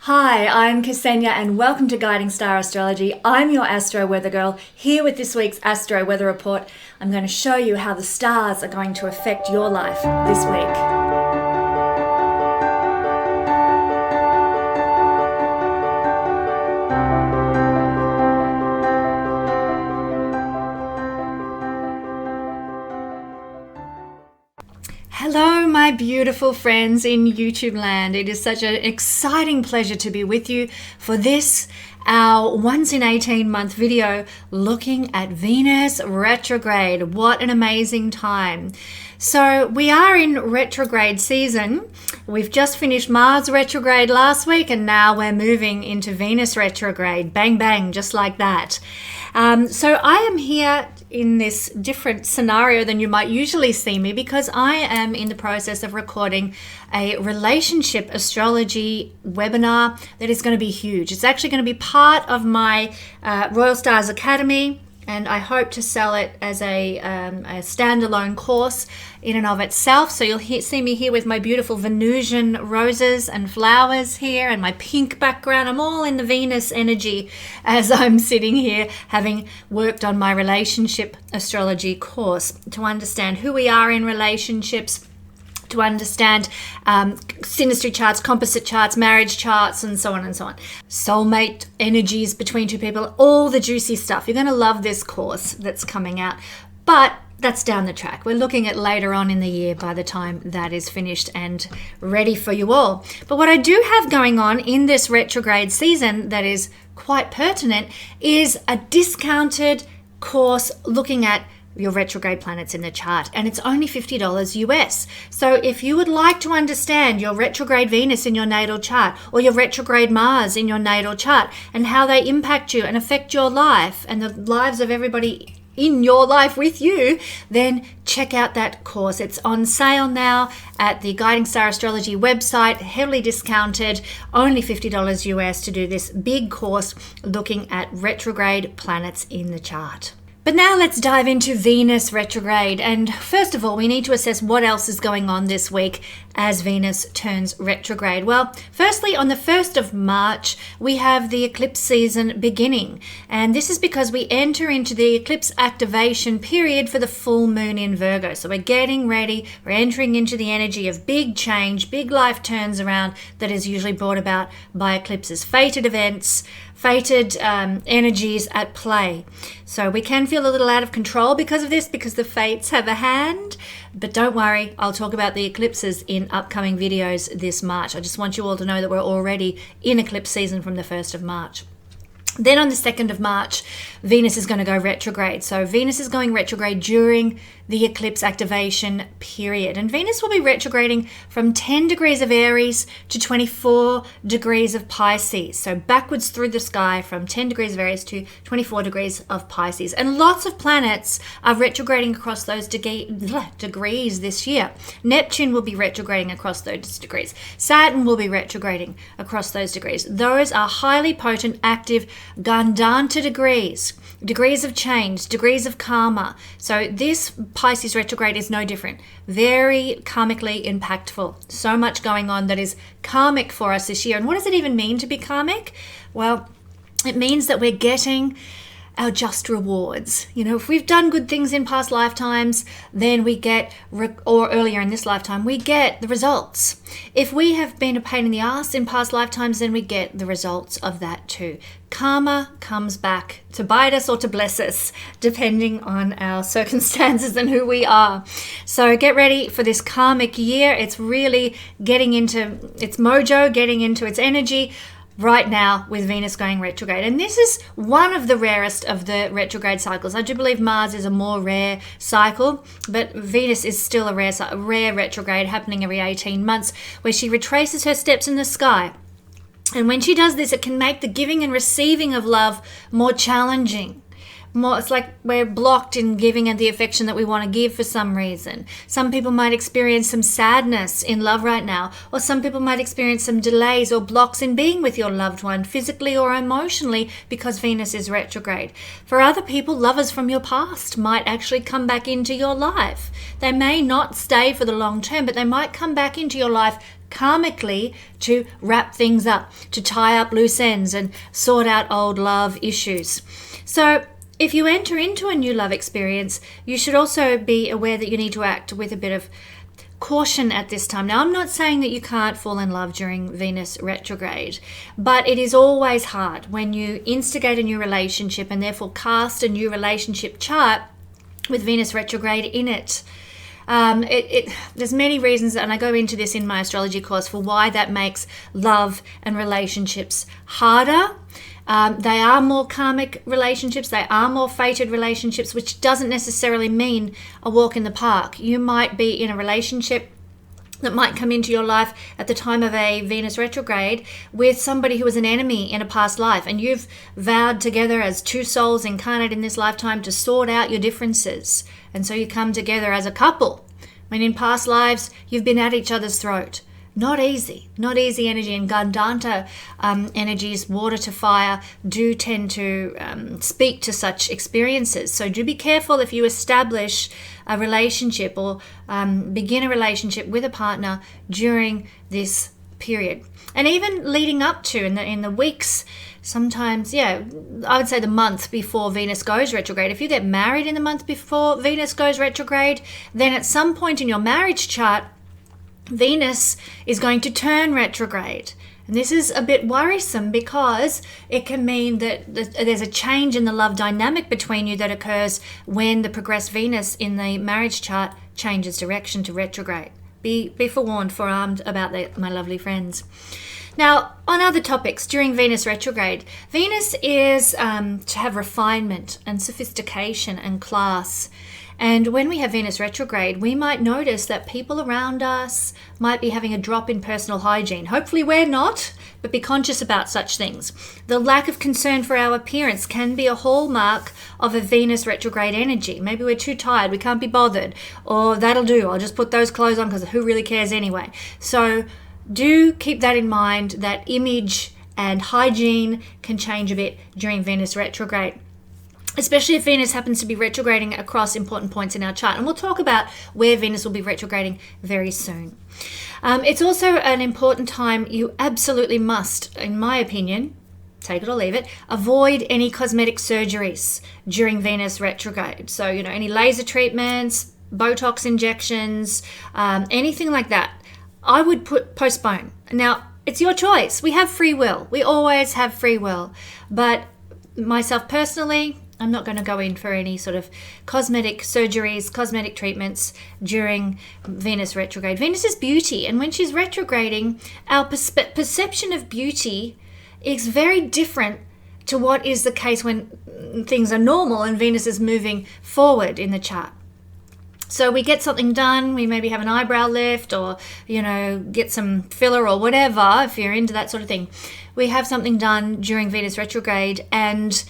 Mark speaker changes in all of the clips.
Speaker 1: Hi, I'm Kesenya and welcome to Guiding Star Astrology. I'm your Astro Weather girl, here with this week's Astro Weather report. I'm going to show you how the stars are going to affect your life this week. Hello, my beautiful friends in YouTube land. It is such an exciting pleasure to be with you for this, our once in 18 month video looking at Venus retrograde. What an amazing time. So we are in retrograde season. We've just finished Mars retrograde last week and now we're moving into Venus retrograde. Bang, bang, just like that. So I am here in this different scenario than you might usually see me because I am in the process of recording a relationship astrology webinar that is going to be huge. It's actually going to be part of my Royal Stars Academy, and I hope to sell it as a standalone course in and of itself. So you'll see me here with my beautiful Venusian roses and flowers here and my pink background. I'm all in the Venus energy as I'm sitting here having worked on my relationship astrology course to understand who we are in relationships, to understand synastry charts, composite charts, marriage charts, and so on and so on. Soulmate energies between two people, all the juicy stuff. You're going to love this course that's coming out. But that's down the track. We're looking at later on in the year by the time that is finished and ready for you all. But what I do have going on in this retrograde season that is quite pertinent is a discounted course looking at your retrograde planets in the chart, and it's only $50 US. So if you would like to understand your retrograde Venus in your natal chart or your retrograde Mars in your natal chart and how they impact you and affect your life and the lives of everybody in your life with you, then check out that course. It's on sale now at the Guiding Star Astrology website, heavily discounted, only $50 US to do this big course looking at retrograde planets in the chart. But now let's dive into Venus retrograde. And first of all, we need to assess what else is going on this week as Venus turns retrograde. Well, firstly, on the 1st of March, we have the eclipse season beginning. And this is because we enter into the eclipse activation period for the full moon in Virgo. So we're getting ready. We're entering into the energy of big change, big life turns around that is usually brought about by eclipses, fated events, fated energies at play. So we can feel a little out of control because of this, because the fates have a hand. But don't worry, I'll talk about the eclipses in upcoming videos this March. I just want you all to know that we're already in eclipse season from the 1st of March. Then on the 2nd of March, Venus is going to go retrograde. So Venus is going retrograde during the eclipse activation period. And Venus will be retrograding from 10 degrees of Aries to 24 degrees of Pisces. So backwards through the sky from 10 degrees of Aries to 24 degrees of Pisces. And lots of planets are retrograding across those degrees this year. Neptune will be retrograding across those degrees. Saturn will be retrograding across those degrees. Those are highly potent, active Gandanta degrees of change, degrees of karma. So this Pisces retrograde is no different. Very karmically impactful. So much going on that is karmic for us this year. And what does it even mean to be karmic? Well, it means that we're getting our just rewards. You know, if we've done good things in past lifetimes, then we get, or earlier in this lifetime, we get the results. If we have been a pain in the ass in past lifetimes, then we get the results of that too. Karma comes back to bite us or to bless us, depending on our circumstances and who we are. So get ready for this karmic year. It's really getting into its mojo, getting into its energy right now with Venus going retrograde. And this is one of the rarest of the retrograde cycles. I do believe Mars is a more rare cycle, but Venus is still a rare retrograde happening every 18 months where she retraces her steps in the sky. And when she does this, it can make the giving and receiving of love more challenging. It's like we're blocked in giving and the affection that we want to give for some reason. Some people might experience some sadness in love right now, or some people might experience some delays or blocks in being with your loved one physically or emotionally because Venus is retrograde. For other people, lovers from your past might actually come back into your life. They may not stay for the long term, but they might come back into your life karmically to wrap things up, to tie up loose ends and sort out old love issues. So if you enter into a new love experience, you should also be aware that you need to act with a bit of caution at this time. Now, I'm not saying that you can't fall in love during Venus retrograde, but it is always hard when you instigate a new relationship and therefore cast a new relationship chart with Venus retrograde in it. There's many reasons, and I go into this in my astrology course, for why that makes love and relationships harder. They are more karmic relationships, they are more fated relationships, which doesn't necessarily mean a walk in the park. You might be in a relationship that might come into your life at the time of a Venus retrograde with somebody who was an enemy in a past life, and you've vowed together as two souls incarnate in this lifetime to sort out your differences, and so you come together as a couple when in past lives you've been at each other's throat. Not easy energy, and Gandanta energies, water to fire, do tend to speak to such experiences. So do be careful if you establish a relationship or begin a relationship with a partner during this period. And even leading up to, in the weeks, sometimes, I would say the month before Venus goes retrograde. If you get married in the month before Venus goes retrograde, then at some point in your marriage chart, Venus is going to turn retrograde. And this is a bit worrisome because it can mean that there's a change in the love dynamic between you that occurs when the progressed Venus in the marriage chart changes direction to retrograde. Be forewarned about that, my lovely friends. Now, on other topics, during Venus retrograde, Venus is to have refinement and sophistication and class. And when we have Venus retrograde, we might notice that people around us might be having a drop in personal hygiene. Hopefully we're not, but be conscious about such things. The lack of concern for our appearance can be a hallmark of a Venus retrograde energy. Maybe we're too tired, we can't be bothered, or that'll do, I'll just put those clothes on because who really cares anyway. So do keep that in mind, that image and hygiene can change a bit during Venus retrograde, especially if Venus happens to be retrograding across important points in our chart. And we'll talk about where Venus will be retrograding very soon. It's also an important time you absolutely must, in my opinion, take it or leave it, avoid any cosmetic surgeries during Venus retrograde. So, any laser treatments, Botox injections, anything like that, I would postpone. Now, it's your choice. We have free will. We always have free will. But myself personally, I'm not going to go in for any sort of cosmetic surgeries, cosmetic treatments during Venus retrograde. Venus is beauty, and when she's retrograding, our perception of beauty is very different to what is the case when things are normal and Venus is moving forward in the chart. So we get something done, we maybe have an eyebrow lift or, get some filler or whatever, if you're into that sort of thing. We have something done during Venus retrograde and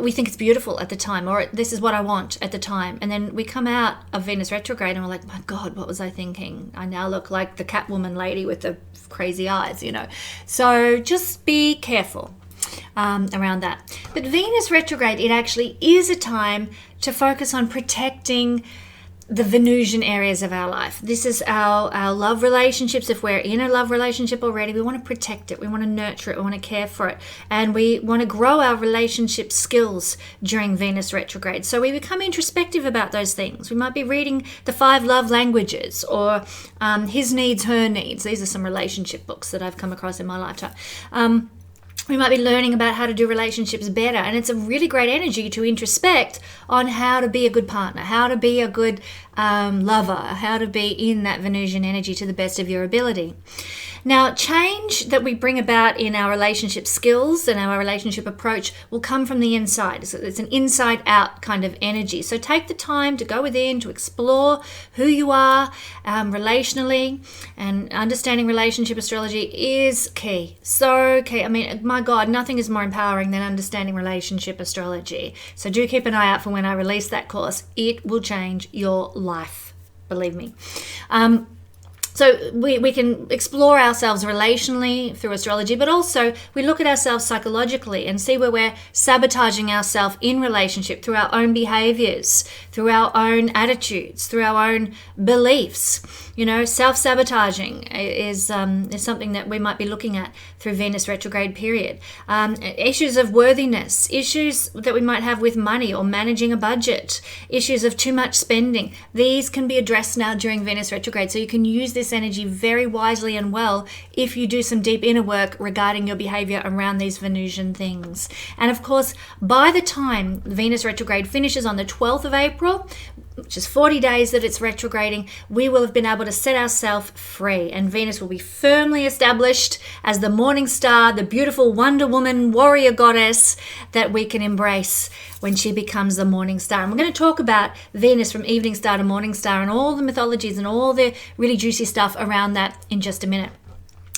Speaker 1: we think it's beautiful at the time, or this is what I want at the time. And then we come out of Venus retrograde and we're like, my God, what was I thinking? I now look like the Catwoman lady with the crazy eyes, So just be careful around that. But Venus retrograde, it actually is a time to focus on protecting the Venusian areas of our life. This is our love relationships. If we're in a love relationship already, we want to protect it. We want to nurture it. We want to care for it. And we want to grow our relationship skills during Venus retrograde. So we become introspective about those things. We might be reading the 5 love languages or His Needs, Her Needs. These are some relationship books that I've come across in my lifetime. We might be learning about how to do relationships better. And it's a really great energy to introspect on how to be a good partner, how to be a good lover, how to be in that Venusian energy to the best of your ability. Now, change that we bring about in our relationship skills and our relationship approach will come from the inside. So it's an inside-out kind of energy. So take the time to go within, to explore who you are relationally, and understanding relationship astrology is key. So key. I mean, my God, nothing is more empowering than understanding relationship astrology. So do keep an eye out for when I release that course. It will change your life, believe me. So we can explore ourselves relationally through astrology, but also we look at ourselves psychologically and see where we're sabotaging ourselves in relationship through our own behaviors, through our own attitudes, through our own beliefs. You know, self-sabotaging is something that we might be looking at through Venus retrograde period. Issues of worthiness, issues that we might have with money or managing a budget, issues of too much spending. These can be addressed now during Venus retrograde. So you can use this energy very wisely and well if you do some deep inner work regarding your behavior around these Venusian things. And of course, by the time Venus retrograde finishes on the 12th of April, which is 40 days that it's retrograding, we will have been able to set ourselves free, and Venus will be firmly established as the morning star, the beautiful Wonder Woman warrior goddess that we can embrace when she becomes the morning star. And we're going to talk about Venus from evening star to morning star and all the mythologies and all the really juicy stuff around that in just a minute.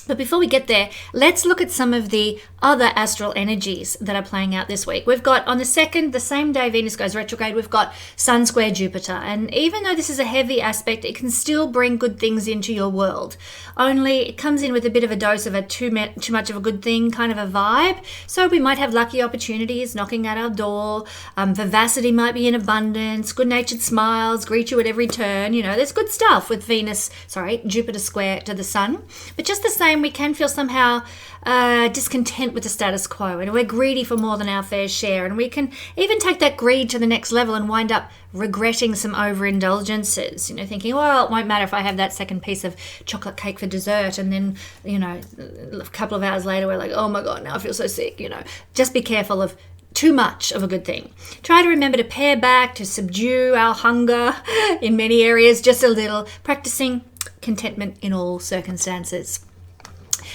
Speaker 1: But before we get there, let's look at some of the other astral energies that are playing out this week. We've got on the 2nd, the same day Venus goes retrograde, we've got Sun square Jupiter. And even though this is a heavy aspect, it can still bring good things into your world. Only it comes in with a bit of a dose of a too much of a good thing kind of a vibe. So we might have lucky opportunities knocking at our door. Vivacity might be in abundance. Good-natured smiles greet you at every turn. You know, there's good stuff with Jupiter square to the Sun. But just the same, we can feel somehow discontent with the status quo, and we're greedy for more than our fair share, and we can even take that greed to the next level and wind up regretting some overindulgences, you know, thinking, well, it won't matter if I have that second piece of chocolate cake for dessert, and then, you know, a couple of hours later we're like, oh my god, now I feel so sick. You know, just be careful of too much of a good thing. Try to remember to pare back, to subdue our hunger in many areas just a little, practicing contentment in all circumstances.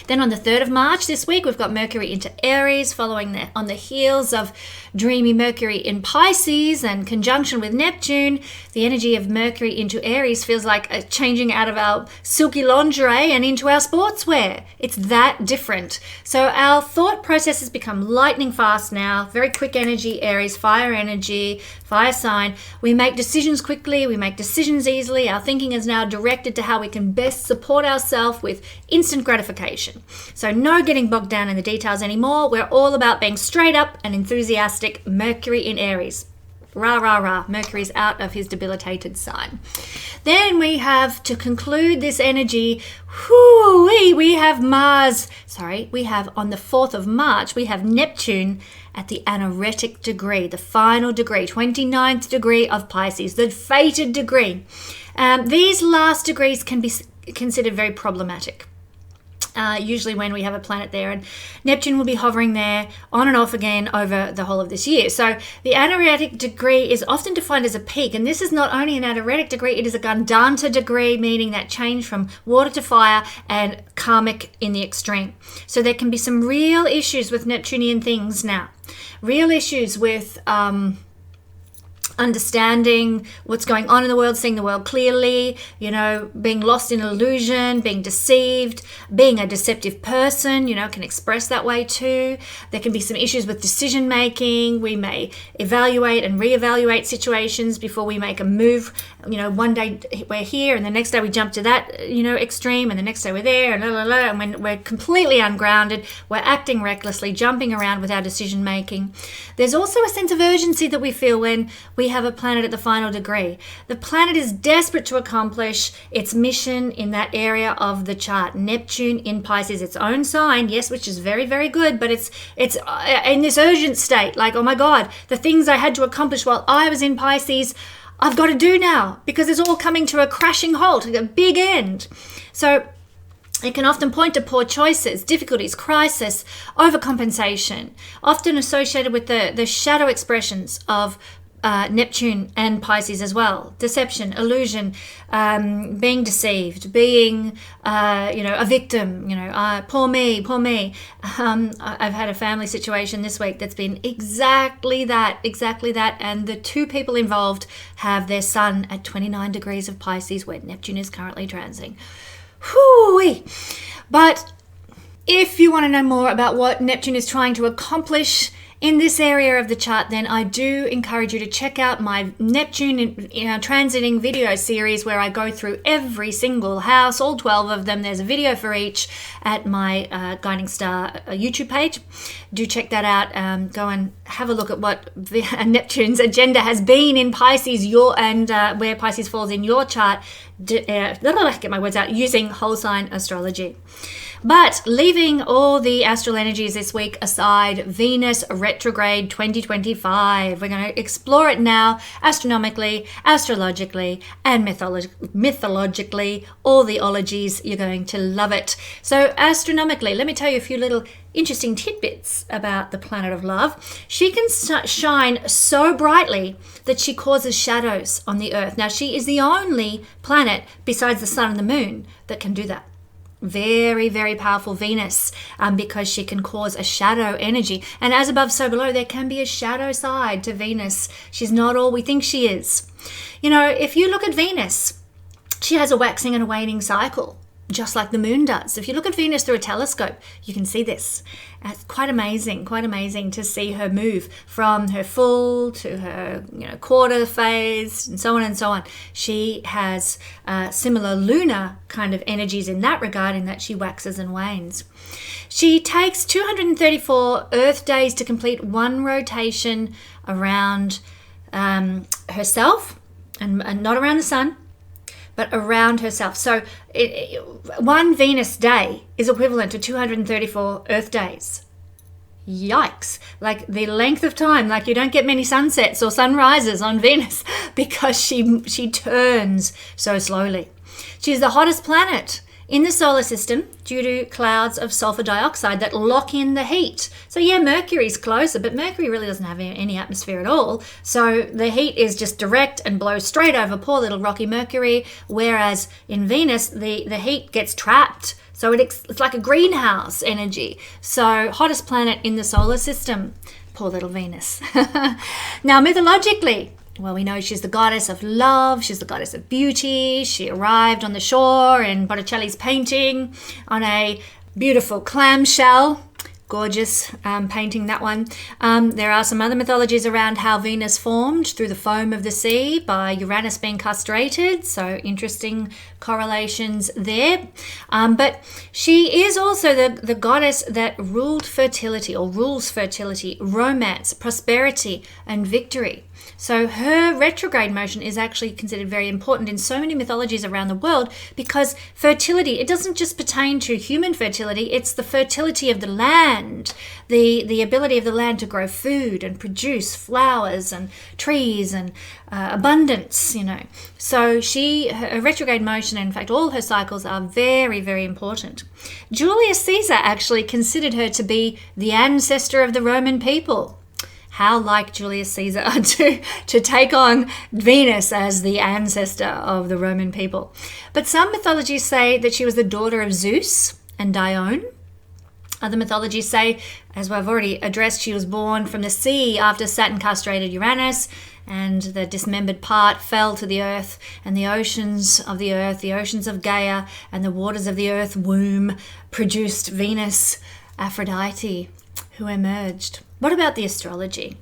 Speaker 1: Then on the 3rd of March this week, we've got Mercury into Aries, following on the heels of dreamy Mercury in Pisces and conjunction with Neptune. The energy of Mercury into Aries feels like a changing out of our silky lingerie and into our sportswear. It's that different. So our thought processes become lightning fast now. Very quick energy, Aries, fire sign. We make decisions quickly. We make decisions easily. Our thinking is now directed to how we can best support ourselves with instant gratification. So no getting bogged down in the details anymore. We're all about being straight up and enthusiastic. Mercury in Aries. Rah, rah, rah. Mercury's out of his debilitated sign. Then we have, to conclude this energy, we have on the 4th of March, we have Neptune at the anaretic degree, the final degree, 29th degree of Pisces, the fated degree. These last degrees can be considered very problematic. Usually when we have a planet there, and Neptune will be hovering there on and off again over the whole of this year. So the anaretic degree is often defined as a peak, and this is not only an anaretic degree, it is a Gandanta degree, meaning that change from water to fire and karmic in the extreme. So there can be some real issues with Neptunian things now. Real issues with understanding what's going on in the world, seeing the world clearly, you know, being lost in illusion, being deceived, being a deceptive person, you know, can express that way too. There can be some issues with decision making. We may evaluate and reevaluate situations before we make a move. You know, one day we're here and the next day we jump to that, you know, extreme, and the next day we're there, and and when we're completely ungrounded, we're acting recklessly, jumping around with our decision making. There's also a sense of urgency that we feel when we have a planet at the final degree. The planet is desperate to accomplish its mission in that area of the chart. Neptune in Pisces, its own sign, yes, which is very, very good, but it's in this urgent state, like, oh my God, the things I had to accomplish while I was in Pisces, I've got to do now, because it's all coming to a crashing halt, a big end. So it can often point to poor choices, difficulties, crisis, overcompensation, often associated with the shadow expressions of Neptune and Pisces as well. Deception, illusion, being deceived, being, a victim, poor me. I've had a family situation this week that's been exactly that. And the two people involved have their sun at 29 degrees of Pisces, where Neptune is currently transiting. But If you want to know more about what Neptune is trying to accomplish in this area of the chart, then I do encourage you to check out my Neptune transiting video series where I go through every single house, all 12 of them. There's a video for each at my Guiding Star YouTube page. Do check that out. Go and have a look at what Neptune's agenda has been in Pisces, where Pisces falls in your chart. Get my words out, using whole sign astrology. But leaving all the astral energies this week aside, Venus Retrograde 2025. We're going to explore it now, astronomically, astrologically, and mythologically. All the ologies, you're going to love it. So astronomically, let me tell you a few little interesting tidbits about the planet of love. She can shine so brightly that she causes shadows on the Earth. Now, she is the only planet besides the sun and the moon that can do that. Very, very powerful Venus, because she can cause a shadow energy. And as above, so below, there can be a shadow side to Venus. She's not all we think she is. You know, if you look at Venus, she has a waxing and a waning cycle, just like the moon does. If you look at Venus through a telescope, you can see this. It's quite amazing to see her move from her full to her quarter phase and so on and so on. She has similar lunar kind of energies in that regard, in that she waxes and wanes. She takes 234 Earth days to complete one rotation around herself, and not around the sun, but around herself. So one Venus day is equivalent to 234 Earth days. Yikes. Like the length of time, like you don't get many sunsets or sunrises on Venus because she turns so slowly. She's the hottest planet in the solar system due to clouds of sulfur dioxide that lock in the heat. So yeah, Mercury's closer, but Mercury really doesn't have any atmosphere at all. So the heat is just direct and blows straight over poor little rocky Mercury, whereas in Venus, the heat gets trapped. So it's like a greenhouse energy. So hottest planet in the solar system, poor little Venus. Now, mythologically, well, we know she's the goddess of love. She's the goddess of beauty. She arrived on the shore in Botticelli's painting on a beautiful clamshell. Gorgeous painting, that one. There are some other mythologies around how Venus formed through the foam of the sea by Uranus being castrated. So interesting correlations there. But she is also the goddess that ruled fertility, or rules fertility, romance, prosperity, and victory. So her retrograde motion is actually considered very important in so many mythologies around the world, because fertility, it doesn't just pertain to human fertility, it's the fertility of the land, the ability of the land to grow food and produce flowers and trees and abundance, So her retrograde motion, in fact, all her cycles are very, very important. Julius Caesar actually considered her to be the ancestor of the Roman people. How like Julius Caesar to take on Venus as the ancestor of the Roman people. But some mythologies say that she was the daughter of Zeus and Dione. Other mythologies say, as I've already addressed, she was born from the sea after Saturn castrated Uranus, and the dismembered part fell to the earth, and the oceans of the earth, the oceans of Gaia, and the waters of the earth womb produced Venus, Aphrodite, who emerged. What about the astrology?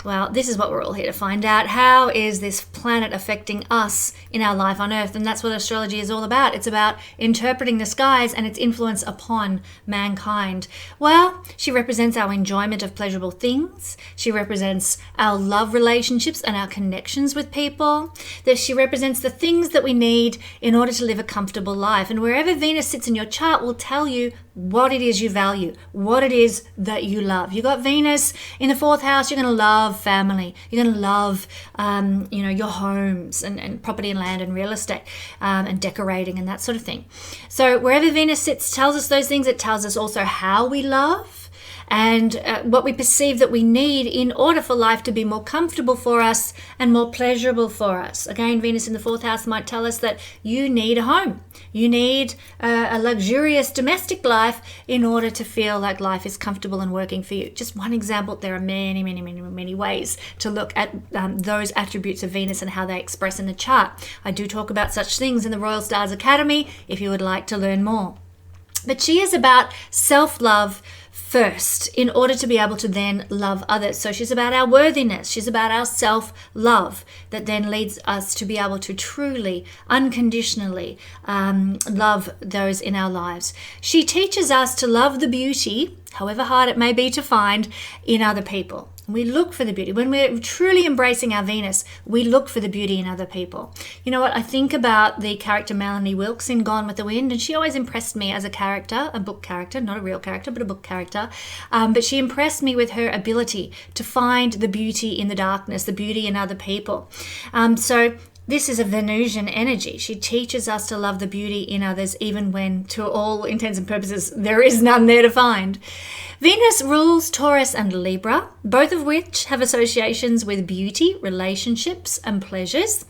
Speaker 1: Well, this is what we're all here to find out. How is this planet affecting us in our life on Earth? And that's what astrology is all about. It's about interpreting the skies and its influence upon mankind. Well, she represents our enjoyment of pleasurable things. She represents our love relationships and our connections with people. That she represents the things that we need in order to live a comfortable life. And wherever Venus sits in your chart will tell you what it is you value, what it is that you love. You got Venus in the 4th house, you're going to love family. You're going to love, your homes and property and land and real estate and decorating and that sort of thing. So wherever Venus sits tells us those things. It tells us also how we love and what we perceive that we need in order for life to be more comfortable for us and more pleasurable for us. Again, Venus in the 4th house might tell us that you need a home. You need a luxurious domestic life in order to feel like life is comfortable and working for you. Just one example. There are many, many, many, many ways to look at those attributes of Venus and how they express in the chart. I do talk about such things in the Royal Stars Academy if you would like to learn more. But she is about self-love first in order to be able to then love others. So she's about our worthiness. She's about our self-love that then leads us to be able to truly, unconditionally love those in our lives. She teaches us to love the beauty, however hard it may be to find, in other people. We look for the beauty. When we're truly embracing our Venus, we look for the beauty in other people. You know what? I think about the character Melanie Wilkes in Gone with the Wind, and she always impressed me as a character, a book character, not a real character, but a book character. But she impressed me with her ability to find the beauty in the darkness, the beauty in other people. So this is a Venusian energy. She teaches us to love the beauty in others, even when, to all intents and purposes, there is none there to find. Venus rules Taurus and Libra, both of which have associations with beauty, relationships, and pleasures.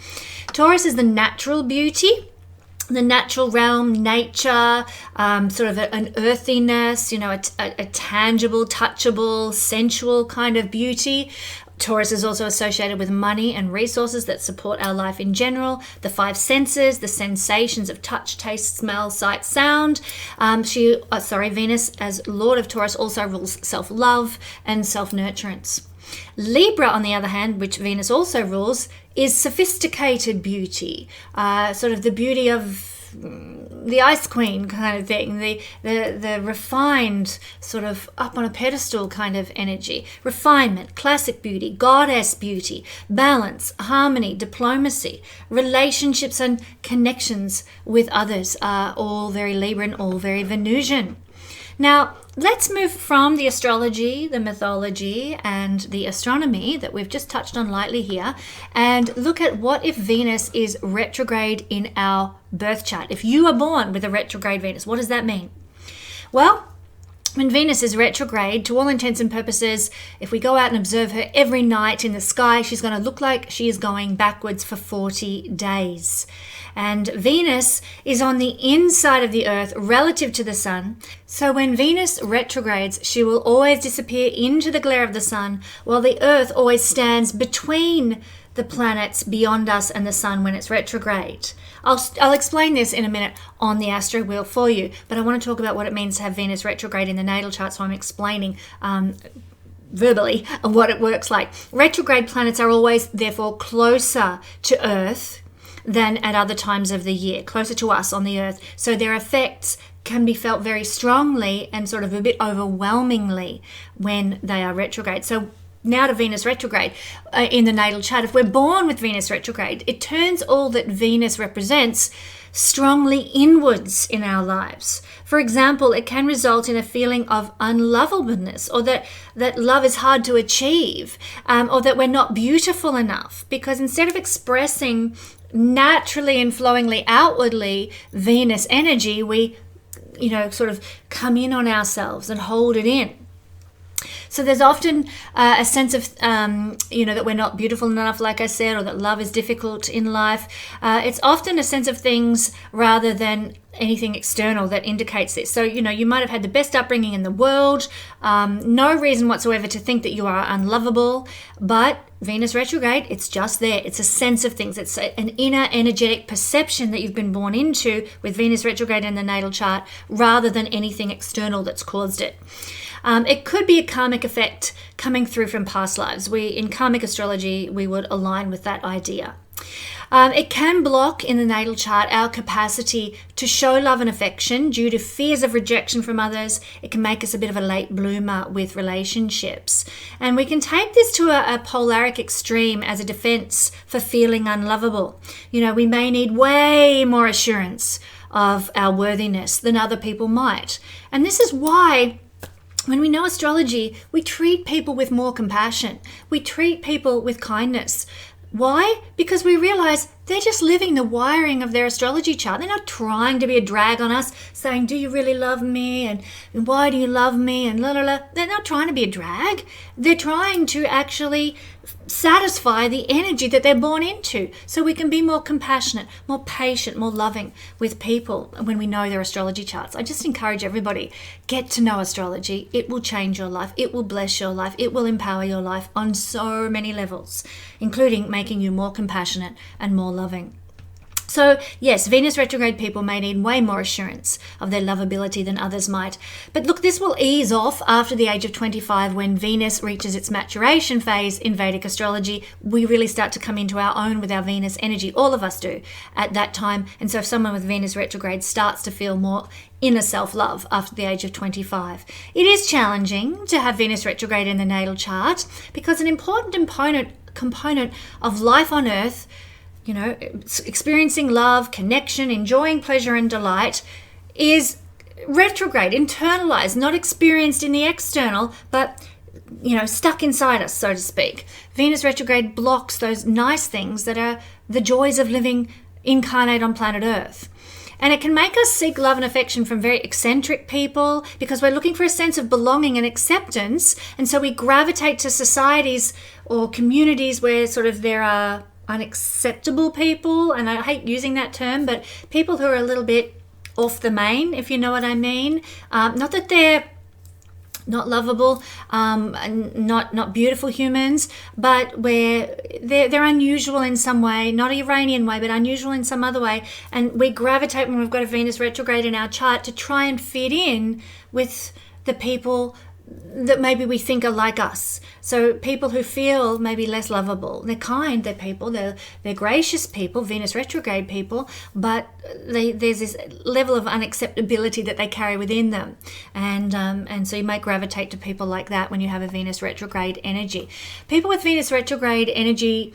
Speaker 1: Taurus is the natural beauty, the natural realm, nature, sort of an earthiness, a tangible, touchable, sensual kind of beauty. Taurus is also associated with money and resources that support our life in general, the five senses, the sensations of touch, taste, smell, sight, sound. Venus as Lord of Taurus also rules self-love and self-nurturance. Libra, on the other hand, which Venus also rules, is sophisticated beauty, sort of the beauty of the Ice Queen kind of thing, the refined, sort of up on a pedestal kind of energy. Refinement, classic beauty, goddess beauty, balance, harmony, diplomacy, relationships and connections with others are all very Libran, all very Venusian. Now, let's move from the astrology, the mythology, and the astronomy that we've just touched on lightly here and look at what if Venus is retrograde in our birth chart. If you are born with a retrograde Venus, what does that mean? Well, when Venus is retrograde, to all intents and purposes, if we go out and observe her every night in the sky, she's going to look like she is going backwards for 40 days. And Venus is on the inside of the Earth relative to the Sun. So when Venus retrogrades, she will always disappear into the glare of the Sun, while the Earth always stands between the planets beyond us and the Sun when it's retrograde. I'll explain this in a minute on the astro wheel for you, but I want to talk about what it means to have Venus retrograde in the natal chart, so I'm explaining verbally what it works like. Retrograde planets are always, therefore, closer to Earth than at other times of the year, closer to us on the Earth, so their effects can be felt very strongly and sort of a bit overwhelmingly when they are retrograde. So now to Venus retrograde in the natal chart. If we're born with Venus retrograde, it turns all that Venus represents strongly inwards in our lives. For example, it can result in a feeling of unlovableness, or that love is hard to achieve, or that we're not beautiful enough, because instead of expressing naturally and flowingly outwardly Venus energy, we sort of come in on ourselves and hold it in. So there's often a sense of, that we're not beautiful enough, like I said, or that love is difficult in life. It's often a sense of things rather than anything external that indicates this. So, you might have had the best upbringing in the world, no reason whatsoever to think that you are unlovable, but Venus retrograde, it's just there. It's a sense of things. It's an inner energetic perception that you've been born into with Venus retrograde in the natal chart rather than anything external that's caused it. It could be a karmic effect coming through from past lives. In karmic astrology, we would align with that idea. It can block in the natal chart our capacity to show love and affection due to fears of rejection from others. It can make us a bit of a late bloomer with relationships. And we can take this to a polaric extreme as a defense for feeling unlovable. We may need way more assurance of our worthiness than other people might. And this is why when we know astrology, we treat people with more compassion. We treat people with kindness. Why? Because we realize they're just living the wiring of their astrology chart. They're not trying to be a drag on us, saying, do you really love me? And why do you love me? And la la la. They're not trying to be a drag. They're trying to actually satisfy the energy that they're born into, so we can be more compassionate, more patient, more loving with people when we know their astrology charts. I just encourage everybody, get to know astrology. It will change your life. It will bless your life. It will empower your life on so many levels, including making you more compassionate and more loving. So yes, Venus retrograde people may need way more assurance of their lovability than others might. But look, this will ease off after the age of 25 when Venus reaches its maturation phase in Vedic astrology. We really start to come into our own with our Venus energy. All of us do at that time. And so if someone with Venus retrograde starts to feel more inner self-love after the age of 25. It is challenging to have Venus retrograde in the natal chart because an important component of life on Earth, you know, experiencing love, connection, enjoying pleasure and delight, is retrograde, internalized, not experienced in the external, but, you know, stuck inside us, so to speak. Venus retrograde blocks those nice things that are the joys of living incarnate on planet Earth. And it can make us seek love and affection from very eccentric people because we're looking for a sense of belonging and acceptance. And so we gravitate to societies or communities where sort of there are unacceptable people, and I hate using that term, but people who are a little bit off the main, if you know what I mean. Not that they're not lovable, not beautiful humans, but where they're unusual in some way, not a Uranian way, but unusual in some other way. And we gravitate when we've got a Venus retrograde in our chart to try and fit in with the people that maybe we think are like us. So people who feel maybe less lovable. They're kind, they're people, they're gracious people, Venus retrograde people, but there's this level of unacceptability that they carry within them. And so you might gravitate to people like that when you have a Venus retrograde energy. People with Venus retrograde energy,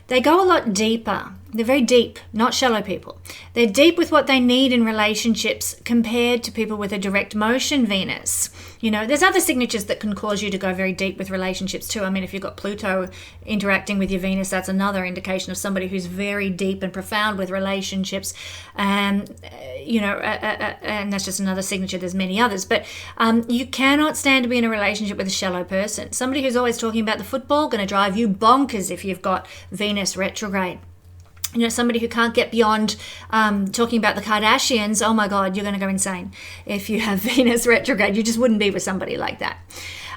Speaker 1: they go a lot deeper. They're very deep, not shallow people. They're deep with what they need in relationships compared to people with a direct motion Venus. You know, there's other signatures that can cause you to go very deep with relationships too. I mean, if you've got Pluto interacting with your Venus, that's another indication of somebody who's very deep and profound with relationships. And that's just another signature. There's many others. But you cannot stand to be in a relationship with a shallow person. Somebody who's always talking about the football, going to drive you bonkers if you've got Venus retrograde. You know, somebody who can't get beyond talking about the Kardashians, oh my God, you're going to go insane. If you have Venus retrograde, you just wouldn't be with somebody like that.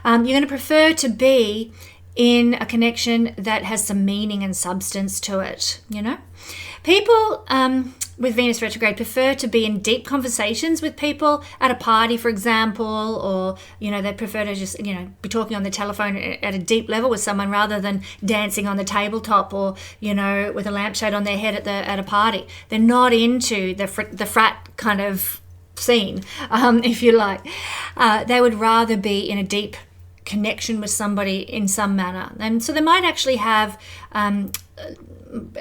Speaker 1: You're going to prefer to be in a connection that has some meaning and substance to it, you know. People with Venus retrograde prefer to be in deep conversations with people at a party, for example, or, you know, they prefer to just, you know, be talking on the telephone at a deep level with someone rather than dancing on the tabletop or, you know, with a lampshade on their head at a party. They're not into the frat kind of scene, if you like. They would rather be in a deep connection with somebody in some manner. And so they might actually have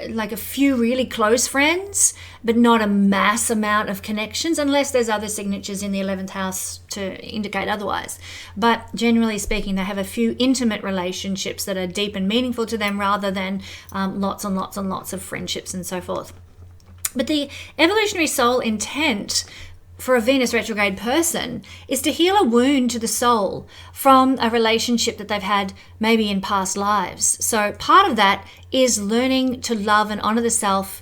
Speaker 1: like a few really close friends, but not a mass amount of connections, unless there's other signatures in the 11th house to indicate otherwise. But generally speaking, they have a few intimate relationships that are deep and meaningful to them rather than lots and lots and lots of friendships and so forth. But the evolutionary soul intent for a Venus retrograde person is to heal a wound to the soul from a relationship that they've had maybe in past lives. So part of that is learning to love and honor the self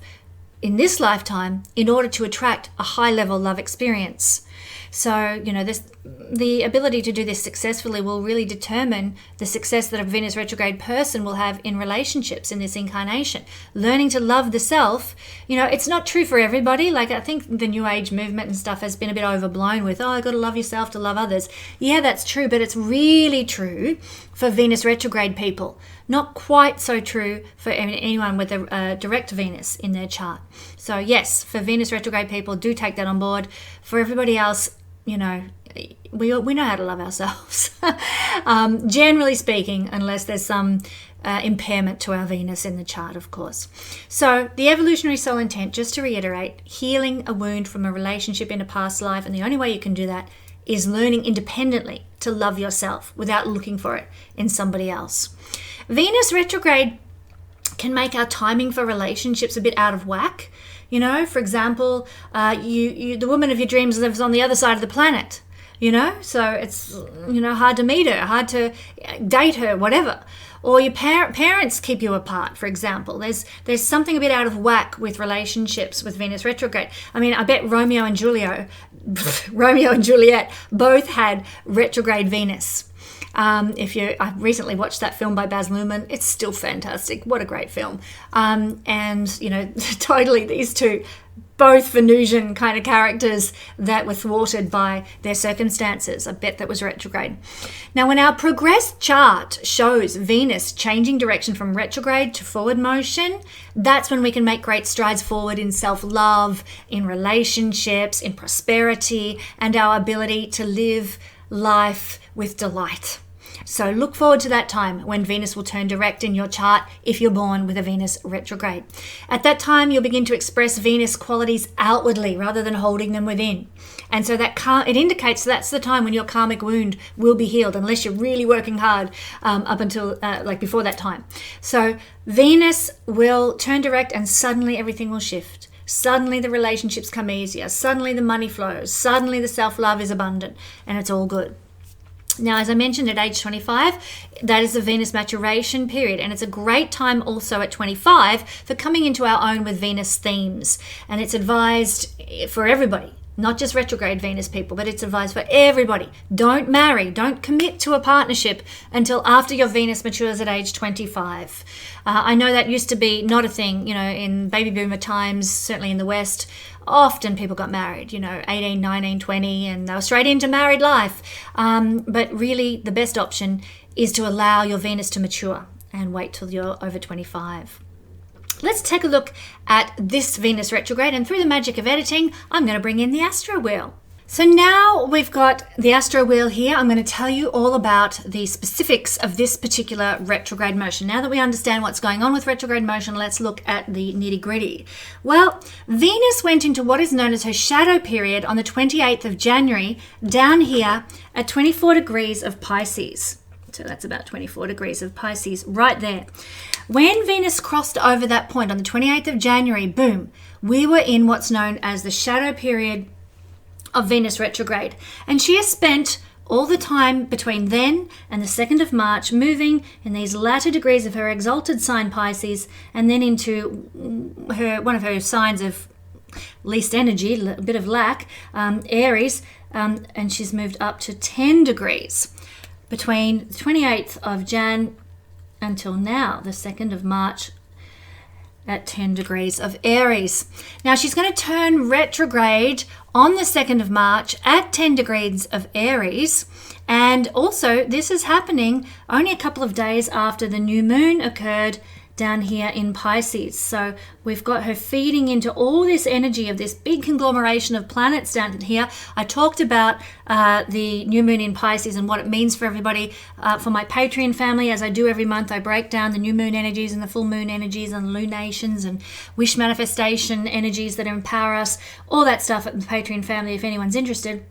Speaker 1: in this lifetime in order to attract a high level love experience. So, you know, the ability to do this successfully will really determine the success that a Venus retrograde person will have in relationships in this incarnation. Learning to love the self, you know, it's not true for everybody. Like, I think the New Age movement and stuff has been a bit overblown with, oh, got to love yourself to love others. Yeah, that's true, but it's really true for Venus retrograde people. Not quite so true for anyone with a direct Venus in their chart. So yes, for Venus retrograde people, do take that on board. For everybody else, you know, we know how to love ourselves. Generally speaking, unless there's some impairment to our Venus in the chart, of course. So the evolutionary soul intent, just to reiterate, healing a wound from a relationship in a past life, and the only way you can do that is learning independently to love yourself without looking for it in somebody else. Venus retrograde can make our timing for relationships a bit out of whack. You know, for example, the woman of your dreams lives on the other side of the planet, you know, so it's, you know, hard to meet her, hard to date her, whatever. Or your parents keep you apart, for example. There's something a bit out of whack with relationships with Venus retrograde. I mean, I bet Romeo and Juliet both had retrograde Venus. I recently watched that film by Baz Luhrmann. It's still fantastic. What a great film. And, you know, totally these two, both Venusian kind of characters that were thwarted by their circumstances. I bet that was retrograde. Now, when our progressed chart shows Venus changing direction from retrograde to forward motion, that's when we can make great strides forward in self-love, in relationships, in prosperity, and our ability to live life with delight. So look forward to that time when Venus will turn direct in your chart if you're born with a Venus retrograde. At that time, you'll begin to express Venus qualities outwardly rather than holding them within. And so it indicates that's the time when your karmic wound will be healed, unless you're really working hard up until before that time. So Venus will turn direct and suddenly everything will shift. Suddenly the relationships come easier. Suddenly the money flows. Suddenly the self-love is abundant, and it's all good. Now, as I mentioned, at age 25, that is the Venus maturation period, and it's a great time also at 25 for coming into our own with Venus themes. And it's advised for everybody, not just retrograde Venus people, but it's advised for everybody. Don't marry, don't commit to a partnership until after your Venus matures at age 25. I know that used to be not a thing, you know, in baby boomer times, certainly in the West. Often people got married, 18, 19, 20, and they were straight into married life. But really the best option is to allow your Venus to mature and wait till you're over 25. Let's take a look at this Venus retrograde, and through the magic of editing, I'm going to bring in the Astro Wheel. So now we've got the Astro Wheel here. I'm going to tell you all about the specifics of this particular retrograde motion. Now that we understand what's going on with retrograde motion, let's look at the nitty-gritty. Well, Venus went into what is known as her shadow period on the 28th of January, down here at 24 degrees of Pisces. So that's about 24 degrees of Pisces right there. When Venus crossed over that point on the 28th of January, boom, we were in what's known as the shadow period of Venus retrograde. And she has spent all the time between then and the 2nd of March moving in these latter degrees of her exalted sign Pisces, and then into one of her signs of least energy, a bit of lack, Aries, and she's moved up to 10 degrees between the 28th of Jan until now, the 2nd of March, at 10 degrees of Aries. Now she's going to turn retrograde on the 2nd of March at 10 degrees of Aries. And also this is happening only a couple of days after the new moon occurred down here in Pisces. So we've got her feeding into all this energy of this big conglomeration of planets down here. I talked about the new moon in Pisces and what it means for everybody. For my Patreon family, as I do every month, I break down the new moon energies and the full moon energies and lunations and wish manifestation energies that empower us, all that stuff at the Patreon family if anyone's interested.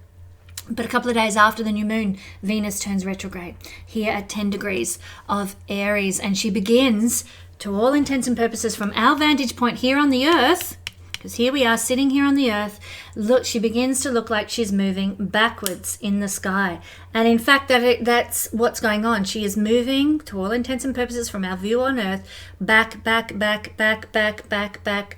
Speaker 1: But a couple of days after the new moon, Venus turns retrograde here at 10 degrees of Aries, and she begins, to all intents and purposes, from our vantage point here on the earth, because here we are sitting here on the earth, look, she begins to look like she's moving backwards in the sky. And in fact, that's what's going on. She is moving, to all intents and purposes, from our view on earth, back,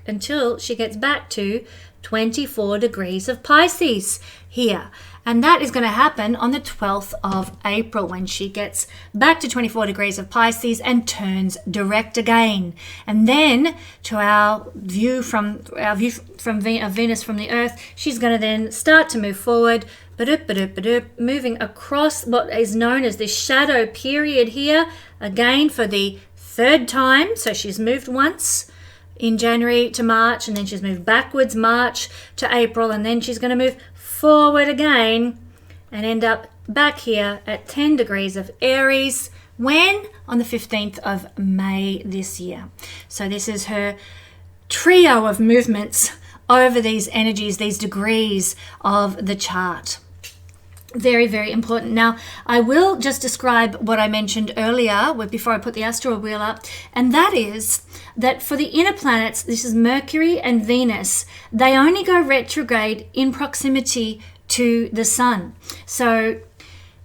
Speaker 1: until she gets back to 24 degrees of Pisces here. And that is going to happen on the 12th of April when she gets back to 24 degrees of Pisces and turns direct again. And then to our view from Venus from the Earth, she's going to then start to move forward, moving across what is known as this shadow period here, again for the third time. So she's moved once in January to March, and then she's moved backwards March to April, and then she's going to move forward again and end up back here at 10 degrees of Aries. When? On the 15th of May this year. So this is her trio of movements over these energies, these degrees of the chart. Very, very important. Now, I will just describe what I mentioned earlier before I put the Astro Wheel up, and that is that for the inner planets, this is Mercury and Venus, they only go retrograde in proximity to the Sun. So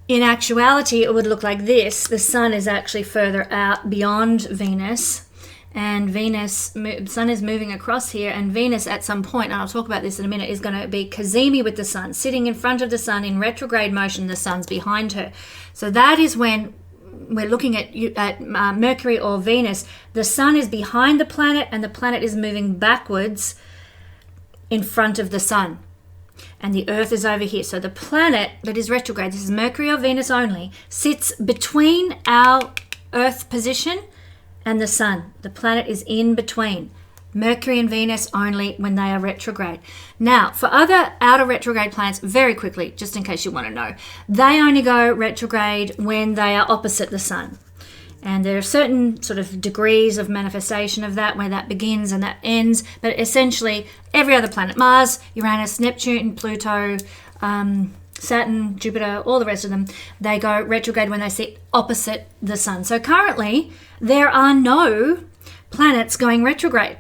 Speaker 1: in actuality, it would look like this. The Sun is actually further out beyond Venus, and Sun is moving across here, and Venus at some point, and I'll talk about this in a minute, is going to be Cazimi with the Sun, sitting in front of the Sun in retrograde motion. The Sun's behind her. So that is when we're looking at Mercury or Venus. The Sun is behind the planet, and the planet is moving backwards in front of the Sun. And the Earth is over here. So the planet that is retrograde, this is Mercury or Venus only, sits between our Earth position and the Sun. The planet is in between. Mercury and Venus only when they are retrograde. Now, for other outer retrograde planets, very quickly, just in case you want to know, they only go retrograde when they are opposite the Sun. And there are certain sort of degrees of manifestation of that, where that begins and that ends. But essentially, every other planet, Mars, Uranus, Neptune, Pluto, Saturn, Jupiter, all the rest of them, they go retrograde when they sit opposite the Sun. So currently, there are no planets going retrograde,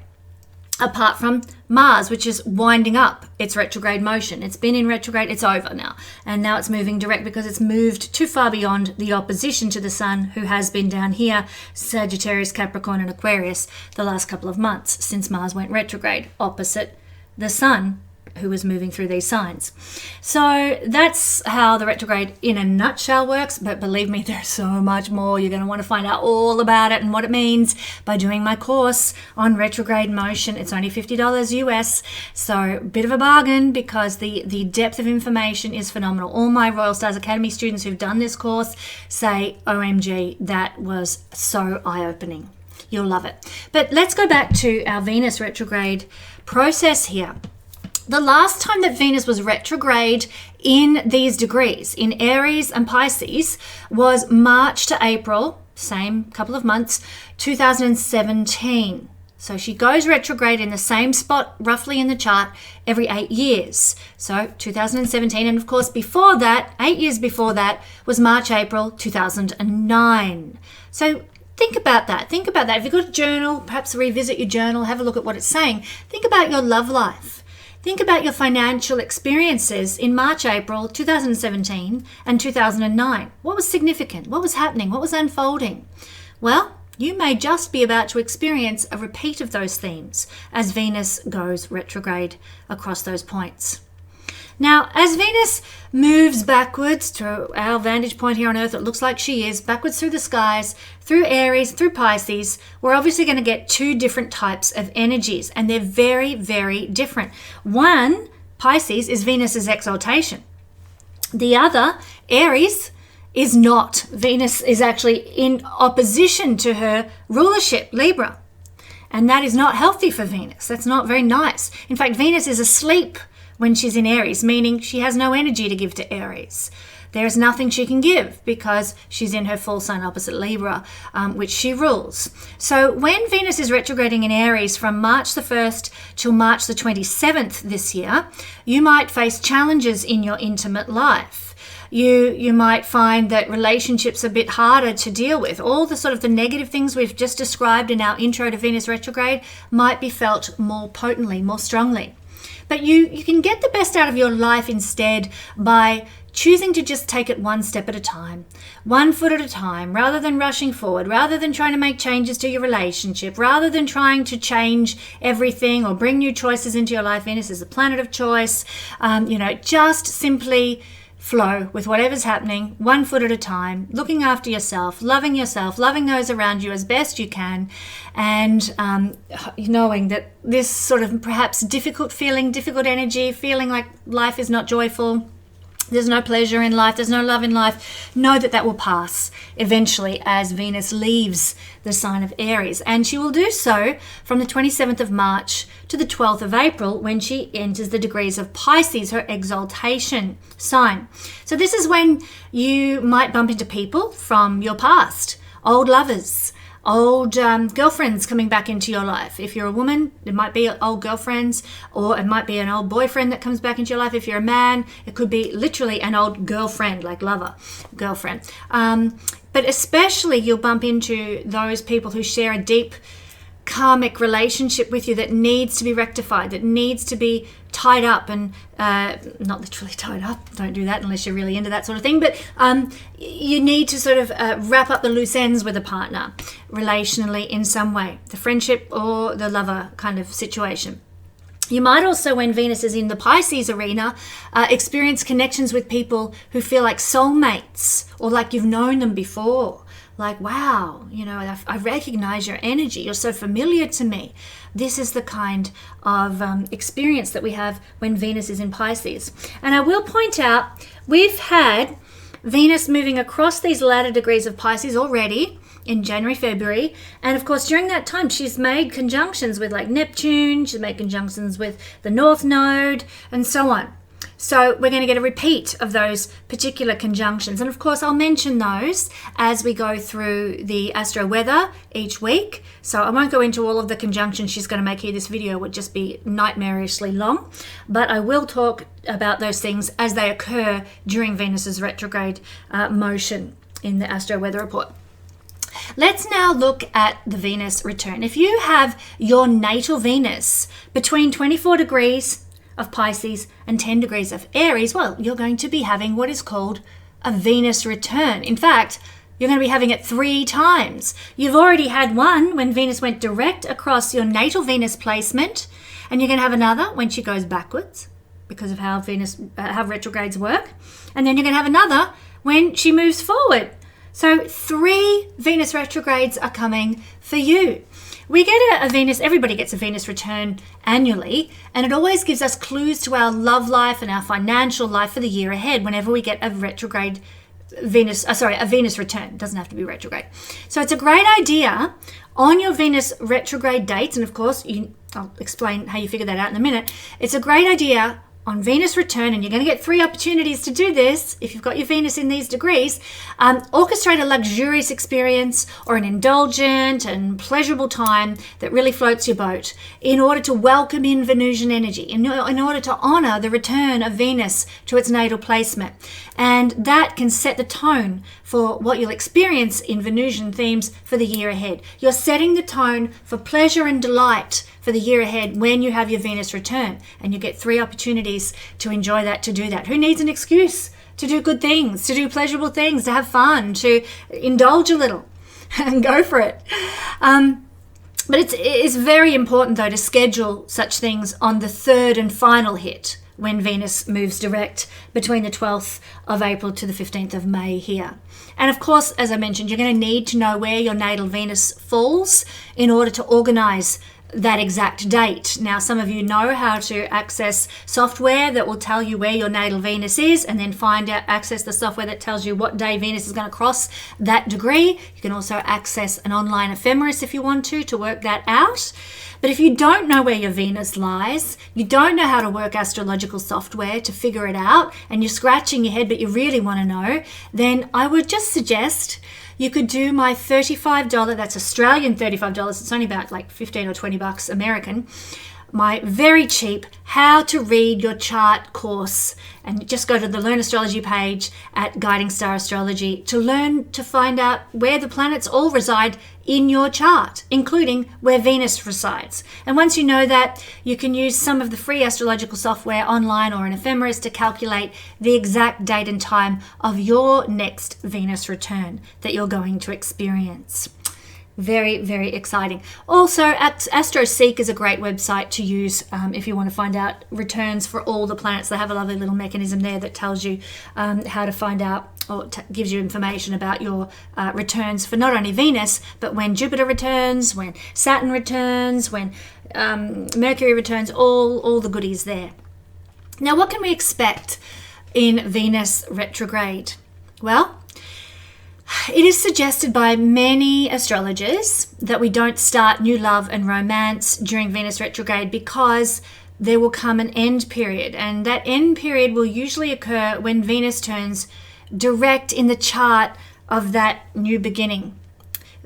Speaker 1: apart from Mars, which is winding up its retrograde motion. It's been in retrograde, it's over now. And now it's moving direct because it's moved too far beyond the opposition to the Sun, who has been down here, Sagittarius, Capricorn, and Aquarius, the last couple of months since Mars went retrograde, opposite the Sun, who was moving through these signs. So that's how the retrograde in a nutshell works, but believe me, there's so much more. You're going to want to find out all about it and what it means by doing my course on retrograde motion. It's only $50 US, so a bit of a bargain because the depth of information is phenomenal. All my Royal Stars Academy students who've done this course say, OMG, that was so eye-opening. You'll love it. But let's go back to our Venus retrograde process here. The last time that Venus was retrograde in these degrees, in Aries and Pisces, was March to April, same couple of months, 2017. So she goes retrograde in the same spot, roughly in the chart, every 8 years. So 2017, and of course before that, 8 years before that, was March, April 2009. So think about that. Think about that. If you've got a journal, perhaps revisit your journal, have a look at what it's saying. Think about your love life. Think about your financial experiences in March, April 2017 and 2009. What was significant? What was happening? What was unfolding? Well, you may just be about to experience a repeat of those themes as Venus goes retrograde across those points. Now, as Venus moves backwards to our vantage point here on Earth, it looks like she is, backwards through the skies, through Aries, through Pisces, we're obviously going to get two different types of energies, and they're very, very different. One, Pisces, is Venus's exaltation. The other, Aries, is not. Venus is actually in opposition to her rulership, Libra. And that is not healthy for Venus. That's not very nice. In fact, Venus is asleep when she's in Aries, meaning she has no energy to give to Aries. There is nothing she can give because she's in her full sign opposite Libra, which she rules. So when Venus is retrograding in Aries from March the 1st till March the 27th this year, you might face challenges in your intimate life. You might find that relationships are a bit harder to deal with. All the sort of the negative things we've just described in our intro to Venus retrograde might be felt more potently, more strongly. But you can get the best out of your life instead by choosing to just take it one step at a time, 1 foot at a time, rather than rushing forward, rather than trying to make changes to your relationship, rather than trying to change everything or bring new choices into your life. Venus is a planet of choice. Just simply flow with whatever's happening, 1 foot at a time, looking after yourself, loving those around you as best you can, and knowing that this sort of perhaps difficult energy, feeling like life is not joyful, there's no pleasure in life, there's no love in life, know that that will pass eventually as Venus leaves the sign of Aries. And she will do so from the 27th of March to the 12th of April when she enters the degrees of Pisces, her exaltation sign. So this is when you might bump into people from your past, old lovers, old girlfriends coming back into your life. If you're a woman, it might be old girlfriends, or it might be an old boyfriend that comes back into your life. If you're a man, it could be literally an old girlfriend, like lover, girlfriend. But especially you'll bump into those people who share a deep karmic relationship with you that needs to be rectified, that needs to be tied up, and not literally tied up, don't do that unless you're really into that sort of thing, but you need to sort of wrap up the loose ends with a partner relationally in some way, the friendship or the lover kind of situation. You might also, when Venus is in the Pisces arena, experience connections with people who feel like soulmates, or like you've known them before. Like, wow, you know, I recognize your energy. You're so familiar to me. This is the kind of experience that we have when Venus is in Pisces. And I will point out, we've had Venus moving across these latter degrees of Pisces already in January, February. And of course, during that time, she's made conjunctions with like Neptune. She's made conjunctions with the North Node and so on. So we're going to get a repeat of those particular conjunctions. And of course, I'll mention those as we go through the Astro Weather each week. So I won't go into all of the conjunctions she's going to make here. This video would just be nightmarishly long. But I will talk about those things as they occur during Venus's retrograde motion in the Astro Weather report. Let's now look at the Venus return. If you have your natal Venus between 24 degrees of Pisces and 10 degrees of Aries, well, you're going to be having what is called a Venus return. In fact, you're going to be having it 3 times. You've already had one when Venus went direct across your natal Venus placement, and you're going to have another when she goes backwards because of how how retrogrades work. And then you're going to have another when she moves forward. So 3 Venus retrogrades are coming for you. We get a Venus, everybody gets a Venus return annually, and it always gives us clues to our love life and our financial life for the year ahead whenever we get a retrograde a Venus return. It doesn't have to be retrograde. So it's a great idea on your Venus retrograde dates, and of course, I'll explain how you figure that out in a minute. It's a great idea on Venus return, and you're going to get 3 opportunities to do this if you've got your Venus in these degrees. Orchestrate a luxurious experience or an indulgent and pleasurable time that really floats your boat in order to welcome in Venusian energy, in order to honor the return of Venus to its natal placement. And that can set the tone for what you'll experience in Venusian themes for the year ahead. You're setting the tone for pleasure and delight for the year ahead when you have your Venus return, and you get 3 opportunities to enjoy that, to do that. Who needs an excuse to do good things, to do pleasurable things, to have fun, to indulge a little and go for it? But it's very important, though, to schedule such things on the 3rd and final hit when Venus moves direct between the 12th of April to the 15th of May here. And of course, as I mentioned, you're going to need to know where your natal Venus falls in order to organize that exact date. Now, some of you know how to access software that will tell you where your natal Venus is, and then access the software that tells you what day Venus is going to cross that degree. You can also access an online ephemeris if you want to work that out. But if you don't know where your Venus lies, you don't know how to work astrological software to figure it out, and you're scratching your head but you really want to know, then I would just suggest you could do my $35, that's Australian $35, it's only about like 15 or 20 bucks American, my very cheap How to Read Your Chart course. And just go to the Learn Astrology page at Guiding Star Astrology to learn to find out where the planets all reside in your chart, including where Venus resides. And once you know that, you can use some of the free astrological software online or an ephemeris to calculate the exact date and time of your next Venus return that you're going to experience. Very, very exciting. Also, AstroSeek is a great website to use if you want to find out returns for all the planets. They have a lovely little mechanism there that tells you how to find out, or gives you information about your returns for not only Venus, but when Jupiter returns, when Saturn returns, when Mercury returns, all the goodies there. Now, what can we expect in Venus retrograde? Well, it is suggested by many astrologers that we don't start new love and romance during Venus retrograde because there will come an end period, and that end period will usually occur when Venus turns direct in the chart of that new beginning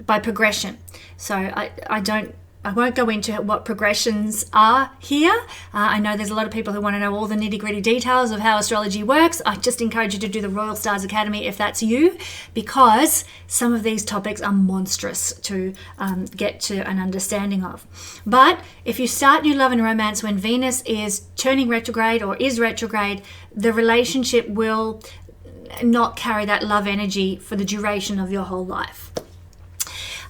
Speaker 1: by progression. So I don't I won't go into what progressions are here. I know there's a lot of people who want to know all the nitty-gritty details of how astrology works. I just encourage you to do the Royal Stars Academy if that's you, because some of these topics are monstrous to get to an understanding of. But if you start new love and romance when Venus is turning retrograde or is retrograde, the relationship will not carry that love energy for the duration of your whole life.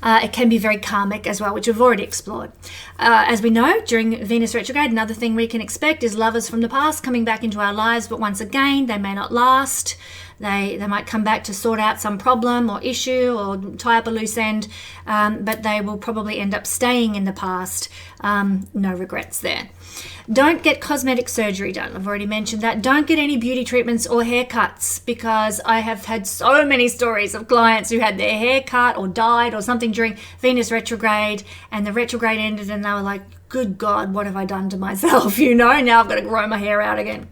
Speaker 1: It can be very karmic as well, which we've already explored. As we know, during Venus retrograde, another thing we can expect is lovers from the past coming back into our lives, but once again, they may not last. They might come back to sort out some problem or issue or tie up a loose end, but they will probably end up staying in the past. No regrets there. Don't get cosmetic surgery done. I've already mentioned that. Don't get any beauty treatments or haircuts, because I have had so many stories of clients who had their hair cut or dyed or something during Venus retrograde, and the retrograde ended and they were like, good God, what have I done to myself? Now I've got to grow my hair out again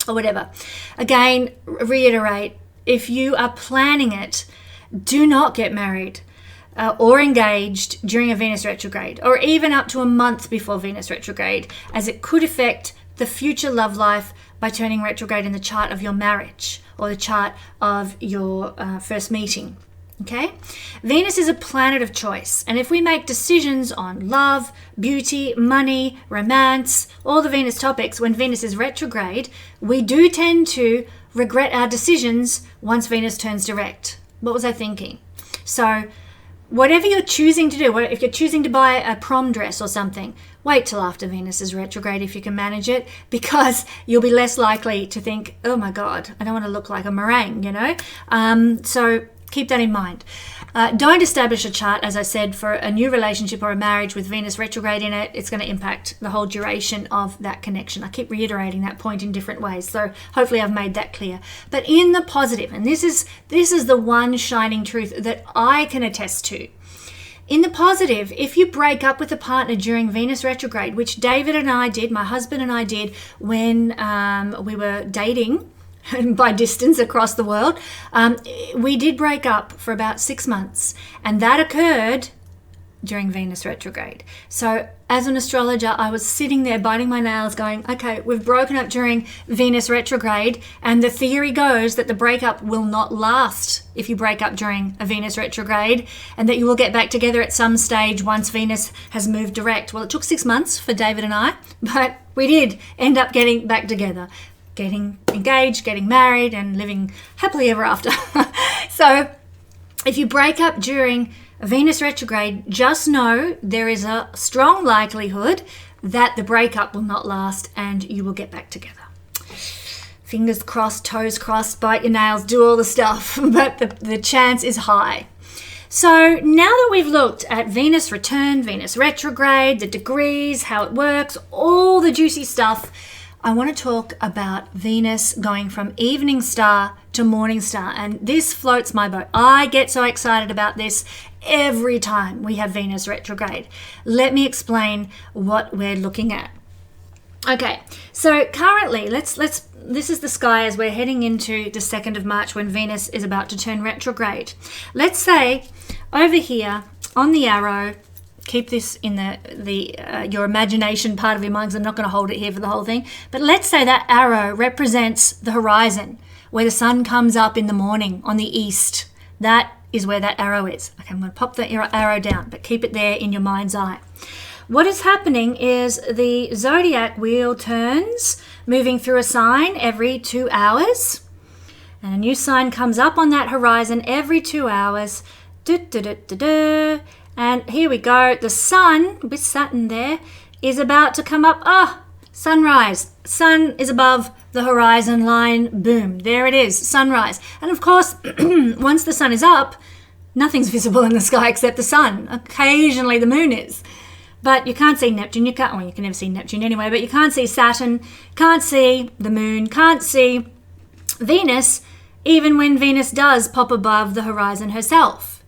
Speaker 1: or whatever. Again, reiterate, if you are planning it, do not get married or engaged during a Venus retrograde, or even up to a month before Venus retrograde, as it could affect the future love life by turning retrograde in the chart of your marriage or the chart of your first meeting. Okay? Venus is a planet of choice, and if we make decisions on love, beauty, money, romance, all the Venus topics when Venus is retrograde, we do tend to regret our decisions once Venus turns direct. What was I thinking? So whatever you're choosing to do, if you're choosing to buy a prom dress or something, wait till after Venus is retrograde if you can manage it, because you'll be less likely to think, oh my God, I don't want to look like a meringue, So keep that in mind. Don't establish a chart, as I said, for a new relationship or a marriage with Venus retrograde in it. It's going to impact the whole duration of that connection. I keep reiterating that point in different ways, so hopefully I've made that clear. But in the positive, and this is the one shining truth that I can attest to. In the positive, if you break up with a partner during Venus retrograde, which David and I did, my husband and I did, when we were dating by distance across the world, we did break up for about 6 months, and that occurred during Venus retrograde. So as an astrologer, I was sitting there biting my nails going, okay, we've broken up during Venus retrograde, and the theory goes that the breakup will not last if you break up during a Venus retrograde, and that you will get back together at some stage once Venus has moved direct. Well, it took 6 months for David and I, but we did end up getting back together, getting engaged, getting married, and living happily ever after. So if you break up during Venus retrograde, just know there is a strong likelihood that the breakup will not last and you will get back together. Fingers crossed, toes crossed, bite your nails, do all the stuff, but the chance is high. So now that we've looked at Venus return, Venus retrograde, the degrees, how it works, all the juicy stuff, I want to talk about Venus going from evening star to morning star, and this floats my boat. I get so excited about this every time we have Venus retrograde. Let me explain what we're looking at. Okay, so currently, this is the sky as we're heading into the 2nd of March when Venus is about to turn retrograde. Let's say over here on the arrow, keep this in your imagination part of your mind, because I'm not going to hold it here for the whole thing. But let's say that arrow represents the horizon, where the sun comes up in the morning on the east. That is where that arrow is. Okay, I'm going to pop the arrow down, but keep it there in your mind's eye. What is happening is the zodiac wheel turns, moving through a sign every 2 hours. And a new sign comes up on that horizon every 2 hours. And here we go. The sun, with Saturn there, is about to come up. Sunrise. Sun is above the horizon line. Boom. There it is. Sunrise. And of course, once the sun is up, nothing's visible in the sky except the sun. Occasionally the moon is. But you can't see Neptune. You can never see Neptune anyway, but you can't see Saturn, can't see the moon, can't see Venus, even when Venus does pop above the horizon herself.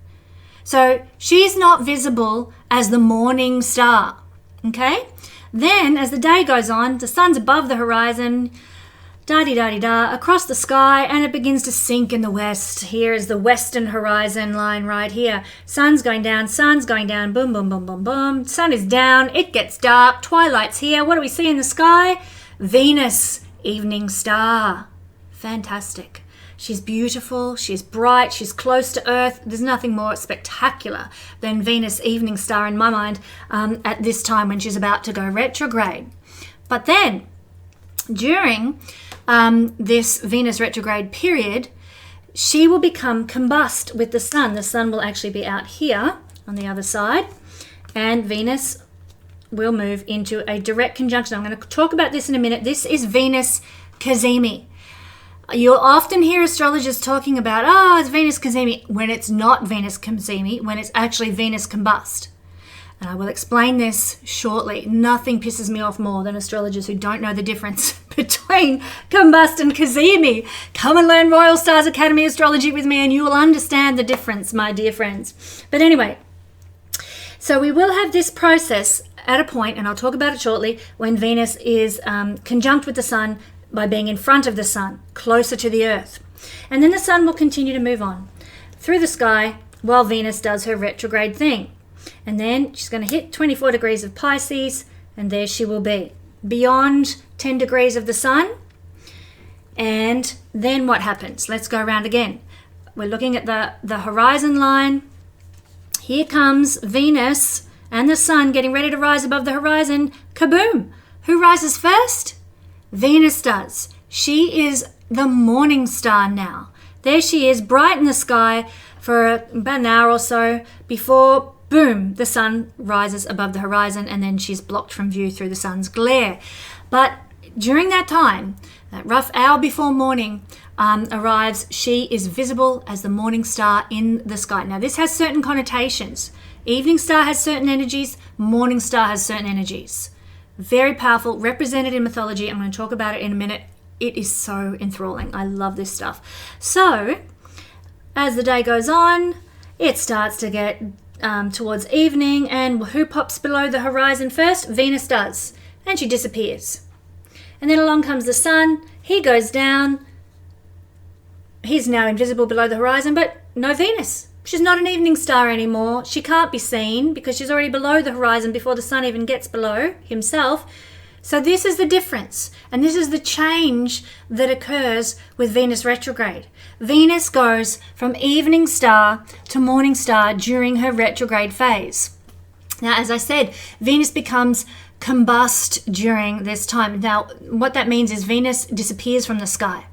Speaker 1: So she's not visible as the morning star, okay? Then as the day goes on, the sun's above the horizon, da-di-da-di-da, across the sky, and it begins to sink in the west. Here is the western horizon line right here. Sun's going down, boom, boom, boom, boom, boom. Sun is down, it gets dark, twilight's here. What do we see in the sky? Venus, evening star. Fantastic. She's beautiful, she's bright, she's close to Earth. There's nothing more spectacular than Venus, evening star in my mind at this time when she's about to go retrograde. But then, during this Venus retrograde period, she will become combust with the sun. The sun will actually be out here on the other side, and Venus will move into a direct conjunction. I'm going to talk about this in a minute. This is Venus Cazimi. You'll often hear astrologers talking about, it's Venus Cazimi, when it's not Venus Cazimi, when it's actually Venus combust. And I will explain this shortly. Nothing pisses me off more than astrologers who don't know the difference between combust and Cazimi. Come and learn Royal Stars Academy Astrology with me and you will understand the difference, my dear friends. But anyway, so we will have this process at a point, and I'll talk about it shortly, when Venus is conjunct with the sun by being in front of the sun, closer to the Earth. And then the sun will continue to move on through the sky while Venus does her retrograde thing. And then she's going to hit 24 degrees of Pisces, and there she will be, beyond 10 degrees of the sun. And then what happens? Let's go around again. We're looking at the horizon line. Here comes Venus and the sun getting ready to rise above the horizon. Kaboom! Who rises first? Venus does. She is the morning star now. There she is, bright in the sky for about an hour or so before, boom, the sun rises above the horizon, and then she's blocked from view through the sun's glare. But during that time, that rough hour before morning arrives, she is visible as the morning star in the sky. Now, this has certain connotations. Evening star has certain energies, morning star has certain energies. Very powerful, represented in mythology. I'm going to talk about it in a minute. It is so enthralling. I love this stuff. So, as the day goes on, it starts to get towards evening, and who pops below the horizon first? Venus does, and she disappears. And then along comes the sun. He goes down. He's now invisible below the horizon, but no Venus. She's not an evening star anymore. She can't be seen because she's already below the horizon before the sun even gets below himself. So this is the difference, and this is the change that occurs with Venus retrograde. Venus goes from evening star to morning star during her retrograde phase. Now, as I said, Venus becomes combust during this time. Now, what that means is Venus disappears from the sky.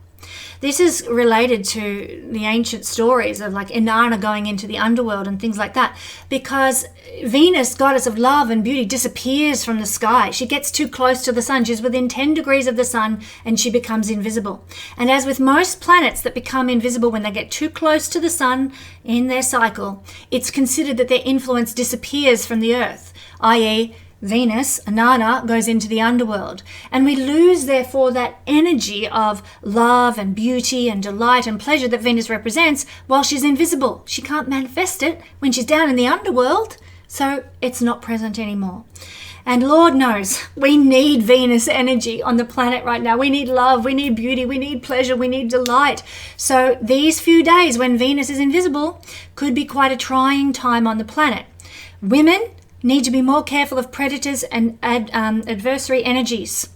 Speaker 1: This is related to the ancient stories of like Inanna going into the underworld and things like that, because Venus, goddess of love and beauty, disappears from the sky. She gets too close to the sun. She's within 10 degrees of the sun and she becomes invisible. And as with most planets that become invisible when they get too close to the sun in their cycle, it's considered that their influence disappears from the Earth, i.e., Venus, Inanna, goes into the underworld, and we lose therefore that energy of love and beauty and delight and pleasure that Venus represents while she's invisible. She can't manifest it when she's down in the underworld, so it's not present anymore. And Lord knows we need Venus energy on the planet right now. We need love, we need beauty, we need pleasure, we need delight. So these few days when Venus is invisible could be quite a trying time on the planet. Women need to be more careful of predators and adversary energies,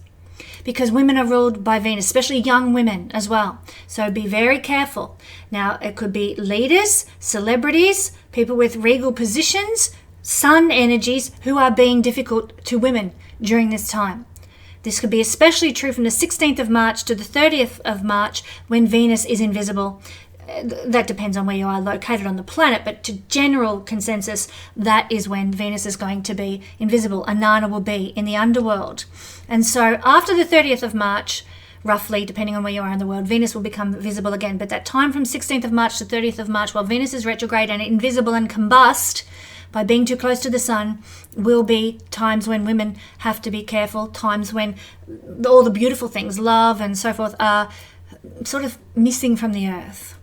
Speaker 1: because women are ruled by Venus, especially young women as well. So be very careful. Now, it could be leaders, celebrities, people with regal positions, sun energies who are being difficult to women during this time. This could be especially true from the 16th of March to the 30th of March when Venus is invisible. That depends on where you are located on the planet, but to general consensus, that is when Venus is going to be invisible. Inanna will be in the underworld. And so after the 30th of March, roughly, depending on where you are in the world, Venus will become visible again. But that time from 16th of March to 30th of March, while Venus is retrograde and invisible and combust by being too close to the sun, will be times when women have to be careful, times when all the beautiful things, love and so forth, are sort of missing from the earth.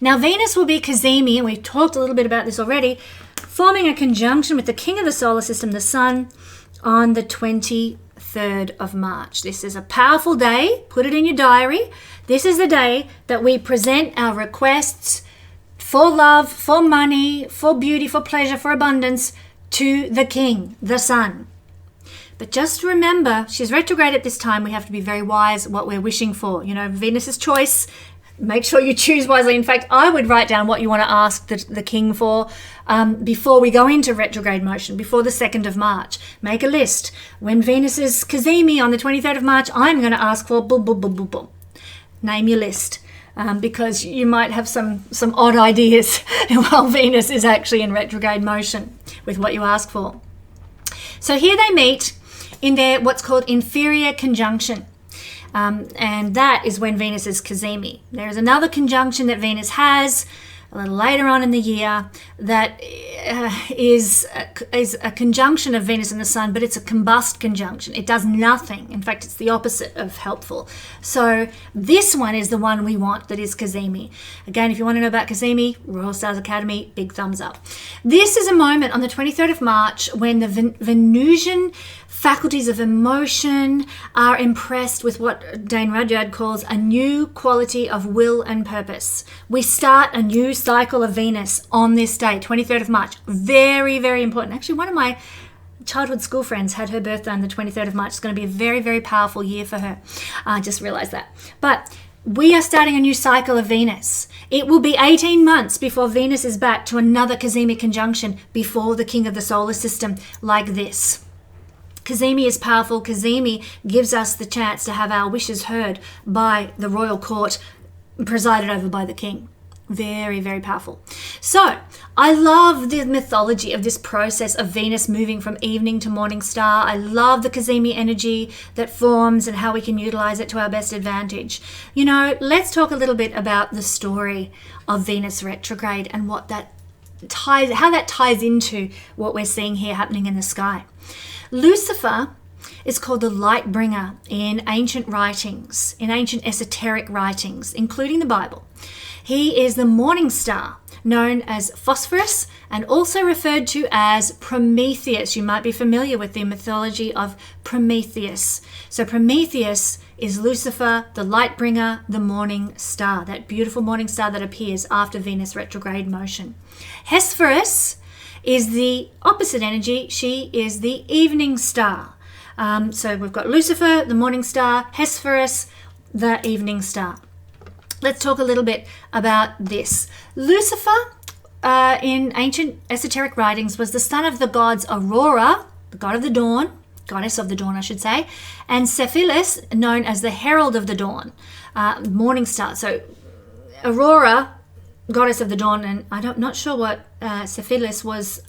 Speaker 1: Now, Venus will be Cazimi, and we've talked a little bit about this already, forming a conjunction with the king of the solar system, the sun, on the 24th 23rd of March. This is a powerful day. Put it in your diary. This is the day that we present our requests for love, for money, for beauty, for pleasure, for abundance to the king, the sun. But just remember, she's retrograde at this time. We have to be very wise what we're wishing for. You know, Venus's choice. Make sure you choose wisely. In fact, I would write down what you want to ask the king for before we go into retrograde motion, before the 2nd of March. Make a list. When Venus is Cazimi on the 23rd of March, I'm going to ask for boom, boom, boom, boom, boom. Name your list. Because you might have some odd ideas while Venus is actually in retrograde motion with what you ask for. So here they meet in their what's called inferior conjunction. And that is when Venus is Cazimi. There is another conjunction that Venus has a little later on in the year that is a conjunction of Venus and the Sun, but it's a combust conjunction. It does nothing. In fact, it's the opposite of helpful. So this one is the one we want, that is Cazimi. Again, if you want to know about Cazimi, Royal Stars Academy, big thumbs up. This is a moment on the 23rd of March when the Venusian faculties of emotion are impressed with what Dane Rudyard calls a new quality of will and purpose. We start a new cycle of Venus on this day, 23rd of March. Very, very important. Actually, one of my childhood school friends had her birthday on the 23rd of March. It's going to be a very, very powerful year for her. I just realized that. But we are starting a new cycle of Venus. It will be 18 months before Venus is back to another Cazimi conjunction before the king of the solar system like this. Cazimi is powerful. Cazimi gives us the chance to have our wishes heard by the royal court presided over by the king. Very, very powerful. So I love the mythology of this process of Venus moving from evening to morning star. I love the Cazimi energy that forms and how we can utilize it to our best advantage. You know, let's talk a little bit about the story of Venus retrograde and what that ties, how that ties into what we're seeing here happening in the sky. Lucifer is called the light bringer in ancient writings, in ancient esoteric writings, including the Bible. He is the morning star, known as Phosphorus, and also referred to as Prometheus. You might be familiar with the mythology of Prometheus. So Prometheus is Lucifer, the light bringer, the morning star, that beautiful morning star that appears after Venus retrograde motion. Hesperus is the opposite energy. She is the evening star. So we've got Lucifer, the morning star, Hesperus, the evening star. Let's talk a little bit about this. Lucifer, in ancient esoteric writings, was the son of the gods Aurora, the god of the dawn, goddess of the dawn, I should say, and Cephalus, known as the herald of the dawn, morning star. So Aurora, goddess of the dawn, and I'm not sure what Cephalus was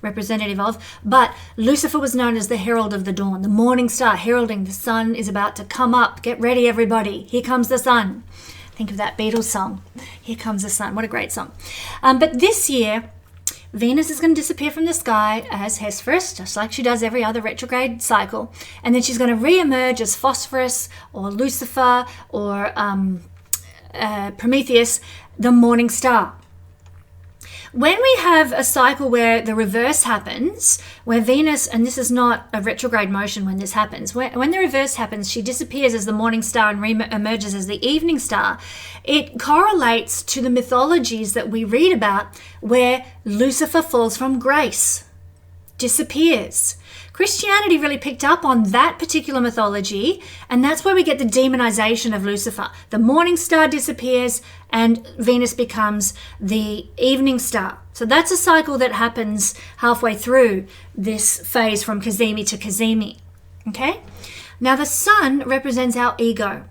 Speaker 1: representative of, but Lucifer was known as the herald of the dawn, the morning star, heralding the sun is about to come up. Get ready, everybody. Here comes the sun. Think of that Beatles song, Here Comes the Sun. What a great song. But this year, Venus is going to disappear from the sky as Hesperus, just like she does every other retrograde cycle. And then she's going to re-emerge as Phosphorus or Lucifer or Prometheus, the morning star. When we have a cycle where the reverse happens, where Venus, and this is not a retrograde motion when this happens, when the reverse happens, she disappears as the morning star and re-emerges as the evening star, it correlates to the mythologies that we read about where Lucifer falls from grace, disappears. Christianity really picked up on that particular mythology, and that's where we get the demonization of Lucifer. The morning star disappears and Venus becomes the evening star. So that's a cycle that happens halfway through this phase from Cazimi to Cazimi. Okay? Now the sun represents our ego.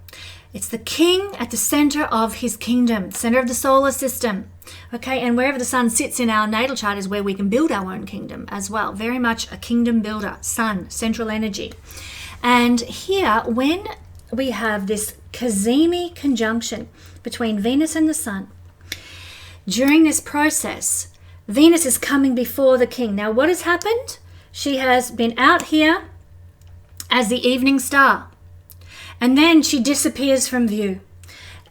Speaker 1: It's the king at the center of his kingdom, center of the solar system. Okay, and wherever the sun sits in our natal chart is where we can build our own kingdom as well. Very much a kingdom builder, sun, central energy. And here, when we have this Cazimi conjunction between Venus and the sun, during this process, Venus is coming before the king. Now, what has happened? She has been out here as the evening star. And then she disappears from view.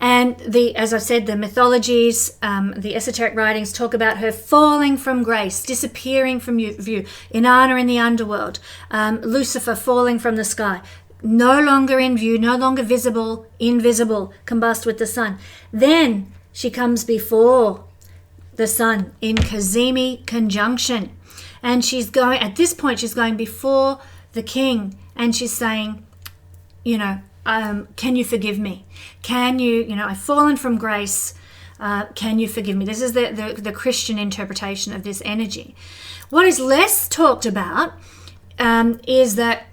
Speaker 1: And as I've said, the mythologies, the esoteric writings talk about her falling from grace, disappearing from view, Inanna in the underworld, Lucifer falling from the sky, no longer in view, no longer visible, invisible, combust with the sun. Then she comes before the sun in Cazimi conjunction. And at this point, she's going before the king, and she's saying, can you forgive me? I've fallen from grace. Can you forgive me? This is the Christian interpretation of this energy. What is less talked about is that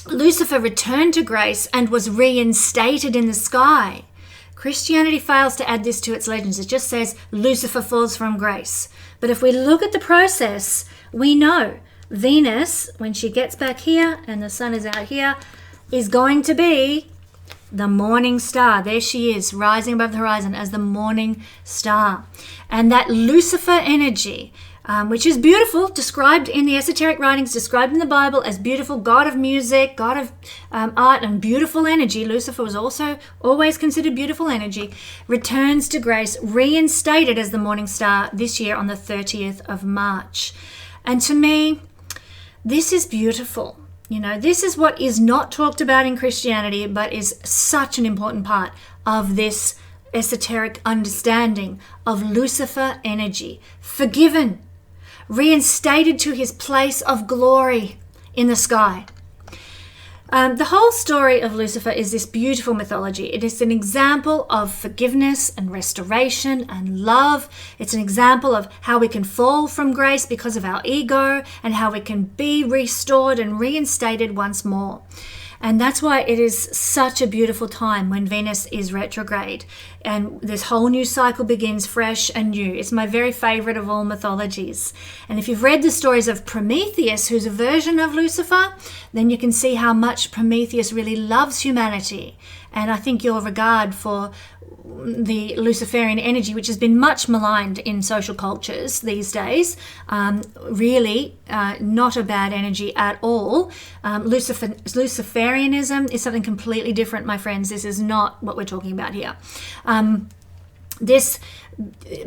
Speaker 1: Lucifer returned to grace and was reinstated in the sky. Christianity fails to add this to its legends. It just says Lucifer falls from grace. But if we look at the process, we know Venus, when she gets back here and the sun is out here, is going to be the morning star. There she is, rising above the horizon as the morning star. And that Lucifer energy, which is beautiful, described in the esoteric writings, described in the Bible as beautiful, God of music, God of art and beautiful energy. Lucifer was also always considered beautiful energy, returns to grace, reinstated as the morning star this year on the 30th of March. And to me, this is beautiful. This is what is not talked about in Christianity, but is such an important part of this esoteric understanding of Lucifer energy. Forgiven, reinstated to his place of glory in the sky. The whole story of Lucifer is this beautiful mythology. It is an example of forgiveness and restoration and love. It's an example of how we can fall from grace because of our ego and how we can be restored and reinstated once more. And that's why it is such a beautiful time when Venus is retrograde and this whole new cycle begins fresh and new. It's my very favorite of all mythologies. And if you've read the stories of Prometheus, who's a version of Lucifer, then you can see how much Prometheus really loves humanity. And I think your regard for the Luciferian energy, which has been much maligned in social cultures these days, really not a bad energy at all. Luciferianism is something completely different, my friends. This is not what we're talking about here. This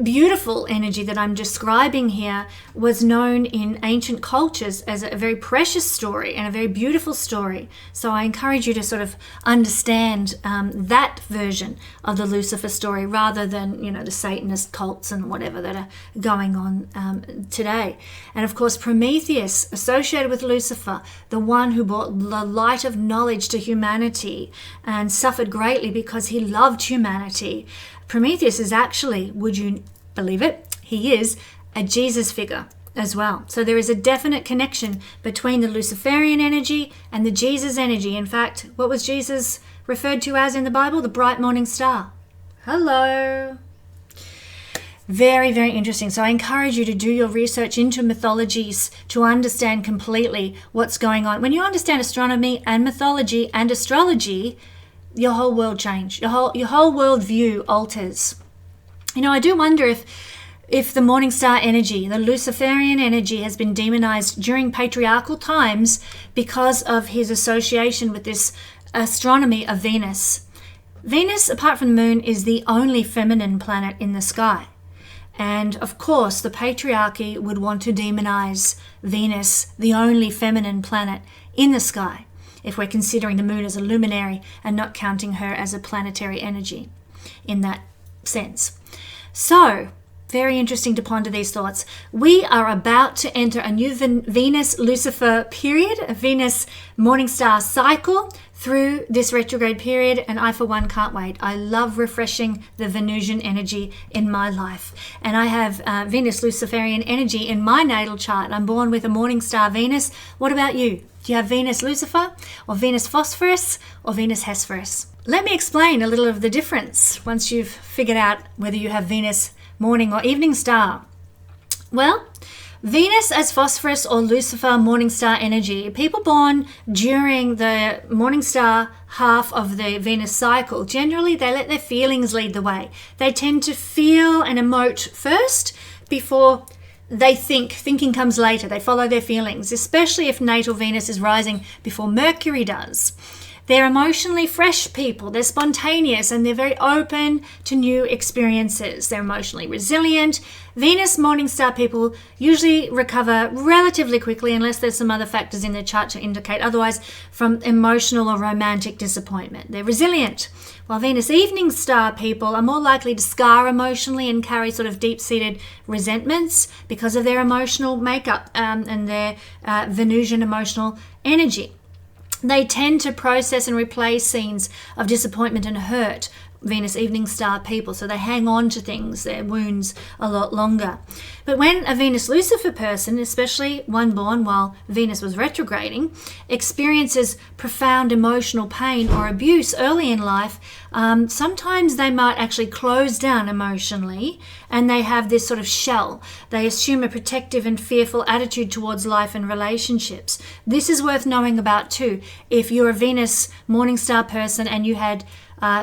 Speaker 1: beautiful energy that I'm describing here was known in ancient cultures as a very precious story and a very beautiful story. So I encourage you to sort of understand that version of the Lucifer story rather than, the Satanist cults and whatever that are going on today. And of course, Prometheus, associated with Lucifer, the one who brought the light of knowledge to humanity and suffered greatly because he loved humanity. Prometheus is actually, would you believe it, he is a Jesus figure as well. So there is a definite connection between the Luciferian energy and the Jesus energy. In fact, what was Jesus referred to as in the Bible? The bright morning star. Hello. Very, very interesting. So I encourage you to do your research into mythologies to understand completely what's going on. When you understand astronomy and mythology and astrology, your whole world changes. Your whole world view alters. I do wonder if the morning star energy, the Luciferian energy, has been demonized during patriarchal times because of his association with this astronomy of Venus. Venus, apart from the moon, is the only feminine planet in the sky. And of course, the patriarchy would want to demonize Venus, the only feminine planet in the sky, if we're considering the moon as a luminary and not counting her as a planetary energy in that sense. So, very interesting to ponder these thoughts. We are about to enter a new Venus-Lucifer period, a Venus morning star cycle through this retrograde period, and I, for one, can't wait. I love refreshing the Venusian energy in my life. And I have Venus-Luciferian energy in my natal chart. I'm born with a morning star Venus. What about you? Do you have Venus Lucifer, or Venus Phosphorus, or Venus Hesperus? Let me explain a little of the difference once you've figured out whether you have Venus morning or evening star. Well, Venus as Phosphorus or Lucifer morning star energy, people born during the morning star half of the Venus cycle, generally they let their feelings lead the way. They tend to feel and emote first before they think. Thinking comes later. They follow their feelings, especially if natal Venus is rising before Mercury does. They're emotionally fresh people. They're spontaneous and they're very open to new experiences. They're emotionally resilient. Venus morning star people usually recover relatively quickly unless there's some other factors in their chart to indicate otherwise from emotional or romantic disappointment. They're resilient. While Venus evening star people are more likely to scar emotionally and carry sort of deep-seated resentments because of their emotional makeup and their Venusian emotional energy. They tend to process and replay scenes of disappointment and hurt, Venus evening star people, so they hang on to things, their wounds, a lot longer. But when a Venus Lucifer person, especially one born while Venus was retrograding, experiences profound emotional pain or abuse early in life, sometimes they might actually close down emotionally and they have this sort of shell. They assume a protective and fearful attitude towards life and relationships. This is worth knowing about too. If you're a Venus morning star person and you had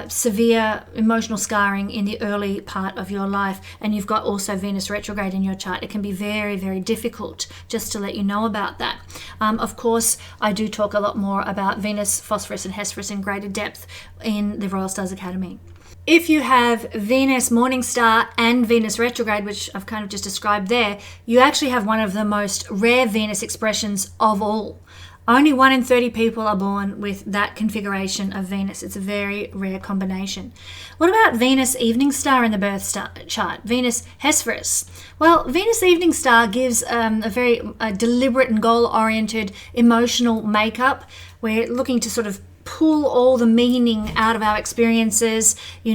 Speaker 1: severe emotional scarring in the early part of your life and you've got also Venus retrograde in your chart, it can be very, very difficult, just to let you know about that. Of course, I do talk a lot more about Venus, Phosphorus and Hesperus in greater depth in the Royal Stars Academy. If you have Venus morning star and Venus retrograde, which I've kind of just described there, you actually have one of the most rare Venus expressions of all. Only 1 in 30 people are born with that configuration of Venus. It's a very rare combination. What about Venus evening star in the birth chart? Venus Hesperus. Well, Venus evening star gives a very deliberate and goal-oriented emotional makeup. We're looking to sort of pull all the meaning out of our experiences. We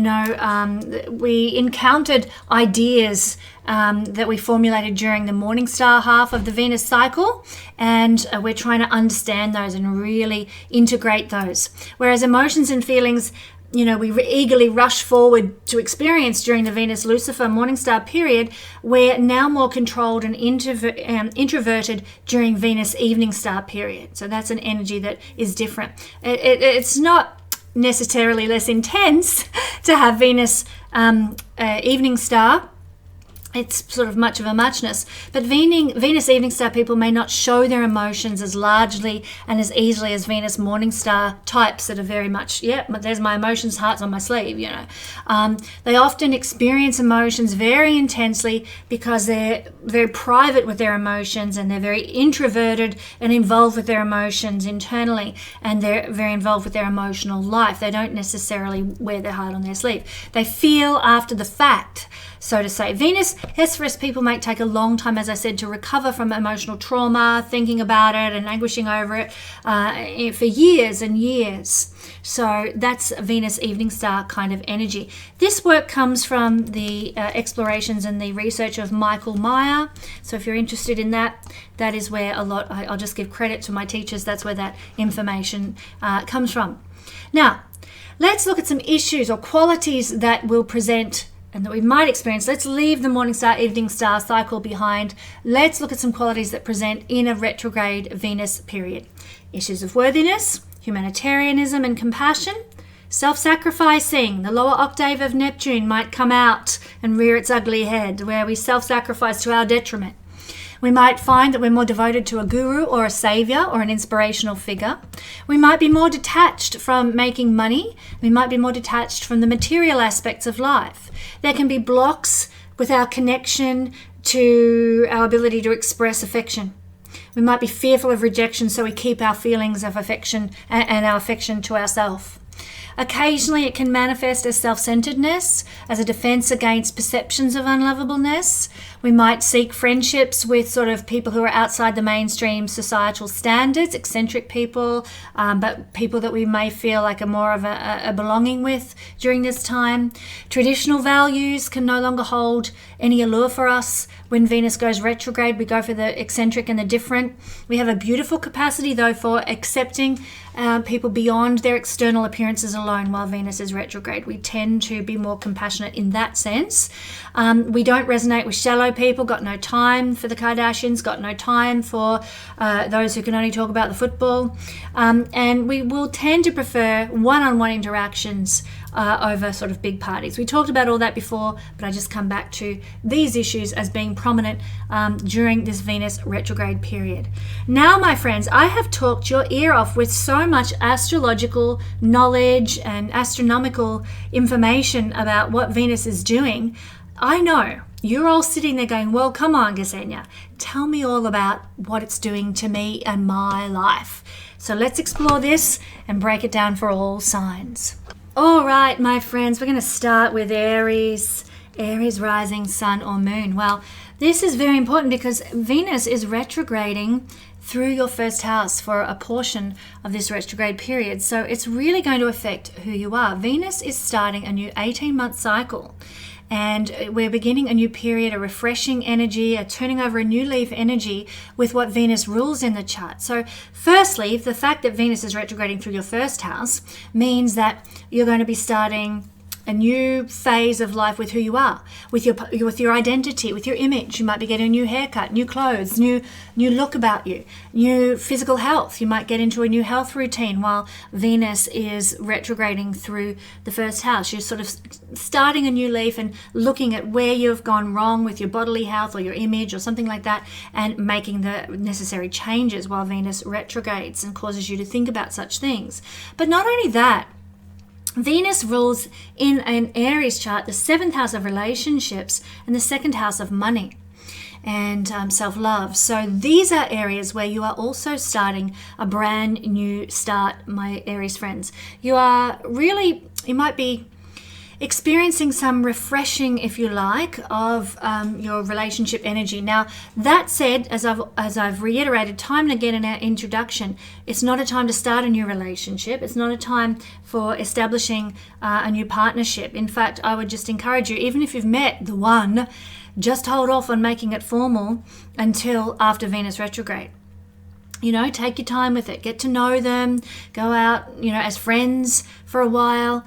Speaker 1: encountered ideas that we formulated during the morning star half of the Venus cycle, and we're trying to understand those and really integrate those. Whereas emotions and feelings, we eagerly rush forward to experience during the Venus Lucifer morning star period, we're now more controlled and introverted during Venus evening star period. So that's an energy that is different. It's not necessarily less intense to have Venus evening star. It's sort of much of a muchness, but Venus evening star people may not show their emotions as largely and as easily as Venus morning star types that are very much, there's my emotions, heart's on my sleeve, They often experience emotions very intensely because they're very private with their emotions and they're very introverted and involved with their emotions internally, and they're very involved with their emotional life. They don't necessarily wear their heart on their sleeve. They feel after the fact, so to say. Venus Hesperus people may take a long time, as I said, to recover from emotional trauma, thinking about it and languishing over it for years and years. So that's Venus evening star kind of energy. This work comes from the explorations and the research of Michael Meyer. So if you're interested in that, that is where I'll just give credit to my teachers, that's where that information comes from. Now, let's look at some issues or qualities that will present and that we might experience. Let's leave the morning star, evening star cycle behind. Let's look at some qualities that present in a retrograde Venus period. Issues of worthiness, humanitarianism and compassion, self-sacrificing. The lower octave of Neptune might come out and rear its ugly head, where we self-sacrifice to our detriment. We might find that we're more devoted to a guru or a savior or an inspirational figure. We might be more detached from making money. We might be more detached from the material aspects of life. There can be blocks with our connection to our ability to express affection. We might be fearful of rejection, so we keep our feelings of affection and our affection to ourselves. Occasionally it can manifest as self-centeredness, as a defense against perceptions of unlovableness. We might seek friendships with sort of people who are outside the mainstream societal standards, eccentric people, but people that we may feel like are more of a belonging with during this time. Traditional values can no longer hold any allure for us. When Venus goes retrograde, we go for the eccentric and the different. We have a beautiful capacity, though, for accepting people beyond their external appearances alone while Venus is retrograde. We tend to be more compassionate in that sense. We don't resonate with shallow people, got no time for the Kardashians, got no time for those who can only talk about the football. And we will tend to prefer one-on-one interactions over sort of big parties. We talked about all that before, but I just come back to these issues as being prominent during this Venus retrograde period. Now, my friends, I have talked your ear off with so much astrological knowledge and astronomical information about what Venus is doing. I know you're all sitting there going, well, come on, Kesenya, tell me all about what it's doing to me and my life. So let's explore this and break it down for all signs. All right, my friends, we're going to start with Aries. Aries rising, sun or moon. Well, this is very important because Venus is retrograding through your first house for a portion of this retrograde period. So it's really going to affect who you are. Venus is starting a new 18-month cycle. And we're beginning a new period, a refreshing energy, a turning over a new leaf energy with what Venus rules in the chart. So firstly, the fact that Venus is retrograding through your first house means that you're going to be starting a new phase of life with who you are, with your identity, with your image. You might be getting a new haircut, new clothes, new look about you, new physical health. You might get into a new health routine while Venus is retrograding through the first house. You're sort of starting a new leaf and looking at where you've gone wrong with your bodily health or your image or something like that, and making the necessary changes while Venus retrogrades and causes you to think about such things. But not only that, Venus rules in an Aries chart the 7th house of relationships and the 2nd house of money and self-love. So these are areas where you are also starting a brand new start, my Aries friends. You might be experiencing some refreshing, if you like, of your relationship energy. Now, that said, as I've reiterated time and again in our introduction, it's not a time to start a new relationship. It's not a time for establishing a new partnership. In fact, I would just encourage you, even if you've met the one, just hold off on making it formal until after Venus retrograde. Take your time with it. Get to know them. Go out, as friends for a while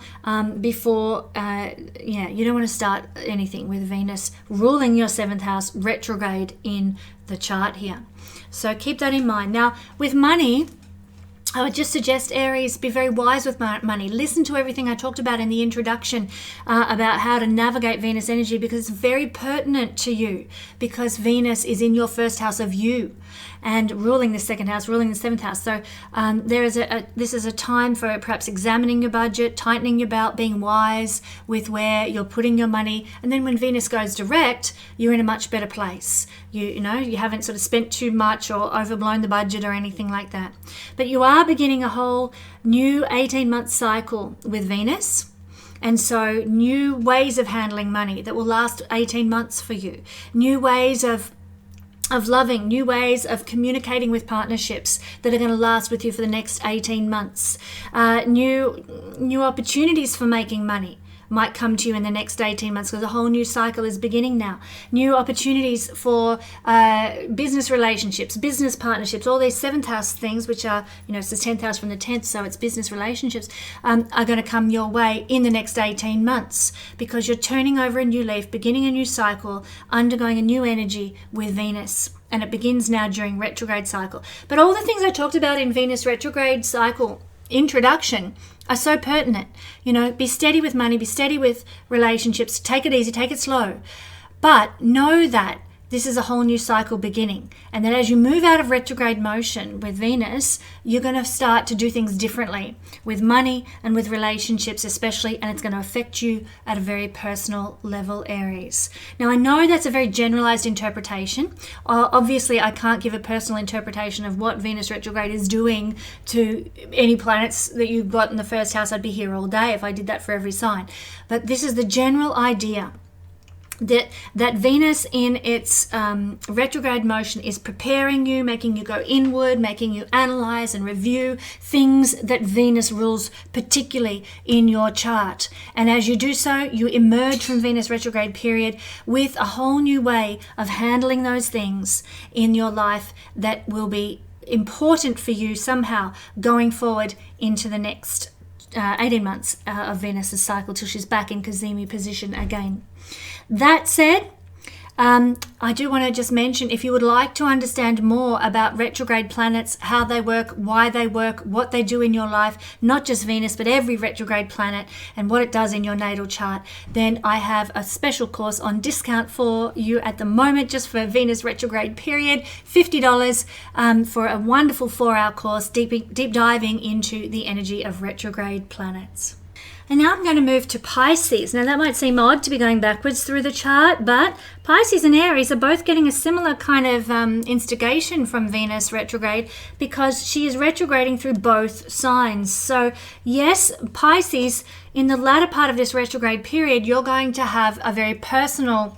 Speaker 1: before, you don't want to start anything with Venus ruling your 7th house retrograde in the chart here. So keep that in mind. Now, with money, I would just suggest, Aries, be very wise with money. Listen to everything I talked about in the introduction about how to navigate Venus energy, because it's very pertinent to you, because Venus is in your first house of you and ruling the 2nd house, ruling the 7th house. So this is a time for perhaps examining your budget, tightening your belt, being wise with where you're putting your money. And then when Venus goes direct, you're in a much better place. You haven't sort of spent too much or overblown the budget or anything like that. But you are beginning a whole new 18-month cycle with Venus. And so new ways of handling money that will last 18 months for you. New ways of loving, new ways of communicating with partnerships that are going to last with you for the next 18 months. New opportunities for making money might come to you in the next 18 months, because a whole new cycle is beginning now. New opportunities for business relationships, business partnerships, all these 7th house things, which are, it's the 10th house from the 10th, so it's business relationships, are going to come your way in the next 18 months, because you're turning over a new leaf, beginning a new cycle, undergoing a new energy with Venus. And it begins now during retrograde cycle. But all the things I talked about in Venus retrograde cycle introduction are so pertinent. Be steady with money, be steady with relationships, take it easy, take it slow. But know that this is a whole new cycle beginning, and that as you move out of retrograde motion with Venus, you're going to start to do things differently with money and with relationships especially, and it's going to affect you at a very personal level, Aries. Now, I know that's a very generalized interpretation. Obviously, I can't give a personal interpretation of what Venus retrograde is doing to any planets that you've got in the first house. I'd be here all day if I did that for every sign. But this is the general idea. That Venus in its retrograde motion is preparing you, making you go inward, making you analyze and review things that Venus rules particularly in your chart. And as you do so, you emerge from Venus retrograde period with a whole new way of handling those things in your life that will be important for you somehow going forward into the next 18 months of Venus's cycle till she's back in Cazimi position again. That said, I do want to just mention, if you would like to understand more about retrograde planets, how they work, why they work, what they do in your life, not just Venus, but every retrograde planet and what it does in your natal chart, then I have a special course on discount for you at the moment, just for Venus retrograde period, $50 for a wonderful 4-hour course, deep diving into the energy of retrograde planets. And now I'm going to move to Pisces. Now that might seem odd to be going backwards through the chart, but Pisces and Aries are both getting a similar kind of instigation from Venus retrograde, because she is retrograding through both signs. So yes, Pisces, in the latter part of this retrograde period, you're going to have a very personal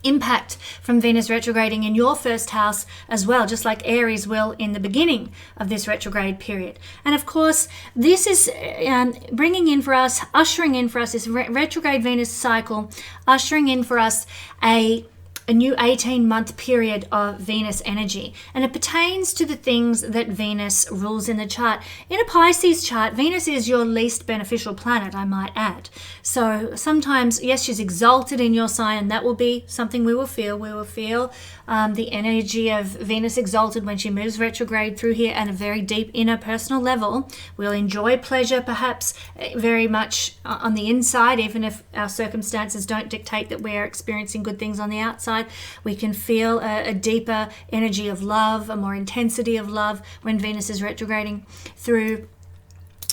Speaker 1: impact from Venus retrograding in your first house as well, just like Aries will in the beginning of this retrograde period. And of course, this is ushering in for us this retrograde Venus cycle, ushering in for us a new 18-month period of Venus energy. And it pertains to the things that Venus rules in the chart. In a Pisces chart, Venus is your least beneficial planet, I might add. So sometimes, yes, she's exalted in your sign, and that will be something we will feel. We will feel the energy of Venus exalted when she moves retrograde through here at a very deep inner personal level. We'll enjoy pleasure, perhaps very much on the inside, even if our circumstances don't dictate that we're experiencing good things on the outside. We can feel a deeper energy of love, a more intensity of love when Venus is retrograding through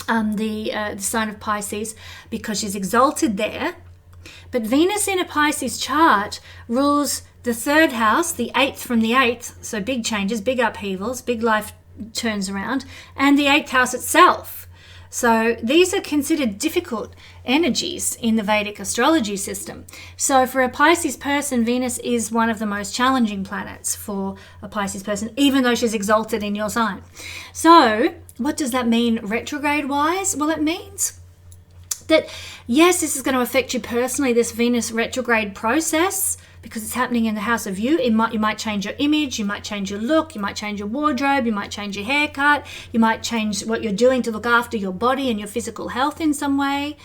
Speaker 1: the sign of Pisces, because she's exalted there. But Venus in a Pisces chart rules the 3rd house, the 8th from the 8th, so big changes, big upheavals, big life turns around, and the 8th house itself. So these are considered difficult energies in the Vedic astrology system. So for a Pisces person, Venus is one of the most challenging planets for a Pisces person, even though she's exalted in your sign. So what does that mean retrograde-wise? Well, it means that, yes, this is going to affect you personally, this Venus retrograde process, because it's happening in the house of you. You might change your image, you might change your look, you might change your wardrobe, you might change your haircut, you might change what you're doing to look after your body and your physical health in some way.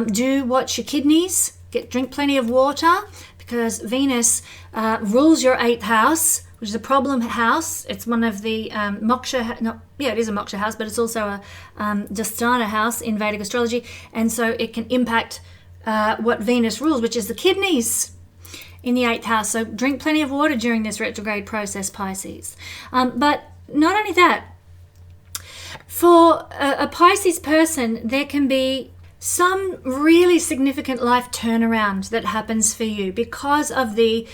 Speaker 1: Do watch your kidneys, drink plenty of water, because Venus rules your 8th house, which is a problem house. It's one of the moksha, it is a moksha house, but it's also a dastana house in Vedic astrology, and so it can impact what Venus rules, which is the kidneys in the 8th house. So drink plenty of water during this retrograde process, Pisces. But not only that, for a Pisces person, there can be some really significant life turnaround that happens for you because of the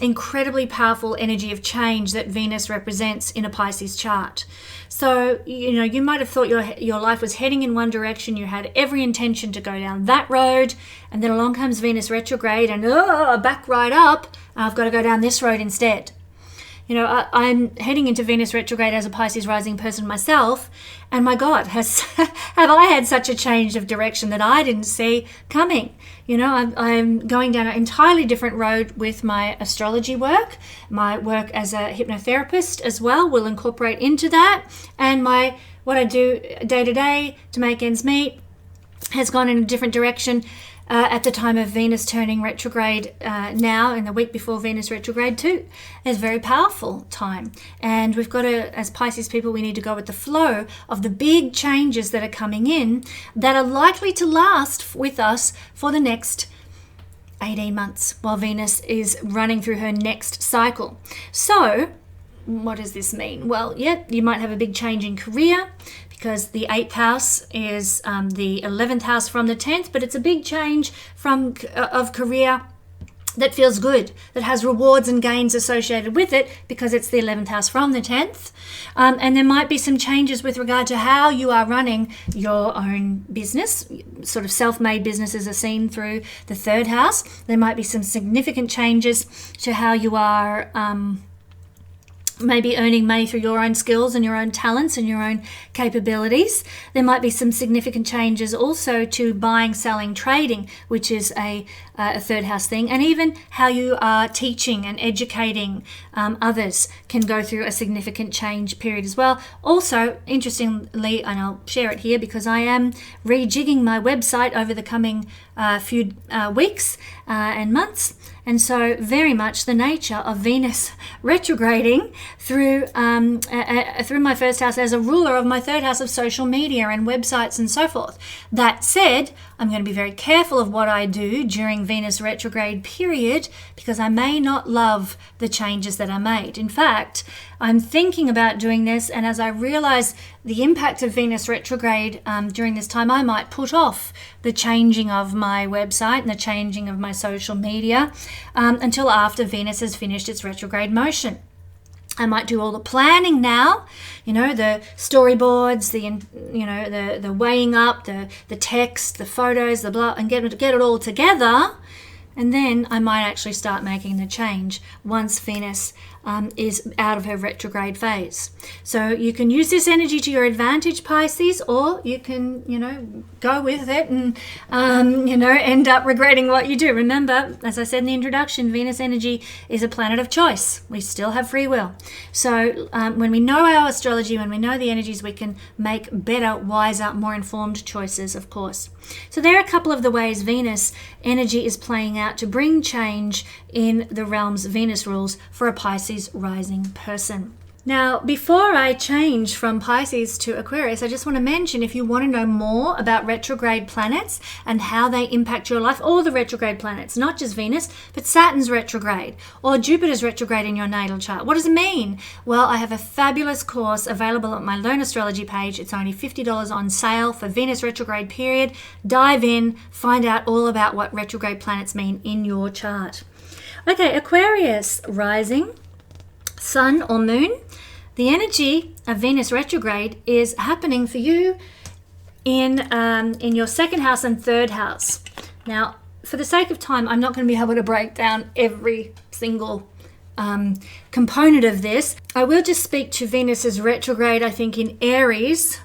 Speaker 1: incredibly powerful energy of change that Venus represents in a Pisces chart. So, you might have thought your life was heading in one direction, you had every intention to go down that road, and then along comes Venus retrograde and back right up, I've got to go down this road instead. I'm heading into Venus retrograde as a Pisces rising person myself, and my God, have I had such a change of direction that I didn't see coming. I'm going down an entirely different road with my astrology work. My work as a hypnotherapist as well will incorporate into that, and what I do day to day to make ends meet has gone in a different direction. At the time of Venus turning retrograde now, in the week before Venus retrograde too. It's a very powerful time. And we've got to, as Pisces people, we need to go with the flow of the big changes that are coming in that are likely to last with us for the next 18 months while Venus is running through her next cycle. So what does this mean? Well, you might have a big change in career, because the 8th house is the 11th house from the 10th, but it's a big change of career that feels good, that has rewards and gains associated with it, because it's the 11th house from the 10th. And there might be some changes with regard to how you are running your own business. Sort of self-made businesses are seen through the 3rd house. There might be some significant changes to how you are maybe earning money through your own skills and your own talents and your own capabilities. There might be some significant changes also to buying, selling, trading, which is a 3rd house thing, and even how you are teaching and educating others can go through a significant change period as well. Also, interestingly, and I'll share it here because I am rejigging my website over the coming few weeks, and months. And so very much the nature of Venus retrograding through my first house as a ruler of my third house of social media and websites and so forth. That said, I'm going to be very careful of what I do during Venus retrograde period because I may not love the changes that are made. In fact, I'm thinking about doing this, and as I realize the impact of Venus retrograde during this time, I might put off the changing of my website and the changing of my social media until after Venus has finished its retrograde motion. I might do all the planning now, the storyboards, the weighing up, the text, the photos, the blah, and get it all together. And then I might actually start making the change once Venus is out of her retrograde phase. So you can use this energy to your advantage, Pisces, or you can, go with it and, end up regretting what you do. Remember, as I said in the introduction, Venus energy is a planet of choice. We still have free will. So when we know our astrology, when we know the energies, we can make better, wiser, more informed choices, of course. So there are a couple of the ways Venus energy is playing out to bring change in the realms Venus rules for a Pisces rising person. Now, before I change from Pisces to Aquarius, I just want to mention, if you want to know more about retrograde planets and how they impact your life, all the retrograde planets, not just Venus, but Saturn's retrograde or Jupiter's retrograde in your natal chart. What does it mean? Well, I have a fabulous course available at my Learn Astrology page. It's only $50 on sale for Venus retrograde period. Dive in, find out all about what retrograde planets mean in your chart. Okay, Aquarius rising, Sun or Moon. The energy of Venus retrograde is happening for you in your second house and third house. Now, for the sake of time, I'm not going to be able to break down every single component of this. I will just speak to Venus's retrograde, I think, in Aries,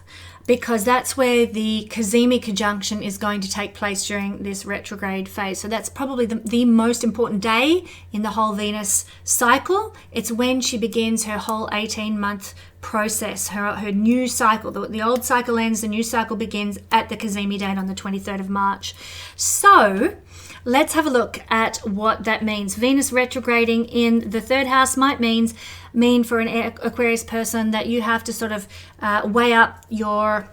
Speaker 1: because that's where the Cazimi conjunction is going to take place during this retrograde phase. So that's probably the most important day in the whole Venus cycle. It's when she begins her whole 18-month process, her new cycle. The old cycle ends, the new cycle begins at the Cazimi date on the 23rd of March. So let's have a look at what that means. Venus retrograding in the third house might mean for an Aquarius person that you have to sort of weigh up your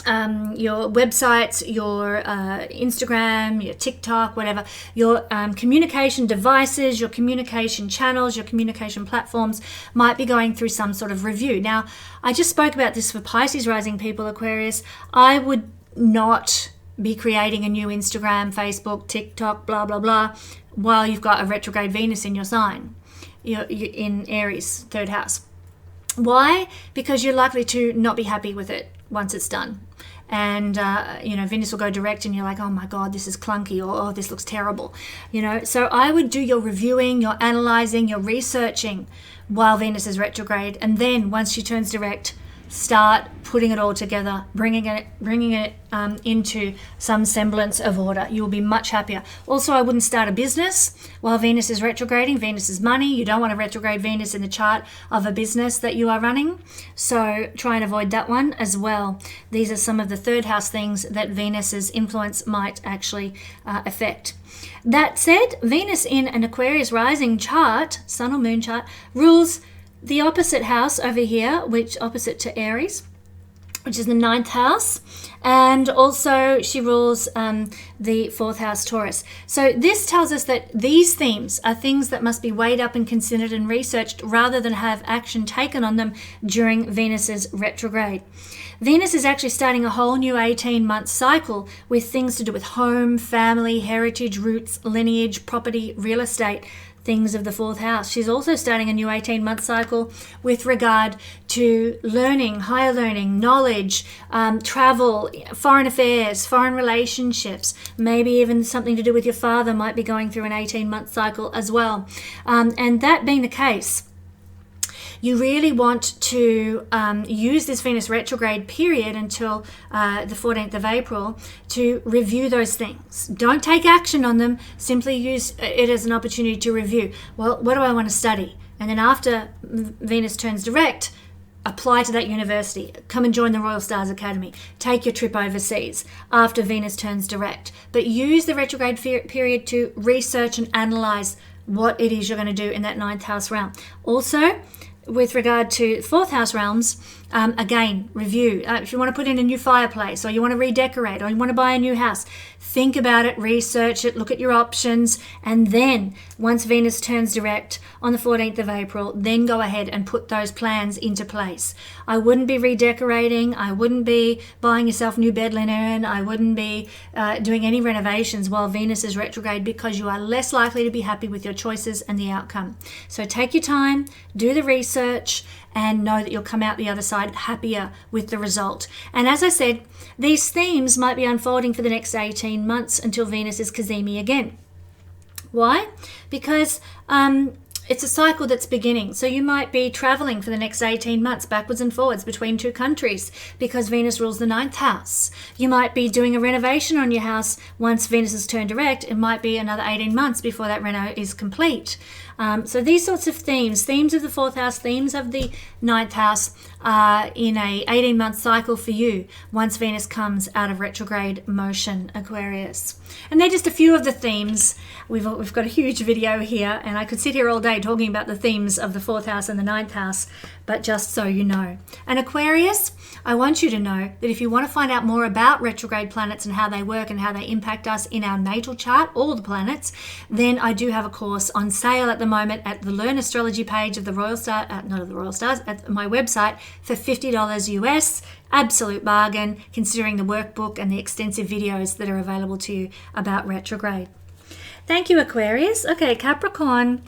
Speaker 1: websites, your Instagram, your TikTok, whatever, your communication devices, your communication channels, your communication platforms might be going through some sort of review. Now, I just spoke about this for Pisces rising people, Aquarius. I would not be creating a new Instagram, Facebook, TikTok, blah, blah, blah, while you've got a retrograde Venus in your sign, you're in Aries, third house. Why? Because you're likely to not be happy with it once it's done. And, Venus will go direct and you're like, oh my God, this is clunky, or oh, this looks terrible. So I would do your reviewing, your analyzing, your researching while Venus is retrograde. And then once she turns direct, start putting it all together, bringing it into some semblance of order. You will be much happier. Also, I wouldn't start a business while Venus is retrograding. Venus is money. You don't want to retrograde Venus in the chart of a business that you are running. So try and avoid that one as well. These are some of the third house things that Venus's influence might actually affect. That said, Venus in an Aquarius rising chart, sun or moon chart, rules the opposite house over here, which opposite to Aries, which is the 9th house, and also she rules the 4th house, Taurus. So this tells us that these themes are things that must be weighed up and considered and researched rather than have action taken on them during Venus's retrograde. Venus is actually starting a whole new 18-month cycle with things to do with home, family, heritage, roots, lineage, property, real estate, things of the 4th house. She's also starting a new 18-month cycle with regard to learning, higher learning, knowledge, travel, foreign affairs, foreign relationships, maybe even something to do with your father might be going through an 18-month cycle as well. And that being the case, you really want to use this Venus retrograde period until the 14th of April to review those things. Don't take action on them. Simply use it as an opportunity to review. Well, what do I want to study? And then after Venus turns direct, apply to that university, come and join the Royal Stars Academy, take your trip overseas after Venus turns direct. But use the retrograde period to research and analyze what it is you're going to do in that 9th house realm. Also, with regard to 4th house realms, again, review. If you want to put in a new fireplace, or you want to redecorate, or you want to buy a new house, think about it, research it, look at your options, and then once Venus turns direct on the 14th of April, then go ahead and put those plans into place. I wouldn't be redecorating, I wouldn't be buying yourself new bed linen, I wouldn't be doing any renovations while Venus is retrograde, because you are less likely to be happy with your choices and the outcome. So take your time, do the research, and know that you'll come out the other side happier with the result. And as I said, these themes might be unfolding for the next 18 months until Venus is Cazimi again. Why? Because it's a cycle that's beginning. So you might be traveling for the next 18 months backwards and forwards between two countries because Venus rules the 9th house. You might be doing a renovation on your house once Venus is turned direct. It might be another 18 months before that reno is complete. So these sorts of themes of the 4th house, themes of the 9th house, are in a 18-month cycle for you once Venus comes out of retrograde motion, Aquarius. And they're just a few of the themes. We've got a huge video here, and I could sit here all day talking about the themes of the 4th house and the 9th house, but just so you know. And Aquarius, I want you to know that if you want to find out more about retrograde planets and how they work and how they impact us in our natal chart, all the planets, then I do have a course on sale at the moment at the Learn Astrology page of the Royal Star, not of the Royal Stars, at my website for $50 US. Absolute bargain, considering the workbook and the extensive videos that are available to you about retrograde. Thank you, Aquarius. Okay, Capricorn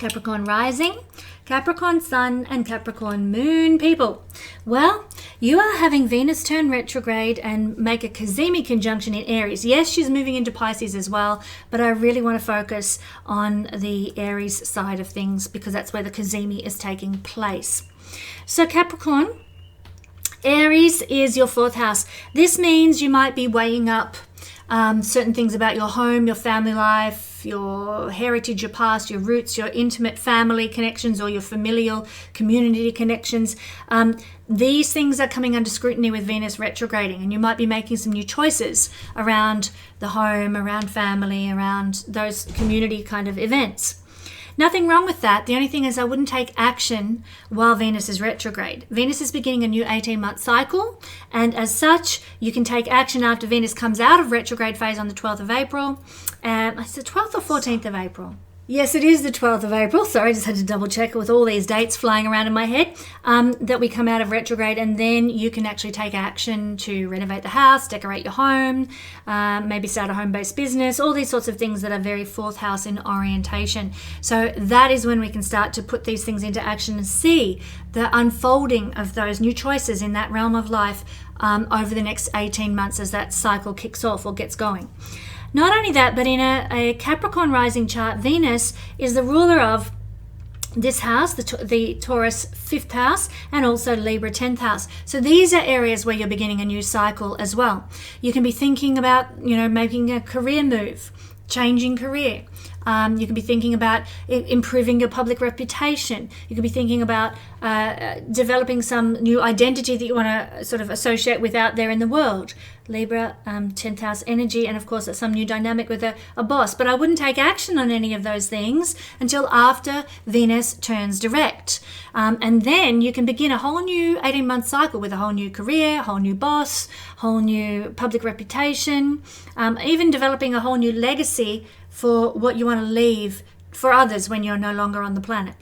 Speaker 1: rising, Capricorn sun, and Capricorn moon people. Well, you are having Venus turn retrograde and make a Cazimi conjunction in Aries. Yes, she's moving into Pisces as well, but I really want to focus on the Aries side of things because that's where the Cazimi is taking place. So Capricorn, Aries is your 4th house. This means you might be weighing up certain things about your home, your family life, your heritage, your past, your roots, your intimate family connections, or your familial community connections. These things are coming under scrutiny with Venus retrograding, and you might be making some new choices around the home, around family, around those community kind of events. Nothing wrong with that. The only thing is I wouldn't take action while Venus is retrograde. Venus is beginning a new 18-month cycle, and as such, you can take action after Venus comes out of retrograde phase on the 12th of April. It's the 12th or 14th of April? Yes, it is the 12th of April. Sorry, I just had to double check with all these dates flying around in my head, that we come out of retrograde, and then you can actually take action to renovate the house, decorate your home, maybe start a home-based business, all these sorts of things that are very 4th house in orientation. So that is when we can start to put these things into action and see the unfolding of those new choices in that realm of life over the next 18 months as that cycle kicks off or gets going. Not only that, but in a Capricorn rising chart, Venus is the ruler of this house, the Taurus 5th house, and also Libra 10th house. So these are areas where you're beginning a new cycle as well. You can be thinking about, making a career move, changing career. You can be thinking about improving your public reputation. You could be thinking about developing some new identity that you want to sort of associate with out there in the world. Libra, 10th house energy, and of course some new dynamic with a boss. But I wouldn't take action on any of those things until after Venus turns direct. And then you can begin a whole new 18-month cycle with a whole new career, whole new boss, whole new public reputation, even developing a whole new legacy for what you want to leave for others when you're no longer on the planet.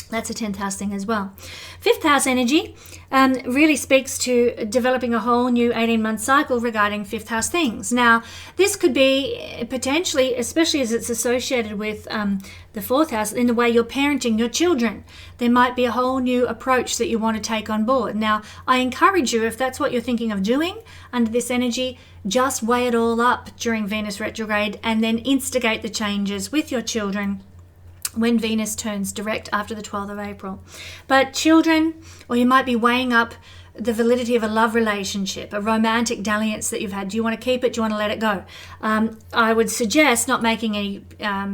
Speaker 1: That's a 10th house thing as well. 5th house energy really speaks to developing a whole new 18-month cycle regarding 5th house things. Now, this could be potentially, especially as it's associated with the 4th house, in the way you're parenting your children. There might be a whole new approach that you want to take on board. Now, I encourage you, if that's what you're thinking of doing under this energy, just weigh it all up during Venus retrograde and then instigate the changes with your children when Venus turns direct after the 12th of April. But children, or you might be weighing up the validity of a love relationship, a romantic dalliance that you've had. Do you want to keep it? Do you want to let it go? I would suggest not making any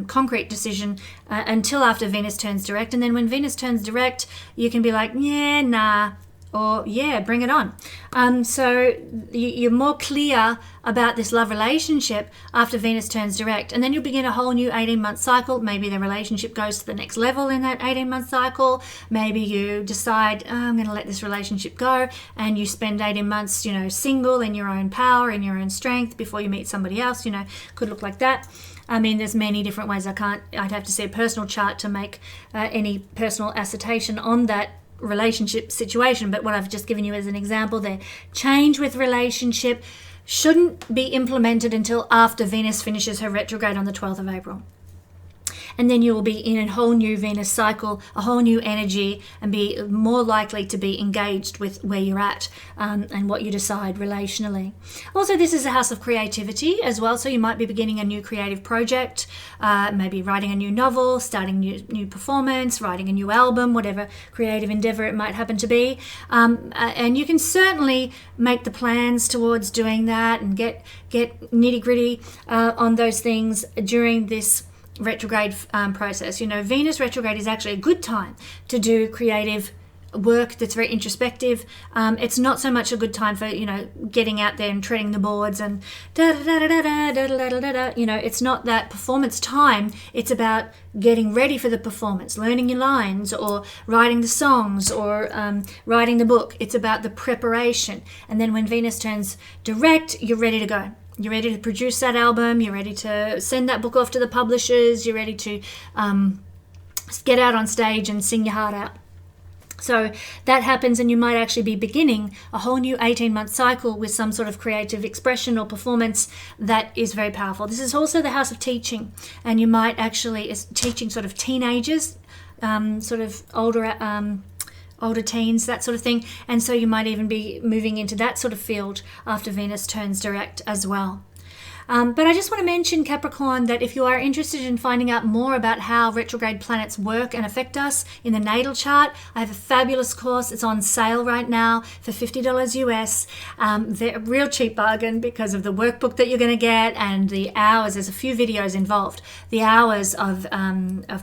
Speaker 1: concrete decision until after Venus turns direct. And then when Venus turns direct, you can be like, yeah, nah, or yeah, bring it on. So you're more clear about this love relationship after Venus turns direct. And then you'll begin a whole new 18-month cycle. Maybe the relationship goes to the next level in that 18-month cycle. Maybe you decide, oh, I'm going to let this relationship go, and you spend 18 months, single in your own power, in your own strength before you meet somebody else. Could look like that. I mean, there's many different ways. I'd have to see a personal chart to make any personal assertion on that relationship situation, but what I've just given you as an example there. Change with relationship shouldn't be implemented until after Venus finishes her retrograde on the 12th of April. And then you will be in a whole new Venus cycle, a whole new energy, and be more likely to be engaged with where you're at and what you decide relationally. Also, this is a house of creativity as well, so you might be beginning a new creative project, maybe writing a new novel, starting new performance, writing a new album, whatever creative endeavor it might happen to be. And you can certainly make the plans towards doing that and get nitty-gritty on those things during this retrograde process. Venus retrograde is actually a good time to do creative work that's very introspective. It's not so much a good time for getting out there and treading the boards and it's not that performance time. It's about getting ready for the performance, learning your lines, or writing the songs, or writing the book. It's about the preparation. And then when Venus turns direct, you're ready to go. You're ready to produce that album. You're ready to send that book off to the publishers. You're ready to get out on stage and sing your heart out. So that happens, and you might actually be beginning a whole new 18-month cycle with some sort of creative expression or performance that is very powerful. This is also the house of teaching, and you might actually is teaching sort of teenagers, sort of older teens, that sort of thing. And so you might even be moving into that sort of field after Venus turns direct as well. But I just want to mention, Capricorn, that if you are interested in finding out more about how retrograde planets work and affect us in the natal chart, I have a fabulous course. It's on sale right now for $50 US. They're a real cheap bargain because of the workbook that you're going to get and the hours. There's a few videos involved. The hours of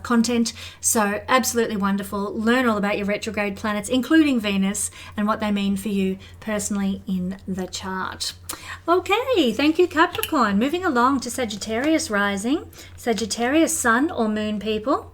Speaker 1: content. So absolutely wonderful. Learn all about your retrograde planets, including Venus, and what they mean for you personally in the chart. Okay, thank you, Capricorn. Moving along to Sagittarius rising, Sagittarius sun or moon people.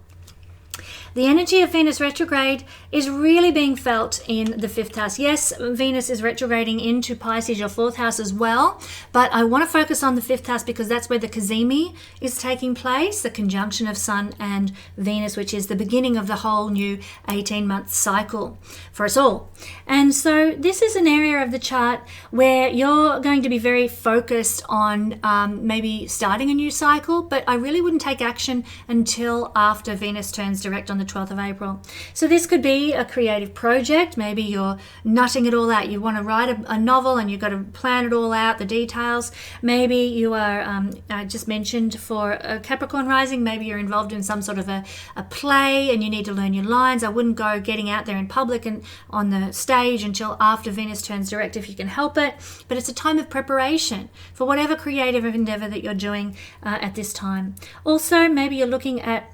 Speaker 1: The energy of Venus retrograde is really being felt in the 5th house. Yes, Venus is retrograding into Pisces, your 4th house as well, but I want to focus on the 5th house because that's where the Cazimi is taking place, the conjunction of Sun and Venus, which is the beginning of the whole new 18-month cycle for us all. And so this is an area of the chart where you're going to be very focused on maybe starting a new cycle, but I really wouldn't take action until after Venus turns direct on the 12th of April. So this could be a creative project. Maybe you're nutting it all out. You want to write a novel and you've got to plan it all out, the details. Maybe you are, I just mentioned for a Capricorn rising, maybe you're involved in some sort of a play and you need to learn your lines. I wouldn't go getting out there in public and on the stage until after Venus turns direct if you can help it. But it's a time of preparation for whatever creative endeavor that you're doing at this time. Also, maybe you're looking at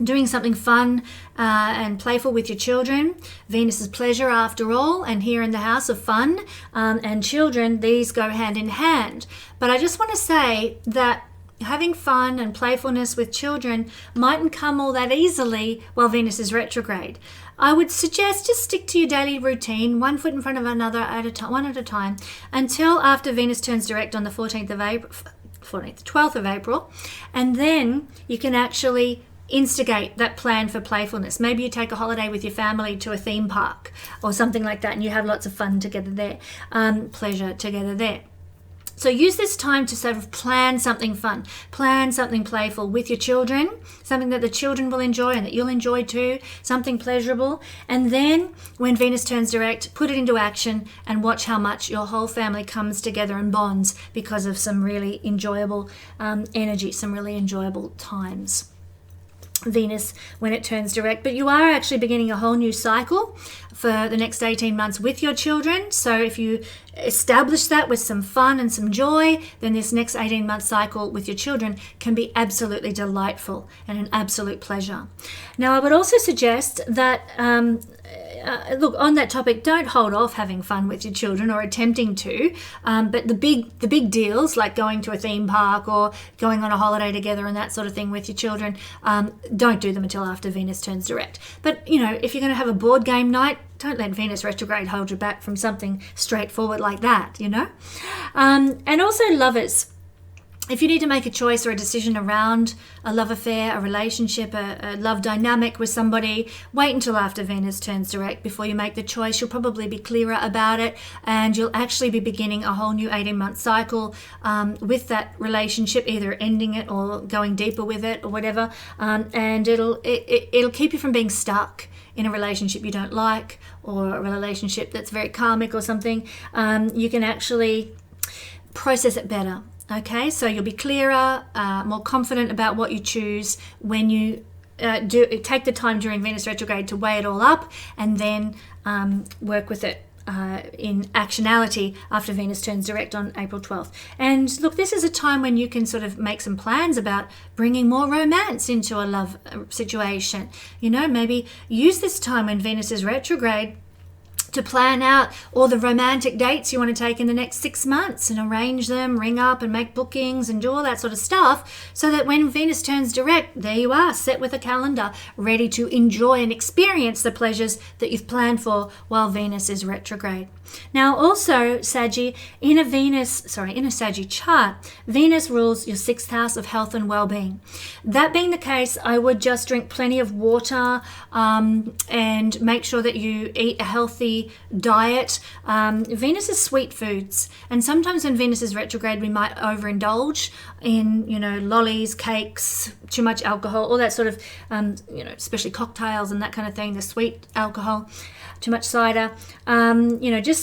Speaker 1: doing something fun and playful with your children. Venus is pleasure after all, and here in the house of fun and children, these go hand in hand. But I just want to say that having fun and playfulness with children mightn't come all that easily while Venus is retrograde. I would suggest just stick to your daily routine, one foot in front of another at a time, one at a time, until after Venus turns direct on the 12th of April, and then you can actually instigate that plan for playfulness. Maybe you take a holiday with your family to a theme park or something like that, and you have lots of fun together there, pleasure together there. So use this time to sort of plan something fun, plan something playful with your children, something that the children will enjoy and that you'll enjoy too, something pleasurable. And then when Venus turns direct, put it into action and watch how much your whole family comes together and bonds because of some really enjoyable energy, some really enjoyable times. Venus when it turns direct, but you are actually beginning a whole new cycle for the next 18 months with your children. So if you establish that with some fun and some joy, then this next 18-month cycle with your children can be absolutely delightful and an absolute pleasure. Now, I would also suggest that look, on that topic, don't hold off having fun with your children or attempting to, but the big deals like going to a theme park or going on a holiday together and that sort of thing with your children, don't do them until after Venus turns direct. But if you're going to have a board game night, don't let Venus retrograde hold you back from something straightforward like that, and also lovers. If you need to make a choice or a decision around a love affair, a relationship, a love dynamic with somebody, wait until after Venus turns direct before you make the choice. You'll probably be clearer about it, and you'll actually be beginning a whole new 18-month cycle with that relationship, either ending it or going deeper with it or whatever. And it'll keep you from being stuck in a relationship you don't like, or a relationship that's very karmic or something. You can actually process it better. Okay, so you'll be clearer, more confident about what you choose when you take the time during Venus retrograde to weigh it all up, and then work with it in actionality after Venus turns direct on April 12th. And look, this is a time when you can sort of make some plans about bringing more romance into a love situation. Maybe use this time when Venus is retrograde to plan out all the romantic dates you want to take in the next 6 months and arrange them, ring up and make bookings and do all that sort of stuff, so that when Venus turns direct, there you are, set with a calendar, ready to enjoy and experience the pleasures that you've planned for while Venus is retrograde. Now also, Saggy, in a Saggy chart, Venus rules your 6th house of health and well-being. That being the case, I would just drink plenty of water and make sure that you eat a healthy diet. Venus is sweet foods, and sometimes when Venus is retrograde, we might overindulge in, lollies, cakes, too much alcohol, all that sort of, especially cocktails and that kind of thing, the sweet alcohol, too much cider.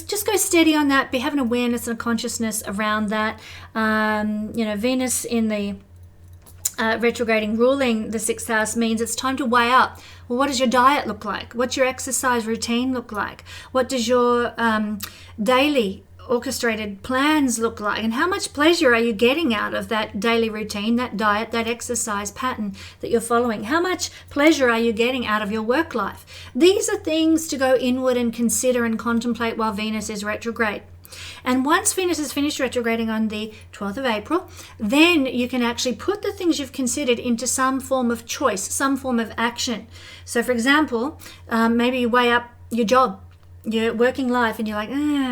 Speaker 1: Just go steady on that. Be having awareness and consciousness around that. Venus in the retrograding ruling the 6th house means it's time to weigh up. Well, what does your diet look like? What's your exercise routine look like? What does your daily orchestrated plans look like? And how much pleasure are you getting out of that daily routine, that diet, that exercise pattern that you're following? How much pleasure are you getting out of your work life? These are things to go inward and consider and contemplate while Venus is retrograde. And once Venus is finished retrograding on the 12th of April, then you can actually put the things you've considered into some form of choice, some form of action. So for example, maybe you weigh up your job, your working life, and you're like,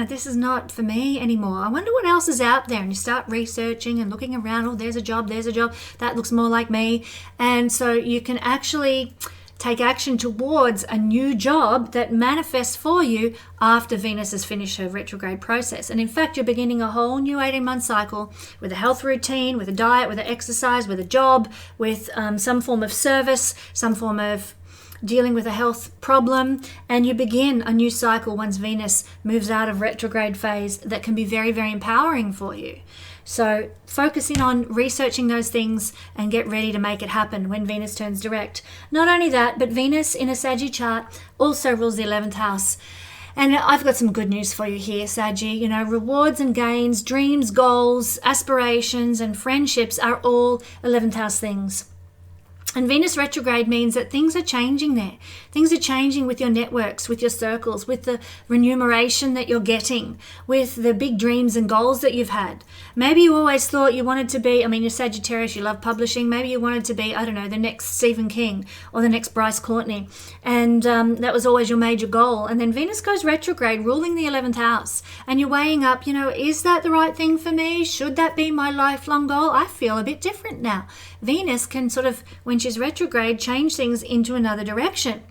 Speaker 1: this is not for me anymore. I wonder what else is out there. And you start researching and looking around. Oh, there's a job. That looks more like me. And so you can actually take action towards a new job that manifests for you after Venus has finished her retrograde process. And in fact, you're beginning a whole new 18-month cycle with a health routine, with a diet, with an exercise, with a job, with some form of service, some form of dealing with a health problem, and you begin a new cycle once Venus moves out of retrograde phase that can be very, very empowering for you. So focusing on researching those things and get ready to make it happen when Venus turns direct. Not only that, but Venus in a Saggy chart also rules the 11th house. And I've got some good news for you here, Saggy. Rewards and gains, dreams, goals, aspirations, and friendships are all 11th house things. And Venus retrograde means that things are changing there. Things are changing with your networks, with your circles, with the remuneration that you're getting, with the big dreams and goals that you've had. Maybe you always thought you wanted to be, you're Sagittarius, you love publishing. Maybe you wanted to be, the next Stephen King or the next Bryce Courtney. And that was always your major goal. And then Venus goes retrograde, ruling the 11th house. And you're weighing up, is that the right thing for me? Should that be my lifelong goal? I feel a bit different now. Venus can sort of, when she's retrograde, change things into another direction.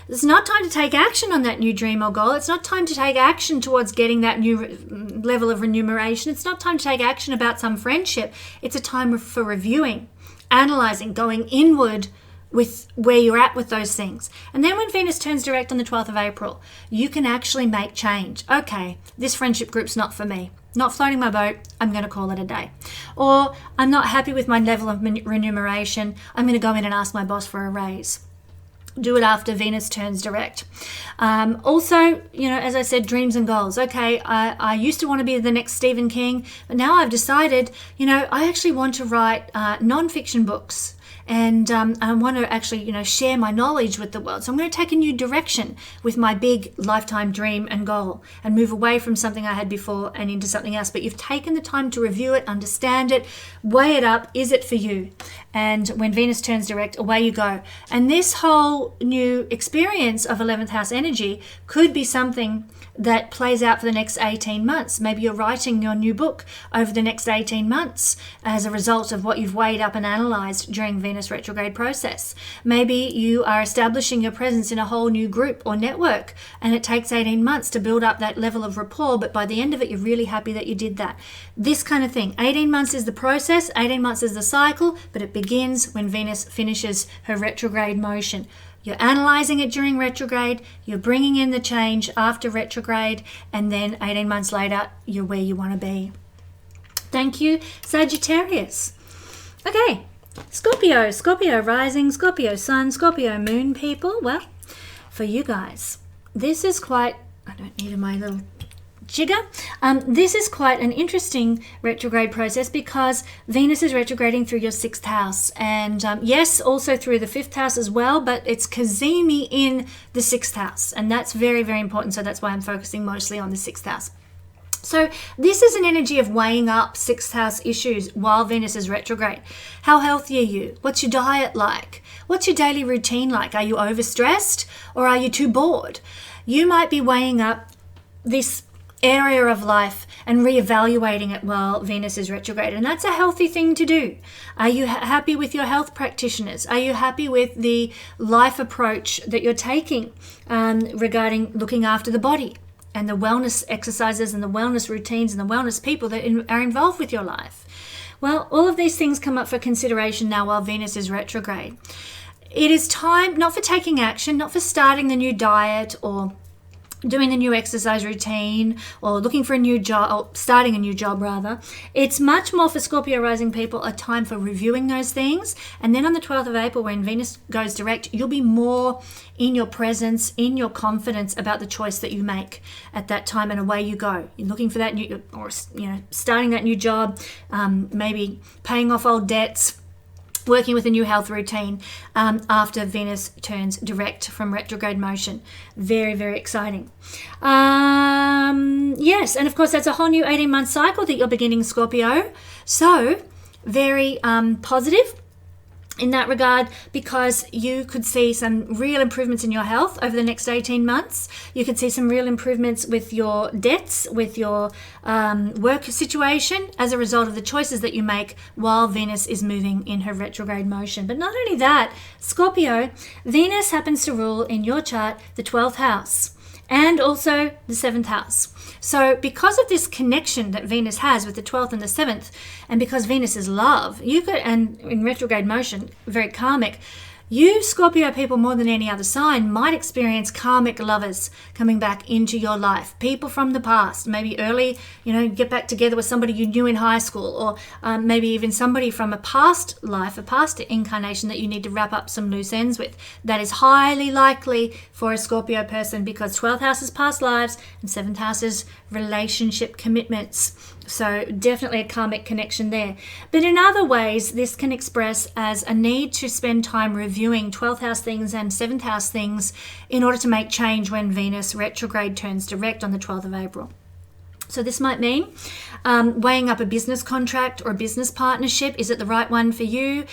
Speaker 1: It's not time to take action on that new dream or goal. It's not time to take action towards getting that new level of remuneration. It's not time to take action about some friendship. It's a time for reviewing, analyzing, going inward with where you're at with those things. And then when Venus turns direct on the 12th of April, you can actually make change. Okay, this friendship group's not for me. not floating my boat, I'm going to call it a day. Or I'm not happy with my level of remuneration, I'm going to go in and ask my boss for a raise. Do it after Venus turns direct. Also, as I said, dreams and goals. Okay, I used to want to be the next Stephen King, but now I've decided, I actually want to write non-fiction books. And I want to actually, share my knowledge with the world. So I'm going to take a new direction with my big lifetime dream and goal and move away from something I had before and into something else. But you've taken the time to review it, understand it, weigh it up. Is it for you? And when Venus turns direct, away you go. And this whole new experience of 11th house energy could be something that plays out for the next 18 months. Maybe you're writing your new book over the next 18 months as a result of what you've weighed up and analyzed during Venus retrograde process. Maybe you are establishing your presence in a whole new group or network, and it takes 18 months to build up that level of rapport, but by the end of it, you're really happy that you did that. This kind of thing. 18 months is the process, 18 months is the cycle, but it begins when Venus finishes her retrograde motion. You're analyzing it during retrograde, you're bringing in the change after retrograde, and then 18 months later, you're where you want to be. Thank you, Sagittarius. Okay, Scorpio rising, Scorpio sun, Scorpio moon people. Well, for you guys, this is quite, I don't need my little jigger. This is quite an interesting retrograde process because Venus is retrograding through your 6th house, and yes, also through the 5th house as well, but it's Cazimi in the 6th house, and that's very, very important. So that's why I'm focusing mostly on the 6th house. So this is an energy of weighing up 6th house issues while Venus is retrograde. How healthy are you? What's your diet like? What's your daily routine like? Are you overstressed or are you too bored? You might be weighing up this area of life and reevaluating it while Venus is retrograde, and that's a healthy thing to do. Are you happy with your health practitioners? Are you happy with the life approach that you're taking regarding looking after the body and the wellness exercises and the wellness routines and the wellness people that are involved with your life? Well, all of these things come up for consideration now while Venus is retrograde. It is time not for taking action, not for starting the new diet or doing the new exercise routine or looking for a new job, or starting a new job rather. It's much more for Scorpio rising people a time for reviewing those things. And then on the 12th of April, when Venus goes direct, you'll be more in your presence, in your confidence about the choice that you make at that time, and away you go. You're looking for that new, or starting that new job, maybe paying off old debts, working with a new health routine after Venus turns direct from retrograde motion. Very, very exciting. Yes, and of course that's a whole new 18-month cycle that you're beginning, Scorpio. So very positive in that regard, because you could see some real improvements in your health over the next 18 months. You could see some real improvements with your debts, with your work situation as a result of the choices that you make while Venus is moving in her retrograde motion. But not only that, Scorpio, Venus happens to rule in your chart the 12th house and also the 7th house. So because of this connection that Venus has with the 12th and the 7th, and because Venus is love, you could, and in retrograde motion, very karmic, you Scorpio people more than any other sign might experience karmic lovers coming back into your life. People from the past, maybe early, get back together with somebody you knew in high school, or maybe even somebody from a past life, a past incarnation that you need to wrap up some loose ends with. That is highly likely for a Scorpio person, because 12th house is past lives and 7th house is relationship commitments. So definitely a karmic connection there. But in other ways, this can express as a need to spend time reviewing 12th house things and 7th house things in order to make change when Venus retrograde turns direct on the 12th of April. So this might mean weighing up a business contract or a business partnership. Is it the right one for you?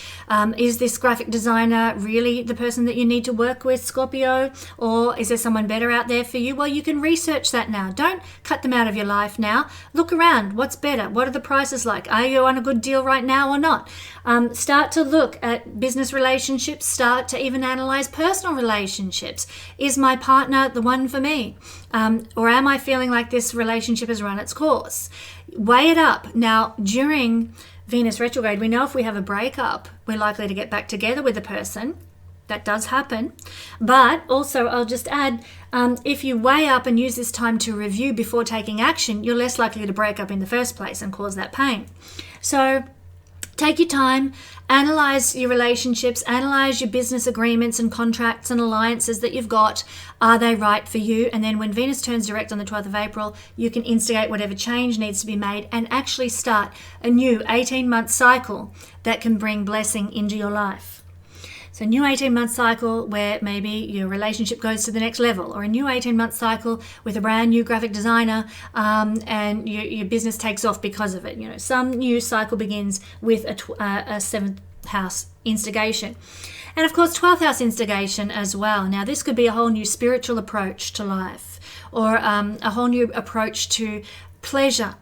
Speaker 1: Is this graphic designer really the person that you need to work with, Scorpio? Or is there someone better out there for you? Well, you can research that now. Don't cut them out of your life now. Look around. What's better? What are the prices like? Are you on a good deal right now or not? Start to look at business relationships. Start to even analyze personal relationships. Is my partner the one for me? Or am I feeling like this relationship has run its course? Weigh it up. Now, during Venus retrograde, we know if we have a breakup, we're likely to get back together with the person. That does happen. But also, I'll just add, if you weigh up and use this time to review before taking action, you're less likely to break up in the first place and cause that pain. So take your time, analyze your relationships, analyze your business agreements and contracts and alliances that you've got. Are they right for you? And then when Venus turns direct on the 12th of April, you can instigate whatever change needs to be made and actually start a new 18-month cycle that can bring blessing into your life. So a new 18-month cycle where maybe your relationship goes to the next level, or a new 18-month cycle with a brand new graphic designer, and your business takes off because of it. You know, some new cycle begins with a 7th house instigation. And of course, 12th house instigation as well. Now, this could be a whole new spiritual approach to life, or a whole new approach to pleasure.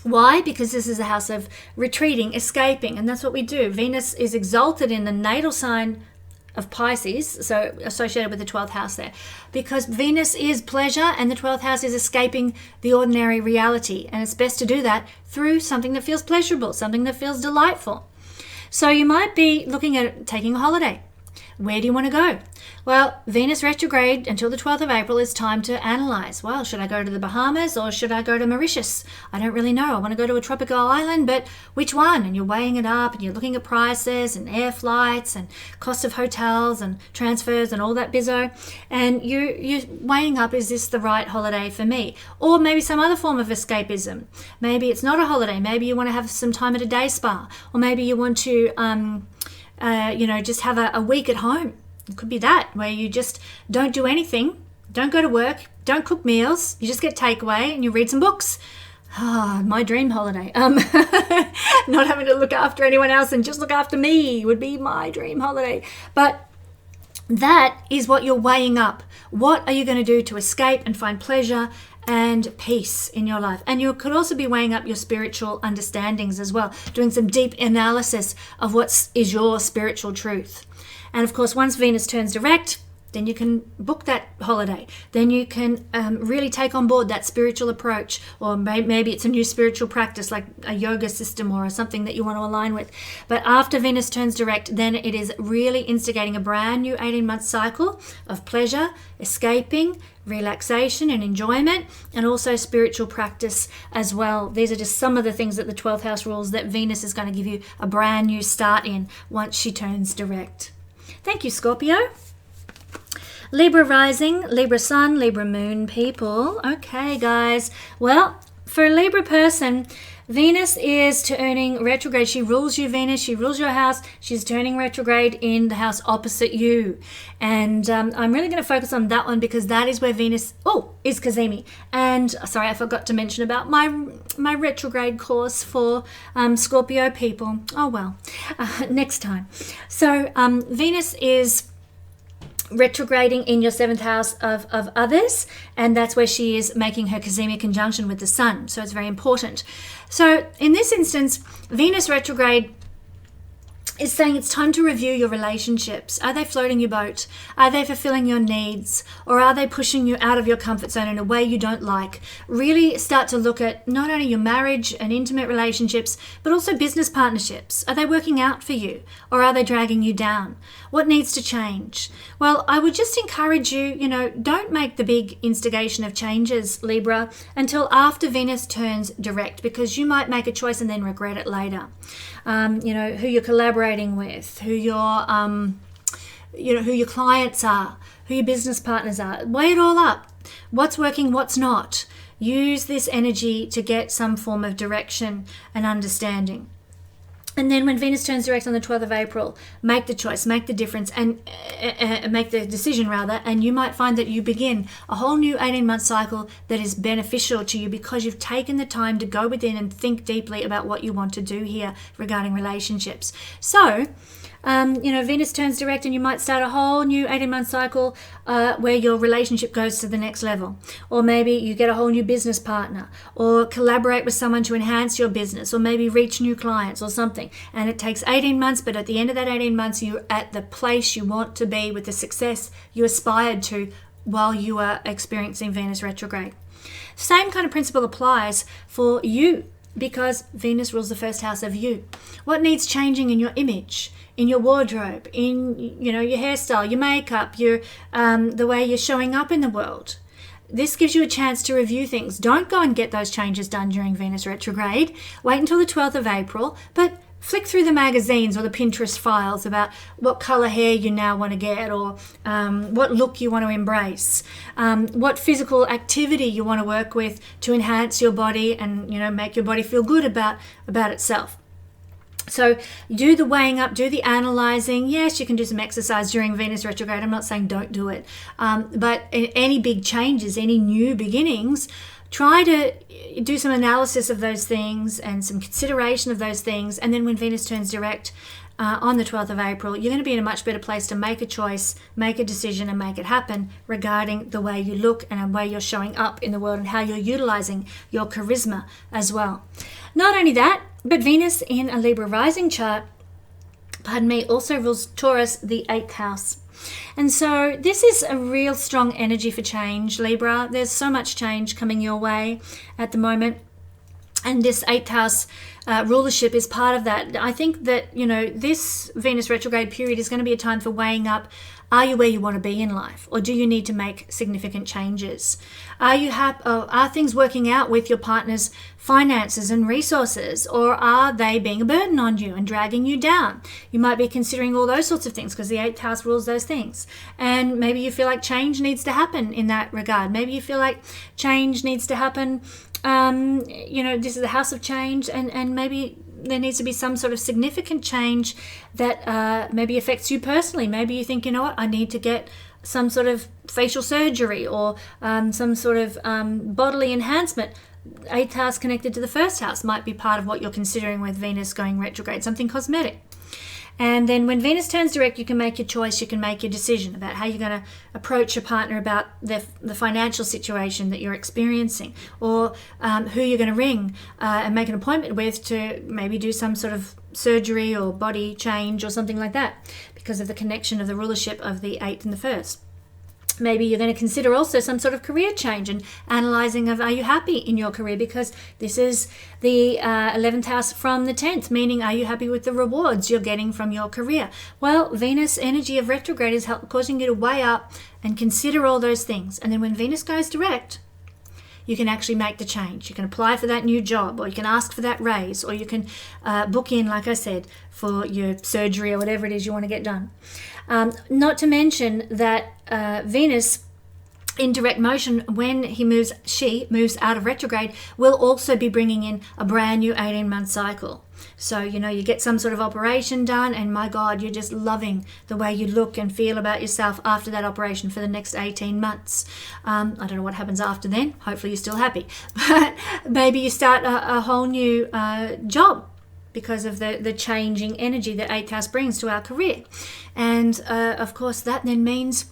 Speaker 1: Why? Because this is a house of retreating, escaping, and that's what we do. Venus is exalted in the natal sign of Pisces, so associated with the 12th house there, because Venus is pleasure and the 12th house is escaping the ordinary reality, and it's best to do that through something that feels pleasurable, something that feels delightful. So you might be looking at taking a holiday. Where do you want to go? Well, Venus retrograde until the 12th of April is time to analyze. Well, should I go to the Bahamas or should I go to Mauritius? I don't really know. I want to go to a tropical island, but which one? And you're weighing it up and you're looking at prices and air flights and cost of hotels and transfers and all that bizzo. And you're weighing up, is this the right holiday for me? Or maybe some other form of escapism. Maybe it's not a holiday. Maybe you want to have some time at a day spa. Or maybe you want to just have a week at home. It could be that, where you just don't do anything, don't go to work, don't cook meals, you just get takeaway and you read some books. My dream holiday. Not having to look after anyone else and just look after me would be my dream holiday. But that is what you're weighing up. What are you going to do to escape and find pleasure and peace in your life? And you could also be weighing up your spiritual understandings as well, doing some deep analysis of what is your spiritual truth. And of course, once Venus turns direct, then you can book that holiday. Then you can really take on board that spiritual approach, or maybe it's a new spiritual practice like a yoga system or something that you want to align with. But after Venus turns direct, then it is really instigating a brand new 18-month cycle of pleasure, escaping, relaxation and enjoyment, and also spiritual practice as well. These are just some of the things that the 12th house rules that Venus is going to give you a brand new start in once she turns direct. Thank you, Scorpio. Libra rising, Libra sun, Libra moon people. Okay, guys. Well, for a Libra person, Venus is turning retrograde. She rules you, Venus. She rules your house. She's turning retrograde in the house opposite you. And I'm really going to focus on that one because that is where Venus, is Cazimi. And sorry, I forgot to mention about my retrograde course for Scorpio people. Oh, well, next time. So Venus is retrograding in your 7th house of others, and that's where she is making her Cazimi conjunction with the sun, so it's very important. So in this instance, Venus retrograde is saying it's time to review your relationships. Are they floating your boat? Are they fulfilling your needs? Or are they pushing you out of your comfort zone in a way you don't like? Really start to look at not only your marriage and intimate relationships, but also business partnerships. Are they working out for you? Or are they dragging you down? What needs to change? Well, I would just encourage you, don't make the big instigation of changes, Libra, until after Venus turns direct, because you might make a choice and then regret it later. Who you're collaborating with, who your clients are, who your business partners are. Weigh it all up. What's working, what's not. Use this energy to get some form of direction and understanding. And then when Venus turns direct on the 12th of April, make the choice, make the difference, and make the decision rather, and you might find that you begin a whole new 18-month cycle that is beneficial to you because you've taken the time to go within and think deeply about what you want to do here regarding relationships. So, Venus turns direct and you might start a whole new 18-month cycle where your relationship goes to the next level. Or maybe you get a whole new business partner, or collaborate with someone to enhance your business, or maybe reach new clients or something. And it takes 18 months, but at the end of that 18 months, you're at the place you want to be with the success you aspired to while you are experiencing Venus retrograde. Same kind of principle applies for you, because Venus rules the first house of you. What needs changing in your image, in your wardrobe, in your hairstyle, your makeup, your the way you're showing up in the world. This gives you a chance to review things. Don't go and get those changes done during Venus retrograde. Wait until the 12th of April, but flick through the magazines or the Pinterest files about what color hair you now want to get, or what look you want to embrace, what physical activity you want to work with to enhance your body and make your body feel good about itself. So do the weighing up, do the analyzing. Yes, you can do some exercise during Venus retrograde. I'm not saying don't do it. But any big changes, any new beginnings, try to do some analysis of those things and some consideration of those things. And then when Venus turns direct on the 12th of April, you're going to be in a much better place to make a choice, make a decision, and make it happen regarding the way you look and the way you're showing up in the world and how you're utilizing your charisma as well. Not only that, but Venus in a Libra rising chart, also rules Taurus, the 8th house. And so this is a real strong energy for change, Libra. There's so much change coming your way at the moment. And this 8th house rulership is part of that. I think that, this Venus retrograde period is going to be a time for weighing up, are you where you want to be in life? Or do you need to make significant changes? Are things working out with your partner's finances and resources? Or are they being a burden on you and dragging you down? You might be considering all those sorts of things because the 8th house rules those things. And maybe you feel like change needs to happen in that regard. Maybe you feel like change needs to happen. This is the house of change, and maybe there needs to be some sort of significant change that maybe affects you personally. Maybe you think, I need to get some sort of facial surgery or some sort of bodily enhancement. 8th house connected to the 1st house might be part of what you're considering with Venus going retrograde, something cosmetic. And then when Venus turns direct, you can make your choice, you can make your decision about how you're going to approach your partner about the financial situation that you're experiencing, or who you're going to ring and make an appointment with to maybe do some sort of surgery or body change or something like that because of the connection of the rulership of the 8th and the 1st. Maybe you're going to consider also some sort of career change and analyzing of, are you happy in your career? Because this is the 11th house from the 10th, meaning are you happy with the rewards you're getting from your career? Well, Venus energy of retrograde is causing you to weigh up and consider all those things. And then when Venus goes direct, you can actually make the change. You can apply for that new job, or you can ask for that raise, or you can book in, like I said, for your surgery or whatever it is you want to get done. Not to mention that Venus in direct motion, when she moves out of retrograde, will also be bringing in a brand new 18-month cycle. So, you get some sort of operation done, and my God, you're just loving the way you look and feel about yourself after that operation for the next 18 months. I don't know what happens after then. Hopefully you're still happy. But maybe you start a whole new job because of the changing energy that 8th house brings to our career. And of course, that then means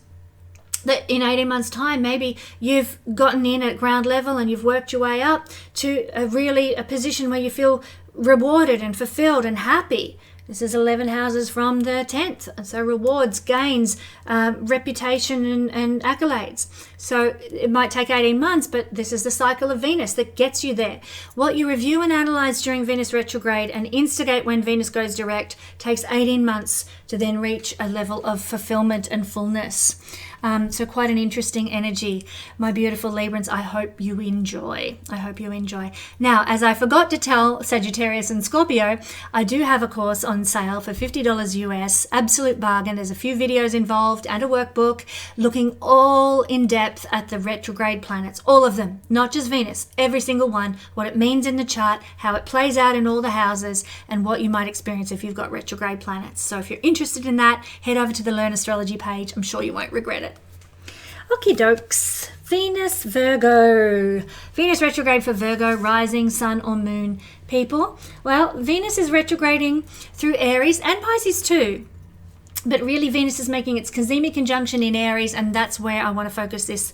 Speaker 1: that in 18 months' time, maybe you've gotten in at ground level and you've worked your way up to a position where you feel rewarded and fulfilled and happy. This is 11 houses from the 10th. And so rewards, gains, reputation and accolades. So it might take 18 months, but this is the cycle of Venus that gets you there. What you review and analyze during Venus retrograde and instigate when Venus goes direct takes 18 months to then reach a level of fulfillment and fullness. So quite an interesting energy, my beautiful Librans. I hope you enjoy. Now, as I forgot to tell Sagittarius and Scorpio, I do have a course on sale for $50 US, absolute bargain. There's a few videos involved and a workbook looking all in depth at the retrograde planets, all of them, not just Venus, every single one, what it means in the chart, how it plays out in all the houses, and what you might experience if you've got retrograde planets. So if you're interested in that, head over to the Learn Astrology page. I'm sure you won't regret it. Okie dokes. Venus, Virgo. Venus retrograde for Virgo, rising, sun or moon people. Well, Venus is retrograding through Aries and Pisces too. But really Venus is making its Cazimi conjunction in Aries, and that's where I want to focus this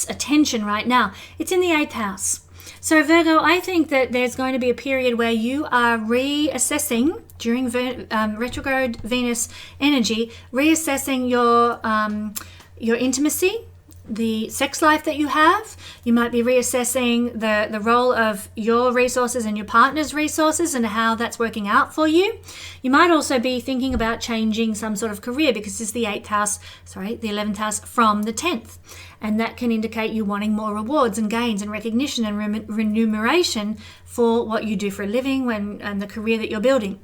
Speaker 1: attention right now. It's in the 8th house. So Virgo, I think that there's going to be a period where you are reassessing during retrograde Venus energy, reassessing your intimacy, the sex life that you have. You might be reassessing the role of your resources and your partner's resources and how that's working out for you. You might also be thinking about changing some sort of career, because it's the 11th house from the 10th. And that can indicate you wanting more rewards and gains and recognition and remuneration for what you do for a living and the career that you're building.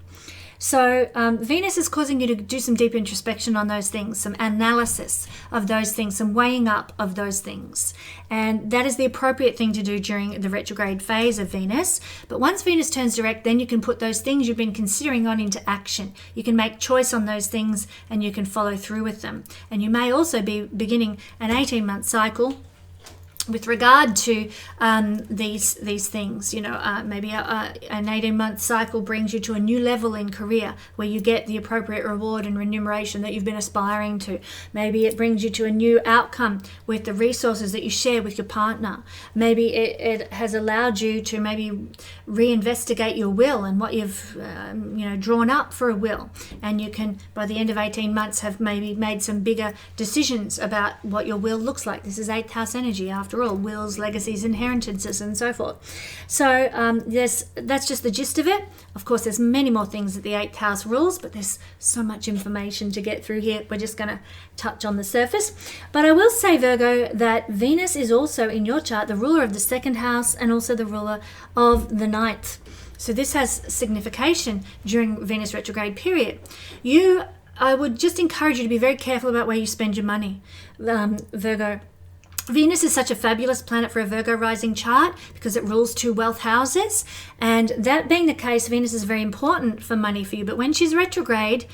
Speaker 1: So Venus is causing you to do some deep introspection on those things, some analysis of those things, some weighing up of those things. And that is the appropriate thing to do during the retrograde phase of Venus. But once Venus turns direct, then you can put those things you've been considering on into action. You can make choice on those things and you can follow through with them. And you may also be beginning an 18-month cycle with regard to these things. Maybe an 18-month cycle brings you to a new level in career where you get the appropriate reward and remuneration that you've been aspiring to. Maybe it brings you to a new outcome with the resources that you share with your partner. Maybe it has allowed you to maybe reinvestigate your will and what you've drawn up for a will, and you can, by the end of 18 months, have maybe made some bigger decisions about what your will looks like. This is 8th house energy after all: wills, legacies, inheritances, and so forth. So that's just the gist of it. Of course, there's many more things that the 8th house rules, but there's so much information to get through here. We're just going to touch on the surface. But I will say, Virgo, that Venus is also in your chart the ruler of the 2nd house and also the ruler of the 9th. So this has signification during Venus retrograde period. I would just encourage you to be very careful about where you spend your money, Virgo. Venus is such a fabulous planet for a Virgo rising chart because it rules 2 wealth houses. And that being the case, Venus is very important for money for you. But when she's retrograde,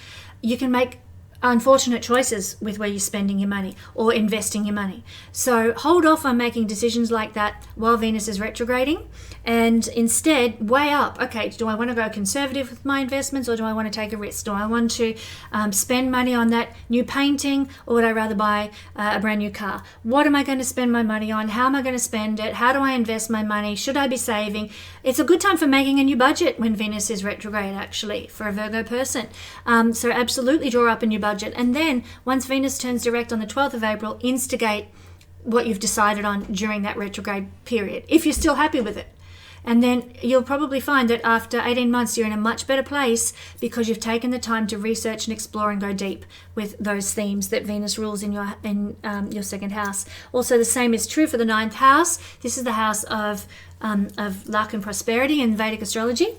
Speaker 1: you can make unfortunate choices with where you're spending your money or investing your money. So hold off on making decisions like that while Venus is retrograding, and instead weigh up, okay, do I want to go conservative with my investments, or do I want to take a risk? Do I want to spend money on that new painting, or would I rather buy a brand new car? What am I going to spend my money on? How am I going to spend it? How do I invest my money? Should I be saving? It's a good time for making a new budget when Venus is retrograde, actually, for a Virgo person. So absolutely draw up a new budget. And then once Venus turns direct on the 12th of April, instigate what you've decided on during that retrograde period, if you're still happy with it. And then you'll probably find that after 18 months, you're in a much better place because you've taken the time to research and explore and go deep with those themes that Venus rules in your 2nd house. Also, the same is true for the 9th house. This is the house of luck and prosperity in Vedic astrology.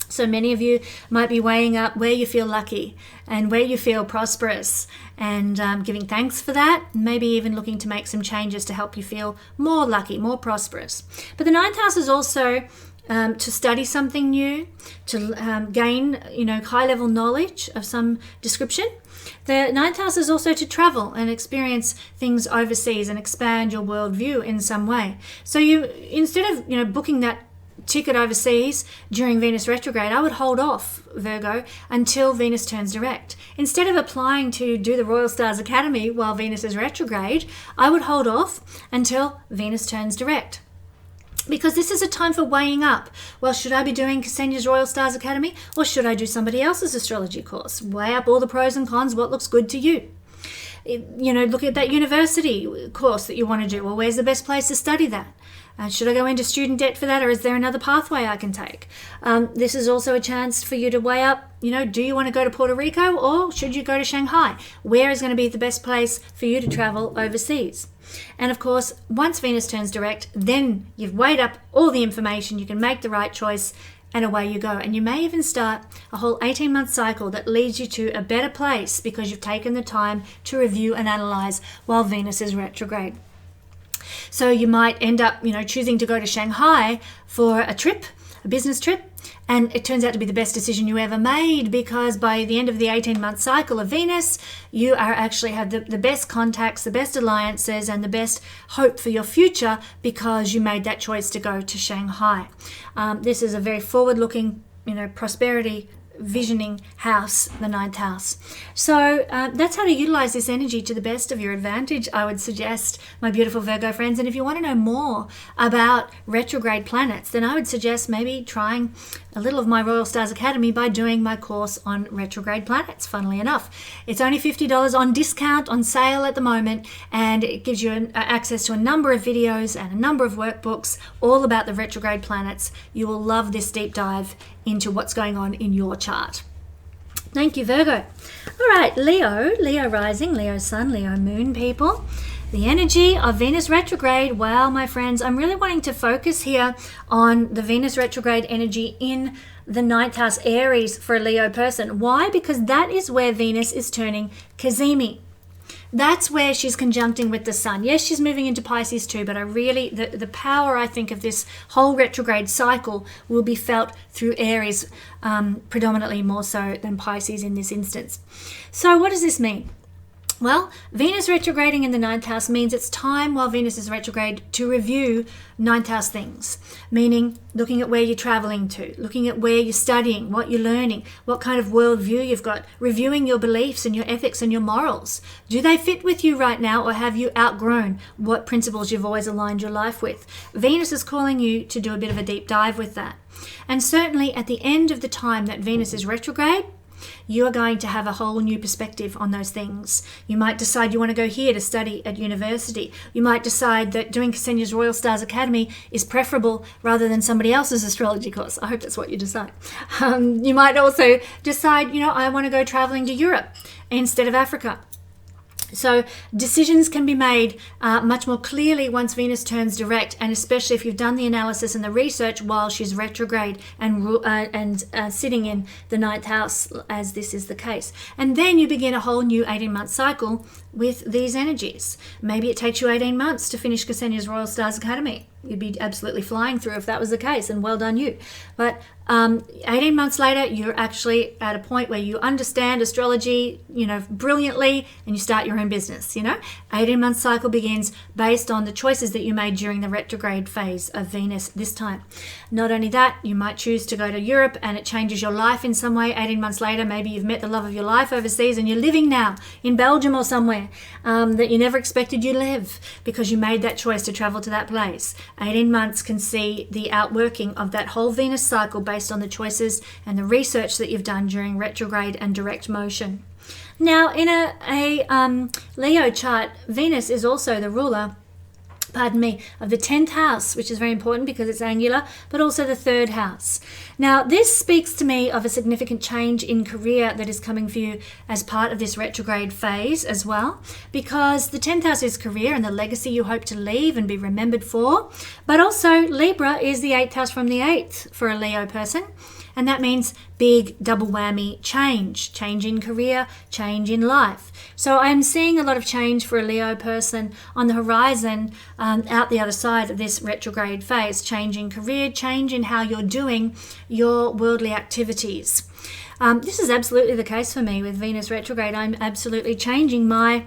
Speaker 1: So many of you might be weighing up where you feel lucky and where you feel prosperous, and giving thanks for that, maybe even looking to make some changes to help you feel more lucky, more prosperous. But the 9th house is also to study something new, to gain high-level knowledge of some description. The 9th house is also to travel and experience things overseas and expand your worldview in some way. So you, instead of booking that ticket overseas during Venus retrograde, I would hold off, Virgo, until Venus turns direct. Instead of applying to do the Royal Stars Academy while Venus is retrograde, I would hold off until Venus turns direct. Because this is a time for weighing up. Well, should I be doing Kesenya's Royal Stars Academy, or should I do somebody else's astrology course? Weigh up all the pros and cons, what looks good to you. Look at that university course that you want to do. Well, where's the best place to study that? Should I go into student debt for that, or is there another pathway I can take? This is also a chance for you to weigh up, do you want to go to Puerto Rico, or should you go to Shanghai? Where is going to be the best place for you to travel overseas? And of course, once Venus turns direct, then you've weighed up all the information, you can make the right choice, and away you go. And you may even start a whole 18-month cycle that leads you to a better place because you've taken the time to review and analyze while Venus is retrograde. So you might end up, choosing to go to Shanghai for a trip, a business trip, and it turns out to be the best decision you ever made, because by the end of the 18-month cycle of Venus, you actually have the best contacts, the best alliances, and the best hope for your future because you made that choice to go to Shanghai. This is a very forward-looking, prosperity visioning house, the ninth house. So that's how to utilize this energy to the best of your advantage, I would suggest, my beautiful Virgo friends. And if you want to know more about retrograde planets, then I would suggest maybe trying a little of my Royal Stars Academy by doing my course on retrograde planets, funnily enough. It's only $50 on discount, on sale at the moment, and it gives you access to a number of videos and a number of workbooks all about the retrograde planets. You will love this deep dive into what's going on in your chart. Thank you, Virgo. All right, Leo rising, Leo sun, Leo moon, people. The energy of Venus retrograde. Well, my friends, I'm really wanting to focus here on the Venus retrograde energy in the ninth house, Aries, for a Leo person. Why? Because that is where Venus is turning Cazimi. That's where she's conjuncting with the sun. Yes, she's moving into Pisces too, but I really, the power, I think, of this whole retrograde cycle will be felt through Aries, predominantly more so than Pisces in this instance. So what does this mean? Well, Venus retrograding in the ninth house means it's time while Venus is retrograde to review ninth house things, meaning looking at where you're traveling to, looking at where you're studying, what you're learning, what kind of worldview you've got, reviewing your beliefs and your ethics and your morals. Do they fit with you right now, or have you outgrown what principles you've always aligned your life with? Venus is calling you to do a bit of a deep dive with that. And certainly at the end of the time that Venus is retrograde, you are going to have a whole new perspective on those things. You might decide you want to go here to study at university. You might decide that doing Kesenya's Royal Stars Academy is preferable rather than somebody else's astrology course. I hope that's what you decide. You might also decide, I want to go traveling to Europe instead of Africa. So decisions can be made much more clearly once Venus turns direct, and especially if you've done the analysis and the research while she's retrograde and sitting in the ninth house, as this is the case. And then you begin a whole new 18-month cycle with these energies. Maybe it takes you 18 months to finish Kesenya's Royal Stars Academy. You'd be absolutely flying through if that was the case, and well done you. But 18 months later, you're actually at a point where you understand astrology, brilliantly, and you start your own business, 18-month cycle begins based on the choices that you made during the retrograde phase of Venus this time. Not only that, you might choose to go to Europe and it changes your life in some way. 18 months later, maybe you've met the love of your life overseas and you're living now in Belgium or somewhere that you never expected you'd live because you made that choice to travel to that place. 18 months can see the outworking of that whole Venus cycle based on the choices and the research that you've done during retrograde and direct motion. Now, in a Leo chart, Venus is also the ruler, of the 10th house, which is very important because it's angular, but also the 3rd house. Now, this speaks to me of a significant change in career that is coming for you as part of this retrograde phase as well, because the 10th house is career and the legacy you hope to leave and be remembered for, but also Libra is the 8th house from the 8th for a Leo person. And that means big double whammy change in career, change in life. So I'm seeing a lot of change for a Leo person on the horizon out the other side of this retrograde phase. Change in career, change in how you're doing your worldly activities. This is absolutely the case for me with Venus retrograde. I'm absolutely changing my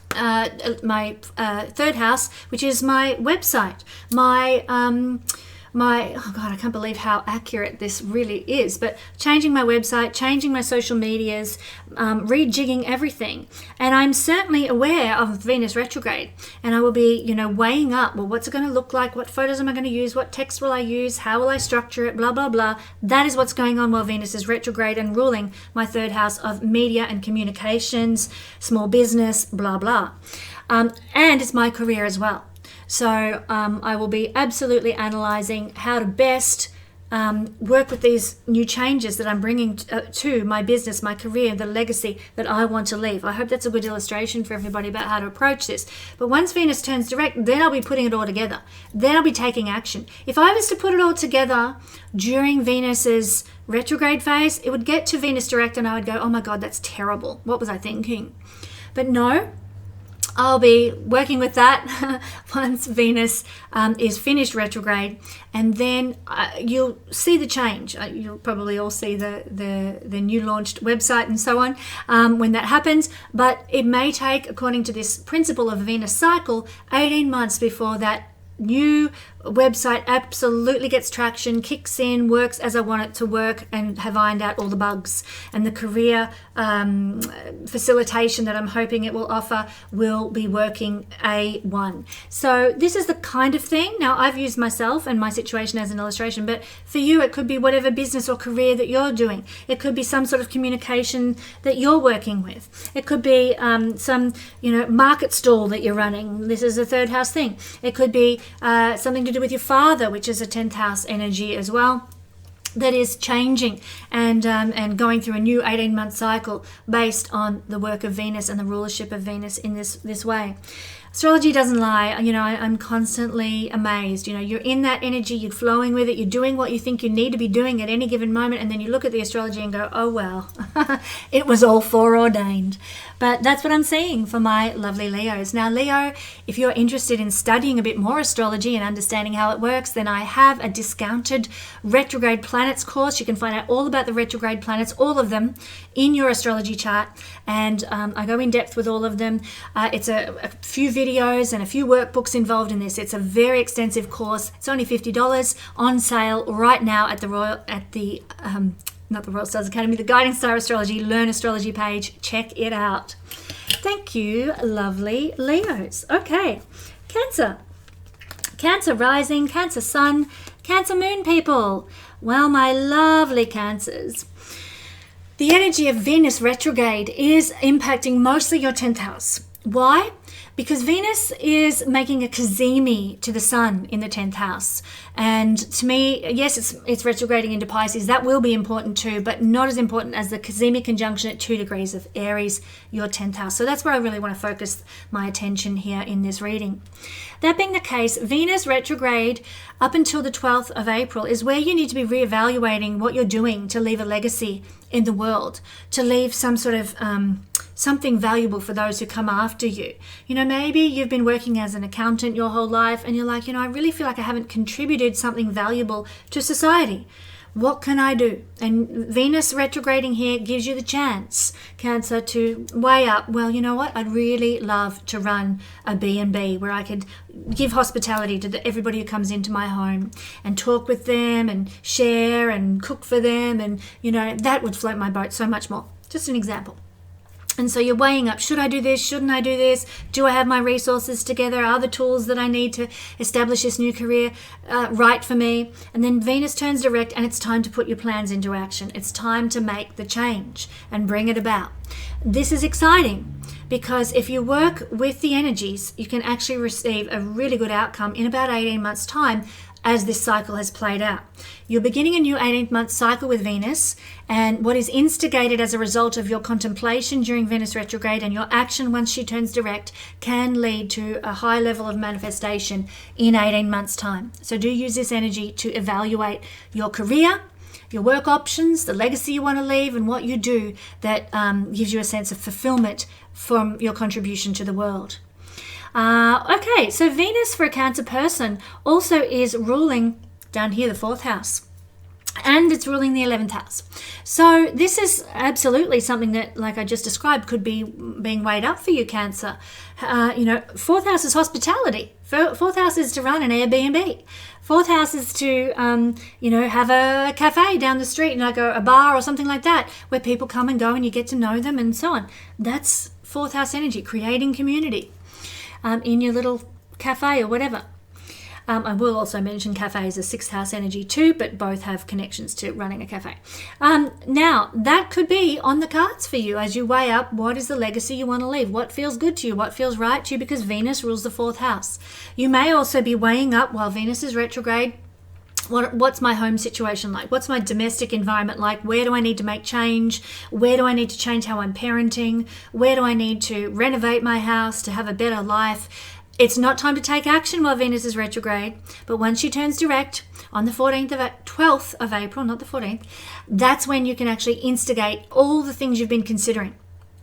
Speaker 1: 3rd house, which is my website, I can't believe how accurate this really is, but changing my website, changing my social medias, rejigging everything. And I'm certainly aware of Venus retrograde, and I will be, weighing up, well, what's it going to look like? What photos am I going to use? What text will I use? How will I structure it? Blah, blah, blah. That is what's going on while Venus is retrograde and ruling my 3rd house of media and communications, small business, blah, blah. And it's my career as well. So I will be absolutely analysing how to best work with these new changes that I'm bringing to my business, my career, the legacy that I want to leave. I hope that's a good illustration for everybody about how to approach this. But once Venus turns direct, then I'll be putting it all together. Then I'll be taking action. If I was to put it all together during Venus's retrograde phase, it would get to Venus direct and I would go, oh my God, that's terrible. What was I thinking? But no. I'll be working with that once Venus is finished retrograde, and then you'll see the change. You'll probably all see the new launched website and so on when that happens, but it may take, according to this principle of Venus cycle, 18 months before that new website absolutely gets traction, kicks in, works as I want it to work, and have ironed out all the bugs. And the career facilitation that I'm hoping it will offer will be working A1. So this is the kind of thing. Now, I've used myself and my situation as an illustration, but for you, it could be whatever business or career that you're doing. It could be some sort of communication that you're working with. It could be some, market stall that you're running. This is a third house thing. It could be something to do with your father, which is a 10th house energy as well, that is changing and going through a new 18-month cycle based on the work of Venus and the rulership of Venus in this way. Astrology doesn't lie. I'm constantly amazed. You're in that energy, you're flowing with it, you're doing what you think you need to be doing at any given moment, and then you look at the astrology and go, oh well, it was all foreordained. But that's what I'm seeing for my lovely Leos. Now, Leo, if you're interested in studying a bit more astrology and understanding how it works, then I have a discounted retrograde planets course. You can find out all about the retrograde planets, all of them, in your astrology chart. And I go in depth with all of them. It's a few videos and a few workbooks involved in this. It's a very extensive course. It's only $50 on sale right now at the Royal Stars Academy, the Guiding Star Astrology Learn Astrology page. Check it out. Thank you, lovely Leos. Okay, Cancer. Cancer rising, Cancer sun, Cancer moon people. Well, my lovely Cancers, the energy of Venus retrograde is impacting mostly your 10th house. Why? Because Venus is making a Cazimi to the sun in the 10th house. And to me, yes, it's retrograding into Pisces. That will be important too, but not as important as the Cazimi conjunction at 2 degrees of Aries, your 10th house. So that's where I really want to focus my attention here in this reading. That being the case, Venus retrograde up until the 12th of April is where you need to be reevaluating what you're doing to leave a legacy in the world, to leave some sort of something valuable for those who come after you. Maybe you've been working as an accountant your whole life and you're like, I really feel like I haven't contributed something valuable to society. What can I do? And Venus retrograding here gives you the chance, Cancer, to weigh up, well, you know what? I'd really love to run a B&B where I could give hospitality to everybody who comes into my home and talk with them and share and cook for them. And, that would float my boat so much more. Just an example. And so you're weighing up, should I do this? Shouldn't I do this? Do I have my resources together? Are the tools that I need to establish this new career right for me? And then Venus turns direct and it's time to put your plans into action. It's time to make the change and bring it about. This is exciting because if you work with the energies, you can actually receive a really good outcome in about 18 months' time as this cycle has played out. You're beginning a new 18-month cycle with Venus, and what is instigated as a result of your contemplation during Venus retrograde and your action once she turns direct can lead to a high level of manifestation in 18 months' time. So do use this energy to evaluate your career, your work options, the legacy you want to leave, and what you do that gives you a sense of fulfillment from your contribution to the world. Okay, so Venus for a Cancer person also is ruling down here the 4th house, and it's ruling the 11th house. So this is absolutely something that, like I just described, could be being weighed up for you, Cancer. 4th house is hospitality. 4th house is to run an Airbnb. 4th house is to, have a cafe down the street, like a bar or something like that, where people come and go and you get to know them and so on. That's 4th house energy, creating community. In your little cafe or whatever. I will also mention cafe is a 6th house energy too, but both have connections to running a cafe. Now, that could be on the cards for you as you weigh up what is the legacy you want to leave, what feels good to you, what feels right to you, because Venus rules the 4th house. You may also be weighing up while Venus is retrograde, what's my home situation like? What's my domestic environment like? Where do I need to make change? Where do I need to change how I'm parenting? Where do I need to renovate my house to have a better life? It's not time to take action while Venus is retrograde, but once she turns direct on the 12th of April, not the 14th, that's when you can actually instigate all the things you've been considering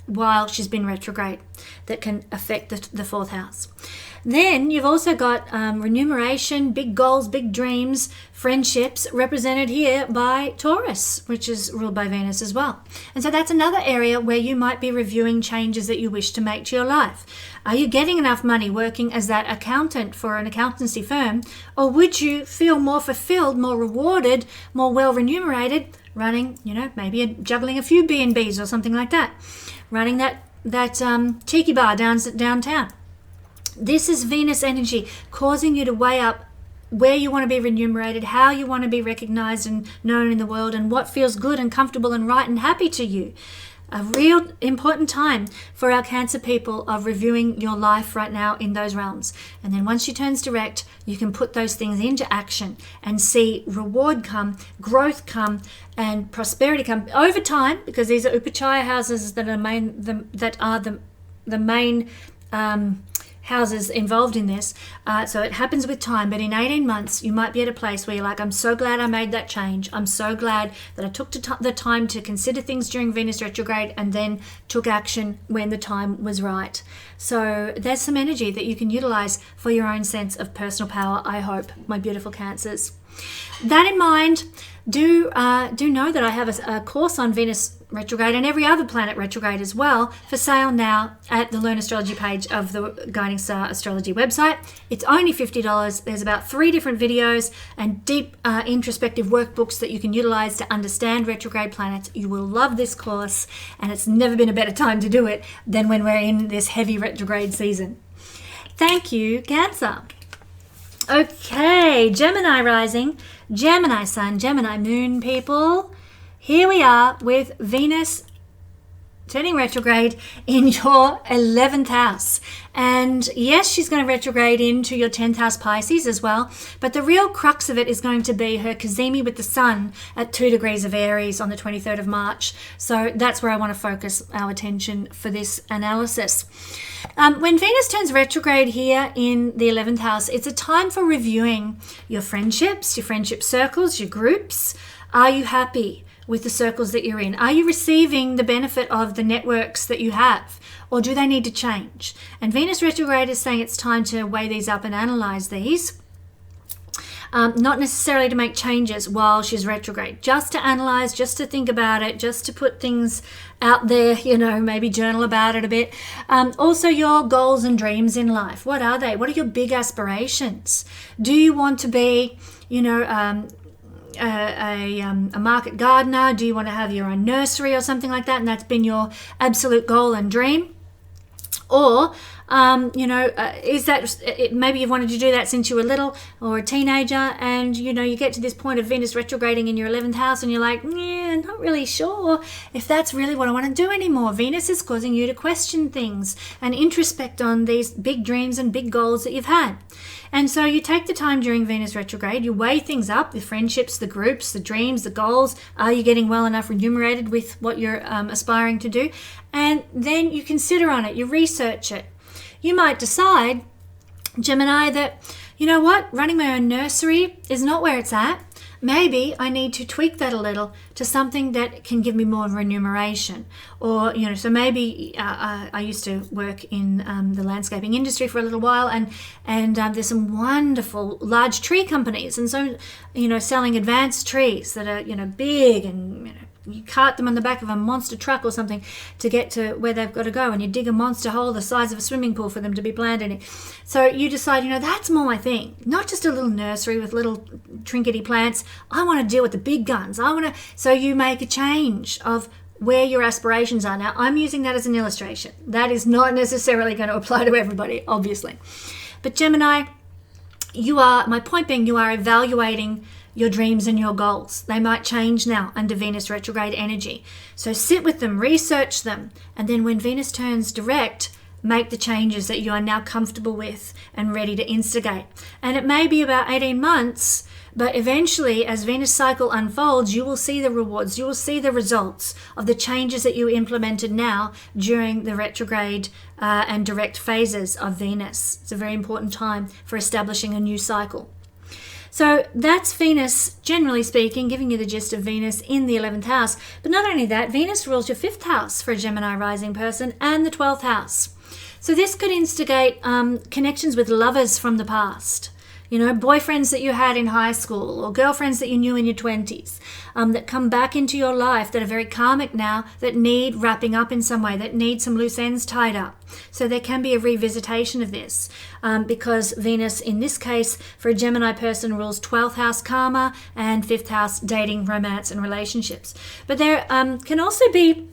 Speaker 1: while she's been retrograde that can affect the 4th house. Then you've also got remuneration, big goals, big dreams, friendships, represented here by Taurus, which is ruled by Venus as well. And so that's another area where you might be reviewing changes that you wish to make to your life. Are you getting enough money working as that accountant for an accountancy firm? Or would you feel more fulfilled, more rewarded, more well remunerated, running, maybe juggling a few B&Bs or something like that, running that tiki bar downtown? This is Venus energy causing you to weigh up where you want to be remunerated, how you want to be recognized and known in the world, and what feels good and comfortable and right and happy to you. A real important time for our Cancer people of reviewing your life right now in those realms. And then once she turns direct, you can put those things into action and see reward come, growth come, and prosperity come over time, because these are Upachaya houses that are the main houses involved in this. So it happens with time, but in 18 months, you might be at a place where you're like, I'm so glad I made that change. I'm so glad that I took the time to consider things during Venus retrograde and then took action when the time was right. So there's some energy that you can utilize for your own sense of personal power, I hope, my beautiful Cancers. That in mind, do know that I have a course on Venus retrograde and every other planet retrograde as well for sale now at the Learn Astrology page of the Guiding Star Astrology website. It's only $50. There's about 3 different videos and deep introspective workbooks that you can utilize to understand retrograde planets. You will love this course, and it's never been a better time to do it than when we're in this heavy retrograde season. Thank you, Cancer. Okay, Gemini rising, Gemini sun, Gemini moon people. Here we are with Venus turning retrograde in your 11th house. And yes, she's going to retrograde into your 10th house Pisces as well. But the real crux of it is going to be her Cazimi with the sun at 2 degrees of Aries on the 23rd of March. So that's where I want to focus our attention for this analysis. When Venus turns retrograde here in the 11th house, it's a time for reviewing your friendships, your friendship circles, your groups. Are you happy with the circles that you're in? Are you receiving the benefit of the networks that you have, or do they need to change? And Venus retrograde is saying it's time to weigh these up and analyze these. Not necessarily to make changes while she's retrograde, just to analyze, just to think about it, just to put things out there, maybe journal about it a bit. Also your goals and dreams in life. What are they? What are your big aspirations? Do you want to be, a market gardener? Do you want to have your own nursery or something like that, and that's been your absolute goal and dream? Or is that maybe you've wanted to do that since you were little or a teenager, and you get to this point of Venus retrograding in your 11th house and you're like, not really sure if that's really what I want to do anymore. Venus is causing you to question things and introspect on these big dreams and big goals that you've had. And so you take the time during Venus retrograde, you weigh things up, the friendships, the groups, the dreams, the goals. Are you getting well enough remunerated with what you're aspiring to do? And then you consider on it, you research it. You might decide, Gemini, that, running my own nursery is not where it's at. Maybe I need to tweak that a little to something that can give me more remuneration. Or, so maybe I used to work in the landscaping industry for a little while, and there's some wonderful large tree companies. And so, selling advanced trees that are, big, and, you cart them on the back of a monster truck or something to get to where they've got to go, and you dig a monster hole the size of a swimming pool for them to be planted in it. So you decide, that's more my thing. Not just a little nursery with little trinkety plants. I want to deal with the big guns. So you make a change of where your aspirations are. Now, I'm using that as an illustration. That is not necessarily going to apply to everybody, obviously. But Gemini, my point being, you are evaluating your dreams and your goals. They might change now under Venus retrograde energy. So sit with them, research them, and then when Venus turns direct, make the changes that you are now comfortable with and ready to instigate. And it may be about 18 months, but eventually, as Venus cycle unfolds, you will see the rewards, you will see the results of the changes that you implemented now during the retrograde and direct phases of Venus. It's a very important time for establishing a new cycle. So that's Venus, generally speaking, giving you the gist of Venus in the 11th house. But not only that, Venus rules your 5th house for a Gemini rising person and the 12th house. So this could instigate connections with lovers from the past. You know, boyfriends that you had in high school or girlfriends that you knew in your 20s that come back into your life that are very karmic now, that need wrapping up in some way, that need some loose ends tied up. So there can be a revisitation of this because Venus, in this case, for a Gemini person, rules 12th house karma and 5th house dating, romance and relationships. But there can also be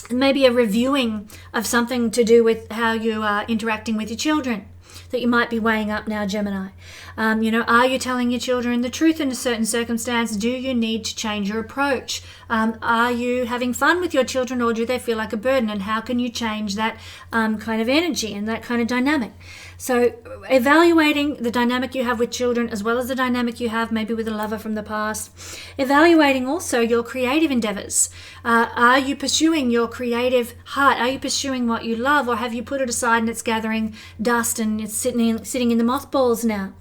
Speaker 1: maybe a reviewing of something to do with how you are interacting with your children that you might be weighing up now, Gemini. You know, are you telling your children the truth in a certain circumstance? Do you need to change your approach? Are you having fun with your children, or do they feel like a burden? And how can you change that kind of energy and that kind of dynamic? So evaluating the dynamic you have with children as well as the dynamic you have maybe with a lover from the past. Evaluating also your creative endeavors. Are you pursuing your creative heart? Are you pursuing what you love, or have you put it aside and it's gathering dust and it's sitting in the mothballs now?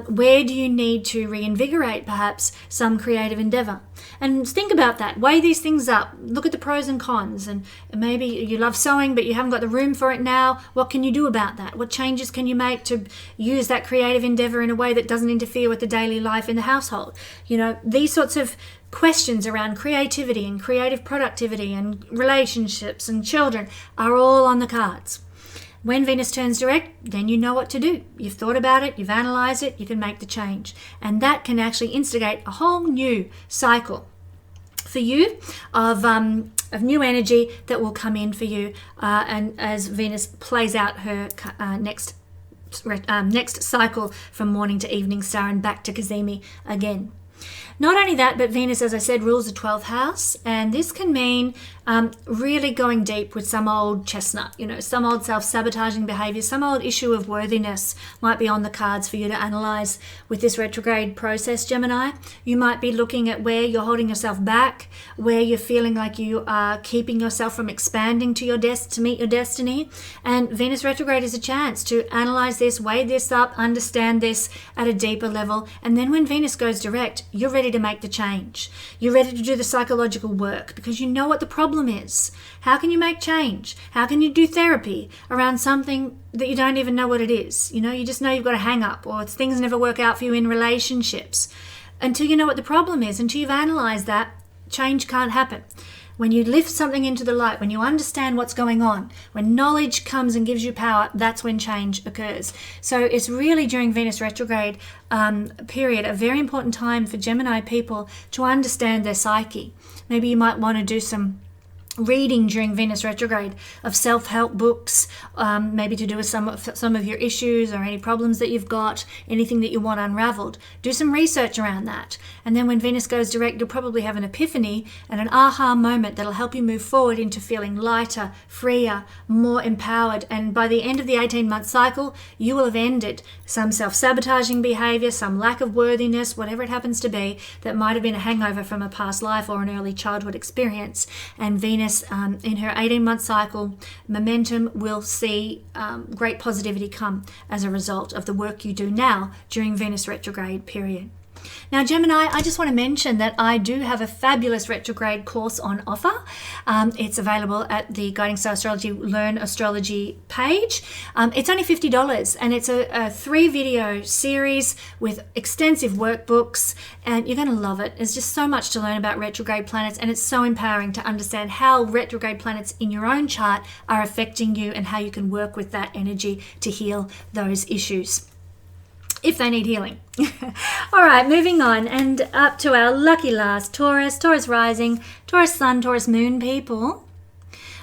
Speaker 1: Where do you need to reinvigorate perhaps some creative endeavor? And think about that. Weigh these things up. Look at the pros and cons. And maybe you love sewing, but you haven't got the room for it now. What can you do about that? What changes can you make to use that creative endeavor in a way that doesn't interfere with the daily life in the household? You know, these sorts of questions around creativity and creative productivity and relationships and children are all on the cards. When Venus turns direct, then you know what to do. You've thought about it, you've analyzed it, you can make the change. And that can actually instigate a whole new cycle for you of new energy that will come in for you and as Venus plays out her next cycle from morning to evening star and back to Cazimi again. Not only that, but Venus, as I said, rules the 12th house, and this can mean really going deep with some old chestnut, you know, some old self-sabotaging behavior, some old issue of worthiness might be on the cards for you to analyze with this retrograde process, Gemini. You might be looking at where you're holding yourself back, where you're feeling like you are keeping yourself from expanding to to meet your destiny, and Venus retrograde is a chance to analyze this, weigh this up, understand this at a deeper level, and then when Venus goes direct, you're ready to make the change. You're ready to do the psychological work because you know what the problem is. How can you make change? How can you do therapy around something that you don't even know what it is? You know, you just know you've got a hang up or things never work out for you in relationships. Until you know what the problem is, until you've analyzed that, change can't happen. When you lift something into the light, when you understand what's going on, when knowledge comes and gives you power, that's when change occurs. So it's really during Venus retrograde period, a very important time for Gemini people to understand their psyche. Maybe you might want to do some reading during Venus retrograde of self-help books, maybe to do with some of your issues or any problems that you've got, anything that you want unraveled. Do some research around that. And then when Venus goes direct, you'll probably have an epiphany and an aha moment that'll help you move forward into feeling lighter, freer, more empowered. And by the end of the 18-month cycle, you will have ended some self-sabotaging behavior, some lack of worthiness, whatever it happens to be, that might have been a hangover from a past life or an early childhood experience. And Venus in her 18-month cycle, momentum will see great positivity come as a result of the work you do now during Venus retrograde period. Now, Gemini, I just want to mention that I do have a fabulous retrograde course on offer. It's available at the Guiding Star Astrology Learn Astrology page. It's only $50 and it's a 3-video series with extensive workbooks and you're going to love it. There's just so much to learn about retrograde planets and it's so empowering to understand how retrograde planets in your own chart are affecting you and how you can work with that energy to heal those issues, if they need healing. All right, moving on and up to our lucky last Taurus, Taurus rising, Taurus sun, Taurus moon people.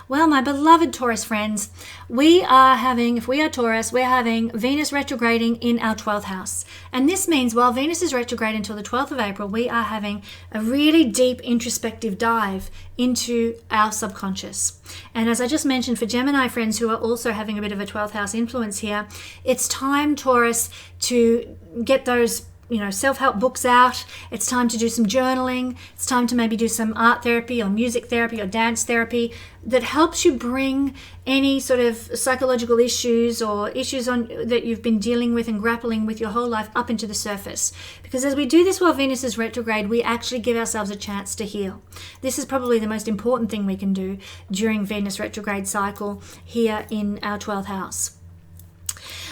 Speaker 1: Well, my beloved Taurus friends, we are having, if we are Taurus, we're having Venus retrograding in our 12th house. And this means while Venus is retrograde until the 12th of April, we are having a really deep introspective dive into our subconscious. And as I just mentioned, for Gemini friends who are also having a bit of a 12th house influence here, it's time, Taurus, to get those self-help books out. It's time to do some journaling. It's time to maybe do some art therapy or music therapy or dance therapy that helps you bring any sort of psychological issues or issues that you've been dealing with and grappling with your whole life up into the surface. Because as we do this while Venus is retrograde, we actually give ourselves a chance to heal. This is probably the most important thing we can do during Venus retrograde cycle here in our 12th house.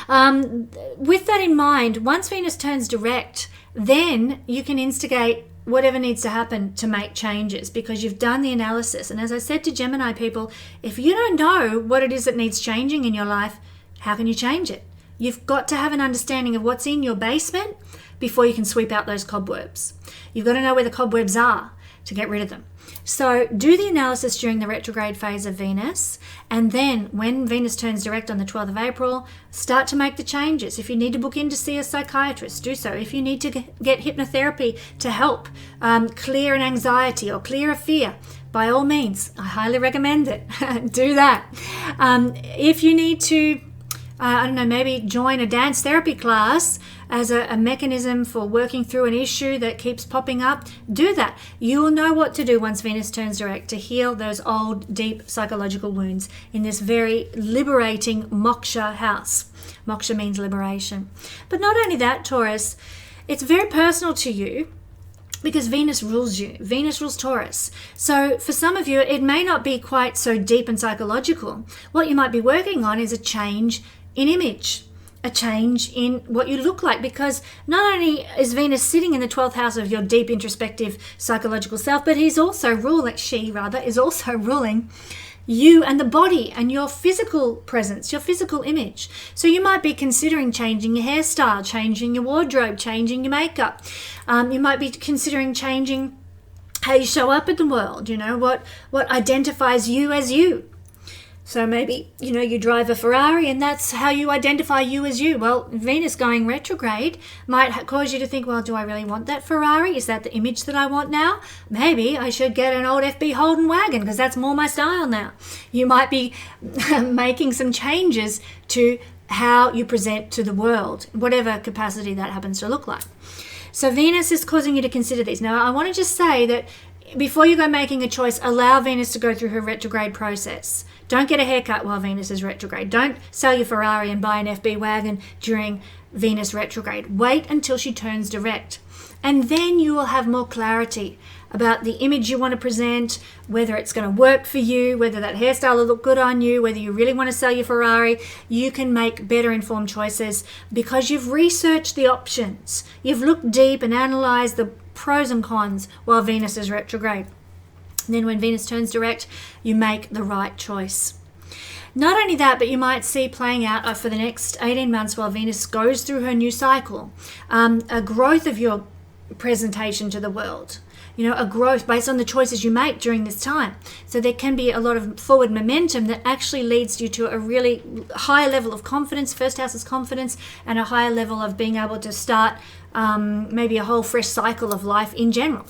Speaker 1: With that in mind, once Venus turns direct, then you can instigate whatever needs to happen to make changes because you've done the analysis. And as I said to Gemini people, if you don't know what it is that needs changing in your life, how can you change it? You've got to have an understanding of what's in your basement before you can sweep out those cobwebs. You've got to know where the cobwebs are to get rid of them. So do the analysis during the retrograde phase of Venus, and then when Venus turns direct on the 12th of April, start to make the changes. If you need to book in to see a psychiatrist, do so. If you need to get hypnotherapy to help clear an anxiety or clear a fear, by all means, I highly recommend it. Do that. If you need to maybe join a dance therapy class as a mechanism for working through an issue that keeps popping up, do that. You will know what to do once Venus turns direct to heal those old, deep psychological wounds in this very liberating moksha house. Moksha means liberation. But not only that, Taurus, it's very personal to you because Venus rules you. Venus rules Taurus. So for some of you, it may not be quite so deep and psychological. What you might be working on is a change in image, a change in what you look like, because not only is Venus sitting in the 12th house of your deep introspective psychological self, but she is also ruling you and the body and your physical presence, your physical image. So you might be considering changing your hairstyle, changing your wardrobe, changing your makeup. You might be considering changing how you show up in the world, what identifies you as you. So maybe, you drive a Ferrari and that's how you identify you as you. Well, Venus going retrograde might cause you to think, well, do I really want that Ferrari? Is that the image that I want now? Maybe I should get an old FB Holden wagon because that's more my style now. You might be making some changes to how you present to the world, whatever capacity that happens to look like. So Venus is causing you to consider these. Now, I want to just say that before you go making a choice, allow Venus to go through her retrograde process. Don't get a haircut while Venus is retrograde. Don't sell your Ferrari and buy an FB wagon during Venus retrograde. Wait until she turns direct. And then you will have more clarity about the image you want to present, whether it's going to work for you, whether that hairstyle will look good on you, whether you really want to sell your Ferrari. You can make better informed choices because you've researched the options. You've looked deep and analyzed the pros and cons while Venus is retrograde. And then when Venus turns direct, you make the right choice. Not only that, but you might see playing out for the next 18 months while Venus goes through her new cycle, a growth of your presentation to the world. A growth based on the choices you make during this time. So there can be a lot of forward momentum that actually leads you to a really higher level of confidence. First house is confidence, and a higher level of being able to start maybe a whole fresh cycle of life in general.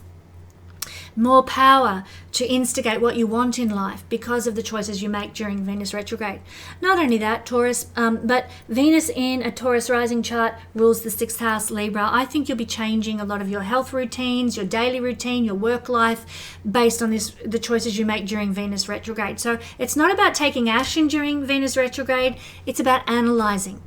Speaker 1: More power to instigate what you want in life because of the choices you make during Venus retrograde. Not only that, Taurus, but Venus in a Taurus rising chart rules the 6th house, Libra. I think you'll be changing a lot of your health routines, your daily routine, your work life based on the choices you make during Venus retrograde. So it's not about taking action during Venus retrograde, it's about analyzing.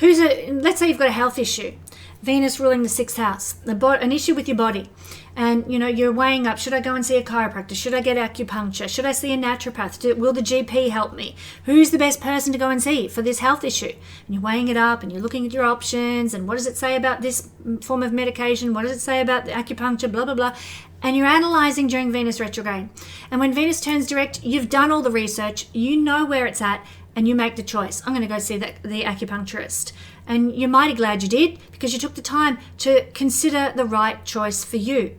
Speaker 1: Let's say you've got a health issue. Venus ruling the 6th house, an issue with your body. And, you're weighing up, should I go and see a chiropractor? Should I get acupuncture? Should I see a naturopath? Will the GP help me? Who's the best person to go and see for this health issue? And you're weighing it up and you're looking at your options and what does it say about this form of medication? What does it say about the acupuncture? Blah, blah, blah. And you're analyzing during Venus retrograde. And when Venus turns direct, you've done all the research, you know where it's at, and you make the choice. I'm going to go see the acupuncturist. And you're mighty glad you did because you took the time to consider the right choice for you.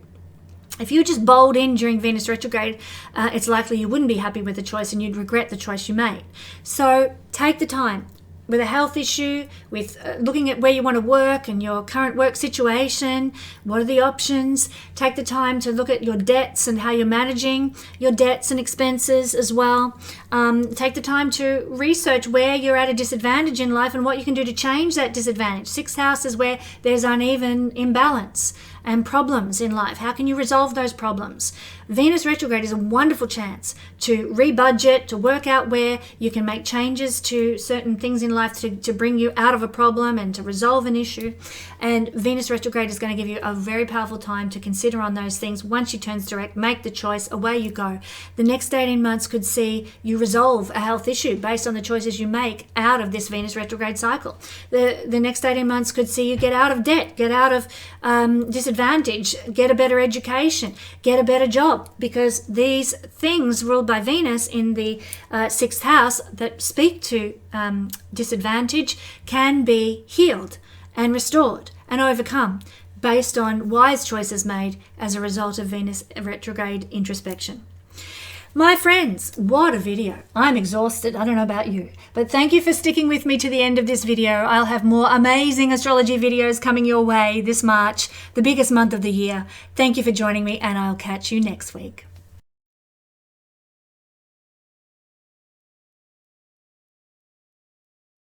Speaker 1: If you just bowled in during Venus retrograde, it's likely you wouldn't be happy with the choice and you'd regret the choice you made. So take the time, with a health issue, with looking at where you want to work and your current work situation. What are the options? Take the time to look at your debts and how you're managing your debts and expenses as well. Take the time to research where you're at a disadvantage in life and what you can do to change that disadvantage. Sixth house is where there's uneven imbalance and problems in life. How can you resolve those problems? Venus retrograde is a wonderful chance to rebudget, to work out where you can make changes to certain things in life to bring you out of a problem and to resolve an issue. And Venus retrograde is going to give you a very powerful time to consider on those things. Once she turns direct, make the choice, away you go. The next 18 months could see you resolve a health issue based on the choices you make out of this Venus retrograde cycle. The next 18 months could see you get out of debt, get out of disadvantage, get a better education, get a better job, because these things ruled by Venus in the sixth house that speak to disadvantage can be healed and restored and overcome based on wise choices made as a result of Venus retrograde introspection. My friends, what a video. I'm exhausted. I don't know about you, but thank you for sticking with me to the end of this video. I'll have more amazing astrology videos coming your way this March, the biggest month of the year. Thank you for joining me, and I'll catch you next week.